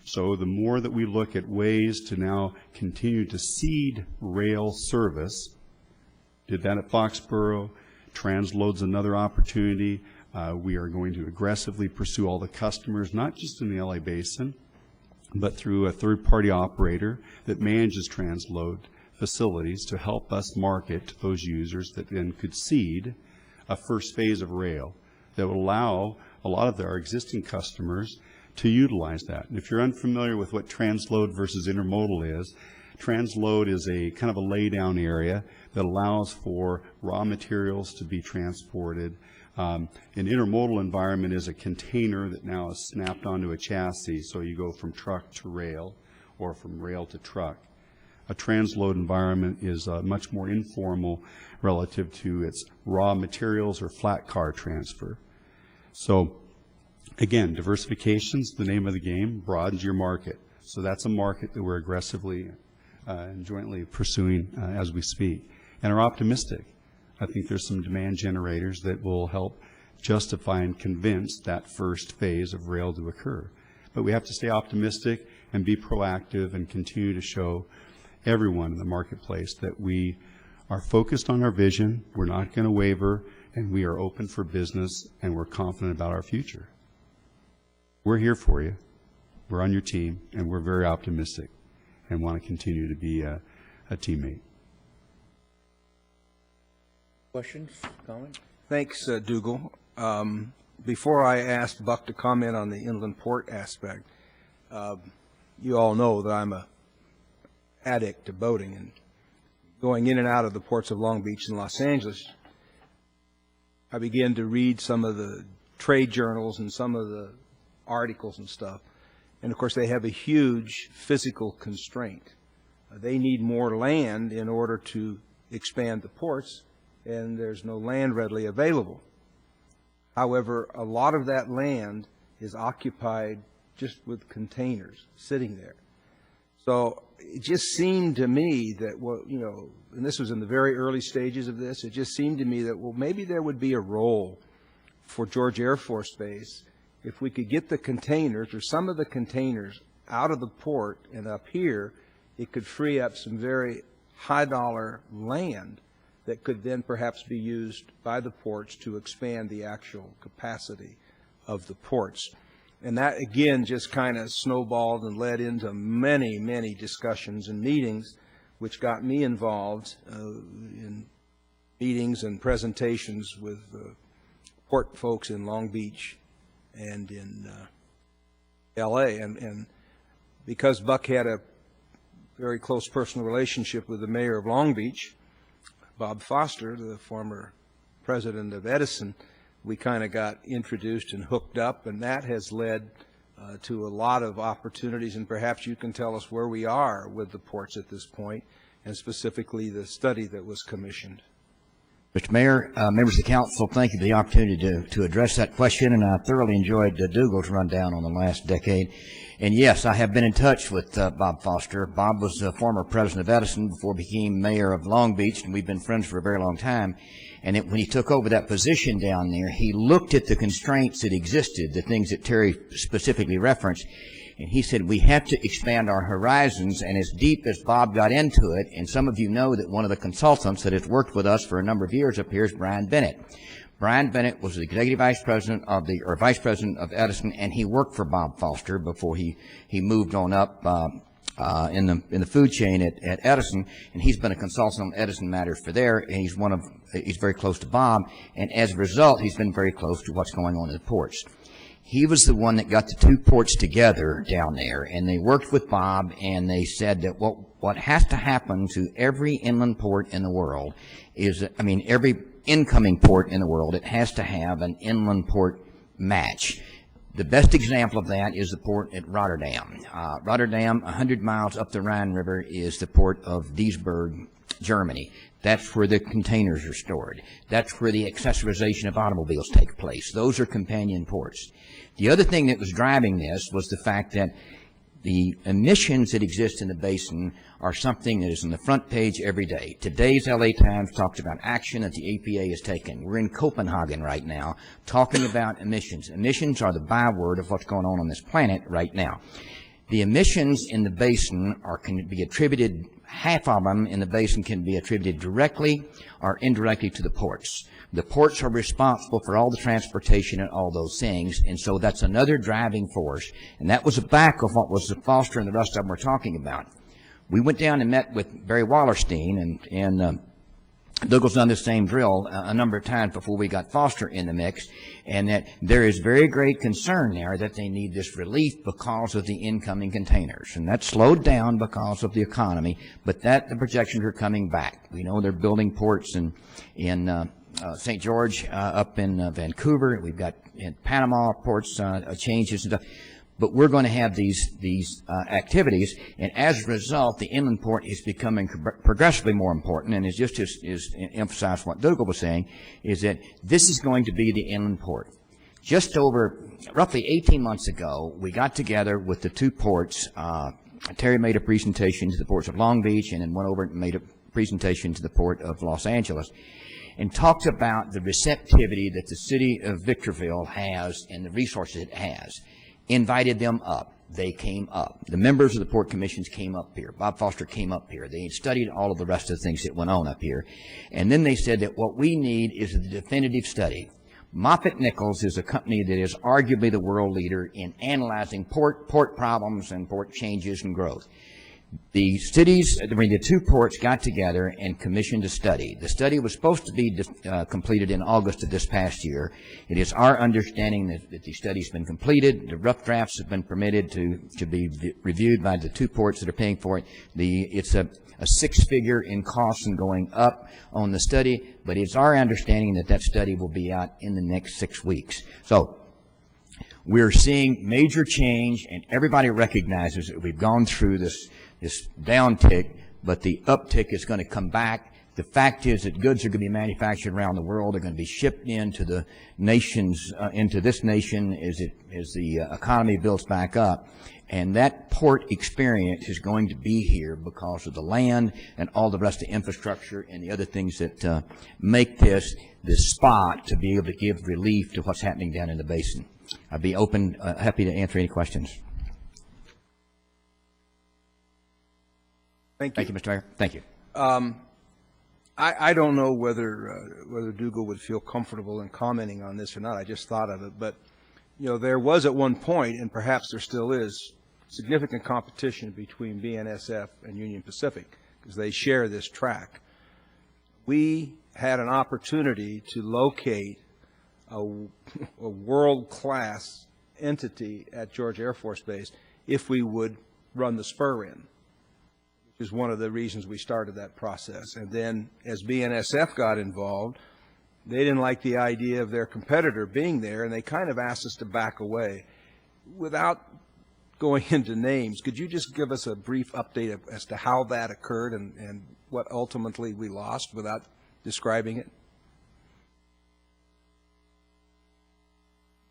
So the more that we look at ways to now continue to seed rail service, did that at Foxborough, Transload's another opportunity. We are going to aggressively pursue all the customers, not just in the LA Basin, but through a third-party operator that manages transload facilities to help us market to those users that then could seed a first phase of rail that would allow a lot of our existing customers to utilize that. And if you're unfamiliar with what transload versus intermodal is, transload is a kind of a laydown area that allows for raw materials to be transported. An intermodal environment is a container that now is snapped onto a chassis, so you go from truck to rail or from rail to truck. A transload environment is much more informal relative to its raw materials or flat car transfer. So again, diversification's the name of the game, broadens your market. So that's a market that we're aggressively and jointly pursuing as we speak, and are optimistic. I think there's some demand generators that will help justify and convince that first phase of rail to occur. But we have to stay optimistic and be proactive and continue to show everyone in the marketplace that we are focused on our vision, we're not going to waver, and we are open for business, and we're confident about our future. We're here for you. We're on your team, and we're very optimistic and want to continue to be a teammate. Questions, comments? Thanks, Dougal. Before I ask Buck to comment on the inland port aspect, you all know that I'm a addict to boating, and going in and out of the ports of Long Beach and Los Angeles, I began to read some of the trade journals and some of the articles and stuff. And of course, they have a huge physical constraint. They need more land in order to expand the ports, and there's no land readily available. However, a lot of that land is occupied just with containers sitting there. So it just seemed to me that, well, you know, and this was in the very early stages of this, it just seemed to me that, well, maybe there would be a role for George Air Force Base if we could get the containers or some of the containers out of the port and up here. It could free up some very high dollar land that could then perhaps be used by the ports to expand the actual capacity of the ports. And that, again, just kind of snowballed and led into many, many discussions and meetings, which got me involved in meetings and presentations with port folks in Long Beach and in L.A. And because Buck had a very close personal relationship with the mayor of Long Beach, Bob Foster, the former president of Edison, we kind of got introduced and hooked up, and that has led to a lot of opportunities, and perhaps you can tell us where we are with the ports at this point, and specifically the study that was commissioned. Mr. Mayor, members of the council, thank you for the opportunity to address that question, and I thoroughly enjoyed Dougal's rundown on the last decade. And yes, I have been in touch with Bob Foster. Bob was the former president of Edison before he became mayor of Long Beach, and we've been friends for a very long time. And when he took over that position down there, he looked at the constraints that existed, the things that Terry specifically referenced, and he said, we have to expand our horizons. And as deep as Bob got into it, and some of you know that one of the consultants that has worked with us for a number of years up here is Brian Bennett. Brian Bennett was the executive vice president vice president of Edison, and he worked for Bob Foster before he moved on up in the food chain at Edison, and he's been a consultant on Edison matters for there, and he's very close to Bob, and as a result, he's been very close to what's going on in the ports. He was the one that got the two ports together down there, and they worked with Bob, and they said that what has to happen to every inland port in the world is, every incoming port in the world, it has to have an inland port match. The best example of that is the port at Rotterdam. Rotterdam, 100 miles up the Rhine River, is the port of Duisburg, Germany. That's where the containers are stored. That's where the accessorization of automobiles take place. Those are companion ports. The other thing that was driving this was the fact that the emissions that exist in the basin are something that is on the front page every day. Today's LA Times talked about action that the EPA is taking. We're in Copenhagen right now talking about emissions. Emissions are the byword of what's going on this planet right now. The emissions in the basin can be attributed, half of them in the basin can be attributed directly or indirectly to the ports. The ports are responsible for all the transportation and all those things, and so that's another driving force. And that was the back of what was the Foster and the rest of them were talking about. We went down and met with Barry Wallerstein, and Dougal's done the same drill a number of times before we got Foster in the mix, and that there is very great concern there that they need this relief because of the incoming containers. And that's slowed down because of the economy, but the projections are coming back. We know they're building ports in St. George, up in Vancouver. We've got in Panama ports changes and stuff. But we're going to have these activities, and as a result, the inland port is becoming progressively more important. And it's just as emphasized what Dougal was saying, is that this is going to be the inland port. Just over roughly 18 months ago, we got together with the two ports. Terry made a presentation to the ports of Long Beach, and then went over and made a presentation to the port of Los Angeles, and talked about the receptivity that the city of Victorville has and the resources it has. Invited them up. They came up. The members of the port commissions came up here. Bob Foster came up here. They studied all of the rest of the things that went on up here. And then they said that what we need is a definitive study. Moffitt Nichols is a company that is arguably the world leader in analyzing port problems and port changes and growth. The two ports got together and commissioned a study. The study was supposed to be completed in August of this past year. It is our understanding that the study's been completed. The rough drafts have been permitted to be reviewed by the two ports that are paying for it. It's a six-figure in costs and going up on the study, but it's our understanding that study will be out in the next 6 weeks. So we're seeing major change, and everybody recognizes that we've gone through this downtick, but the uptick is going to come back. The fact is that goods are going to be manufactured around the world. They're going to be shipped into the nations, into this nation as the economy builds back up. And that port experience is going to be here because of the land and all the rest of the infrastructure and the other things that make this spot to be able to give relief to what's happening down in the basin. I'd be happy to answer any questions. Thank you. Thank you, Mr. Mayor. Thank you. I don't know whether Dougal would feel comfortable in commenting on this or not. I just thought of it. But, there was at one point, and perhaps there still is, significant competition between BNSF and Union Pacific because they share this track. We had an opportunity to locate a world-class entity at George Air Force Base if we would run the spur in. is one of the reasons we started that process. And then as BNSF got involved, they didn't like the idea of their competitor being there, and they kind of asked us to back away. Without going into names, could you just give us a brief update as to how that occurred and what ultimately we lost without describing it?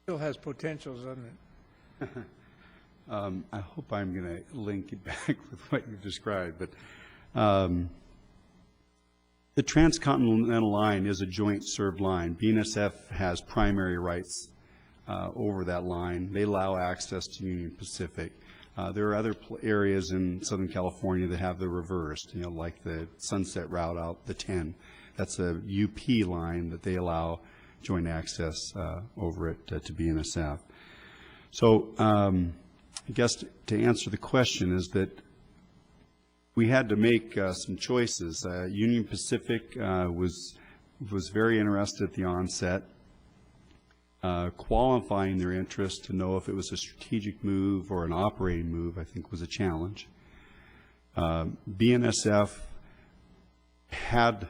Still has potential, doesn't it? I hope I'm going to link it back with what you've described, but the transcontinental line is a joint served line. BNSF has primary rights over that line. They allow access to Union Pacific. There are other areas in Southern California that have the reversed, like the Sunset Route out the 10. That's a UP line that they allow joint access over it to BNSF. So I guess to answer the question is that we had to make some choices. Union Pacific was very interested at the onset. Qualifying their interest to know if it was a strategic move or an operating move, I think, was a challenge. BNSF had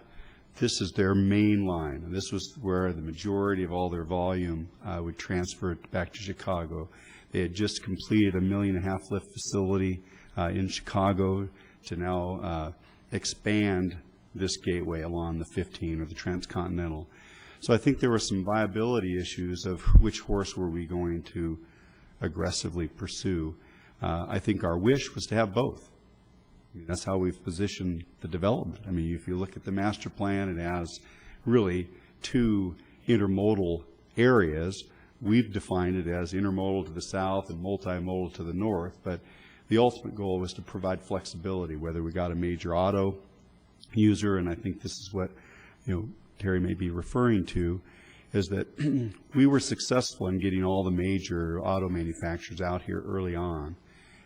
this as their main line, and this was where the majority of all their volume would transfer back to Chicago. They had just completed a 1.5 million lift facility in Chicago to now expand this gateway along the 15 or the transcontinental. So I think there were some viability issues of which horse were we going to aggressively pursue. I think our wish was to have both. I mean, that's how we've positioned the development. I mean, if you look at the master plan, it has really two intermodal areas. We've defined it as intermodal to the south and multimodal to the north, but the ultimate goal was to provide flexibility, whether we got a major auto user, and I think this is what Terry may be referring to, is that we were successful in getting all the major auto manufacturers out here early on.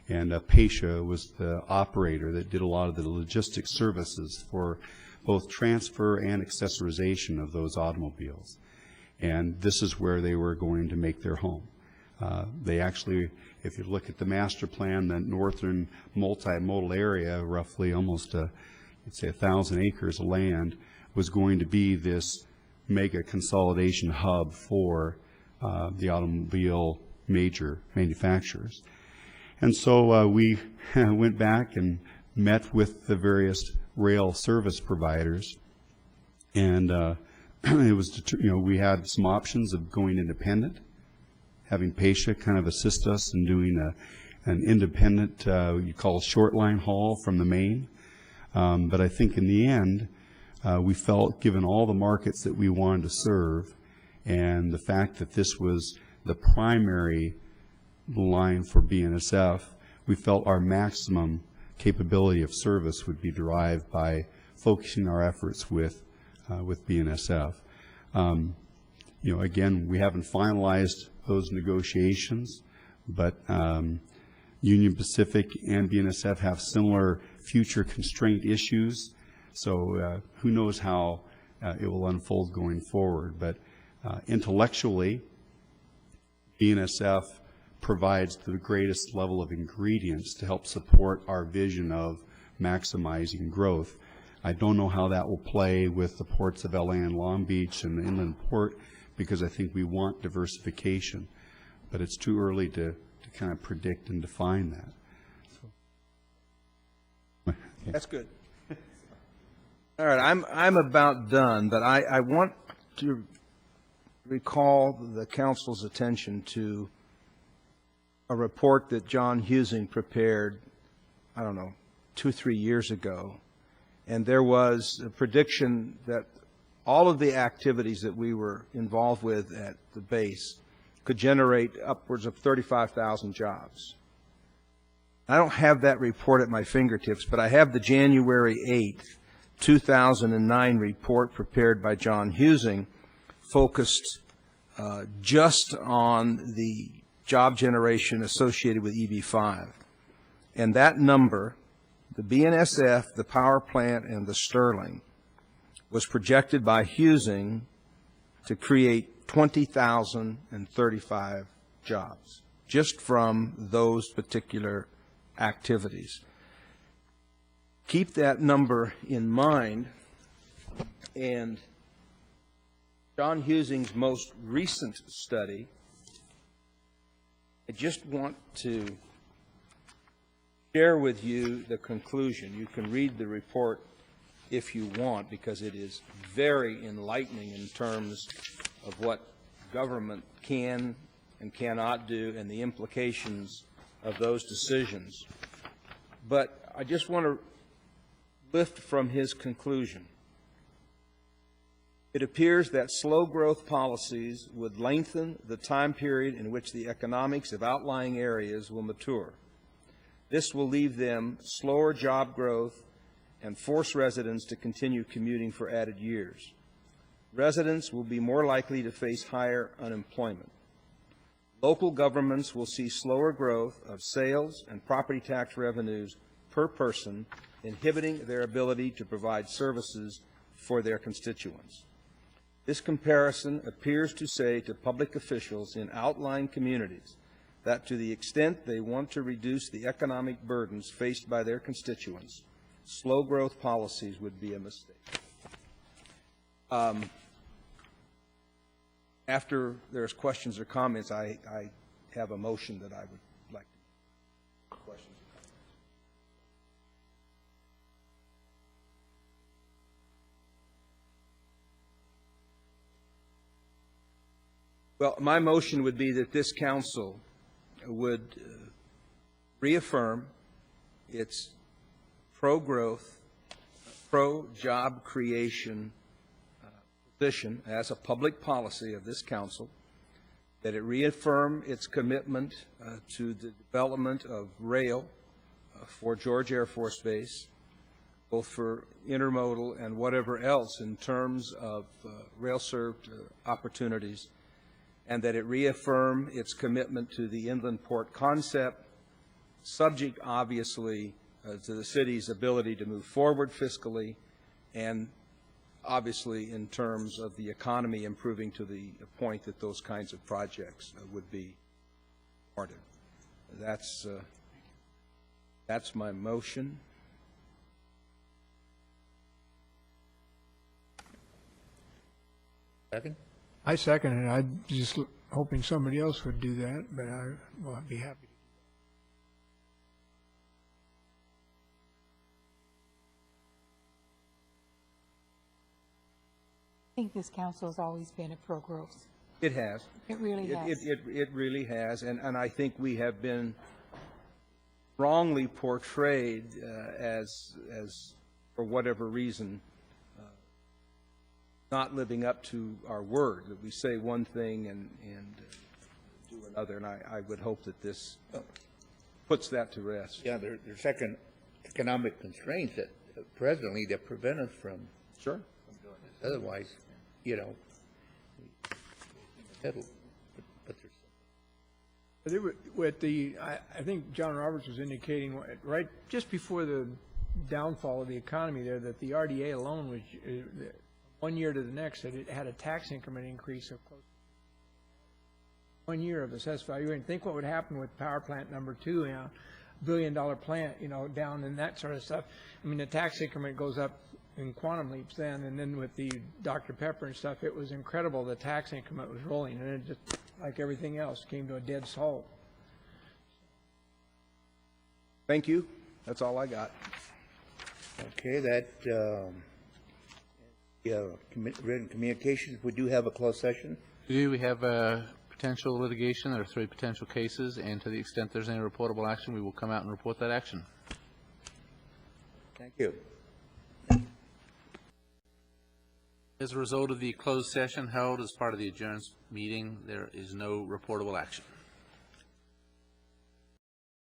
And Pasha was the operator that did a lot of the logistics services for both transfer and accessorization of those automobiles. And this is where they were going to make their home. They actually, if you look at the master plan, the northern multimodal area, roughly almost, you'd say 1,000 acres of land, was going to be this mega consolidation hub for the automobile major manufacturers. And so we went back and met with the various rail service providers, and it was, we had some options of going independent, having Pasha kind of assist us in doing an independent, you call a short line haul from the main. But I think in the end, we felt, given all the markets that we wanted to serve and the fact that this was the primary line for BNSF, we felt our maximum capability of service would be derived by focusing our efforts with BNSF. Again, we haven't finalized those negotiations, but Union Pacific and BNSF have similar future constraint issues. So who knows how it will unfold going forward. But intellectually, BNSF provides the greatest level of ingredients to help support our vision of maximizing growth. I don't know how that will play with the ports of LA and Long Beach and the inland port, because I think we want diversification. But it's too early to kind of predict and define that. So. That's good. All right, I'm about done, but I want to recall the council's attention to a report that John Husing prepared, I don't know, 2-3 years ago. And there was a prediction that all of the activities that we were involved with at the base could generate upwards of 35,000 jobs. I don't have that report at my fingertips, but I have the January 8th, 2009 report prepared by John Husing, focused just on the job generation associated with EB5. And that number, the BNSF, the power plant, and the Sterling, was projected by Husing to create 20,035 jobs, just from those particular activities. keep that number in mind, and John Husing's most recent study, I just want to share with you the conclusion. You can read the report if you want, because it is very enlightening in terms of what government can and cannot do and the implications of those decisions. But I just want to lift from his conclusion. It appears that slow growth policies would lengthen the time period in which the economics of outlying areas will mature. This will leave them slower job growth and force residents to continue commuting for added years. Residents will be more likely to face higher unemployment. Local governments will see slower growth of sales and property tax revenues per person, inhibiting their ability to provide services for their constituents. This comparison appears to say to public officials in outlying communities that to the extent they want to reduce the economic burdens faced by their constituents, slow growth policies would be a mistake. After there's questions or comments, I have a motion that I would like to make. Questions? Well, my motion would be that this council would reaffirm its pro-growth, pro-job creation position as a public policy of this council, that it reaffirm its commitment to the development of rail for George Air Force Base, both for intermodal and whatever else in terms of rail-served opportunities, and that it reaffirm its commitment to the inland port concept, subject obviously to the city's ability to move forward fiscally, and obviously in terms of the economy improving to the point that those kinds of projects would be supported. That's my motion. Second? I second it. I'm just hoping somebody else would do that, but I will be happy. I think this council has always been a pro-growth. It has. It really has. It really has, and I think we have been wrongly portrayed as for whatever reason, not living up to our word, that we say one thing and do another, and I would hope that this puts that to rest. Yeah, there's economic constraints that presently that prevent us from. Sure. Otherwise, you know, but But with the, I think John Roberts was indicating right just before the downfall of the economy there that the RDA alone was 1 year to the next that it had a tax increment increase of close to 1 year of assessed value. And think what would happen with power plant number 2, $1 billion plant, you know, down and that sort of stuff. I mean, the tax increment goes up in quantum leaps then, and then with the Dr. Pepper and stuff, it was incredible. The tax increment was rolling, and it just, like everything else, came to a dead halt. Thank you. That's all I got. Okay, that written communications. We do have a closed session. We have potential litigation. There are 3 potential cases, and to the extent there's any reportable action, we will come out and report that action. Thank you. As a result of the closed session held as part of the adjourned meeting, there is no reportable action.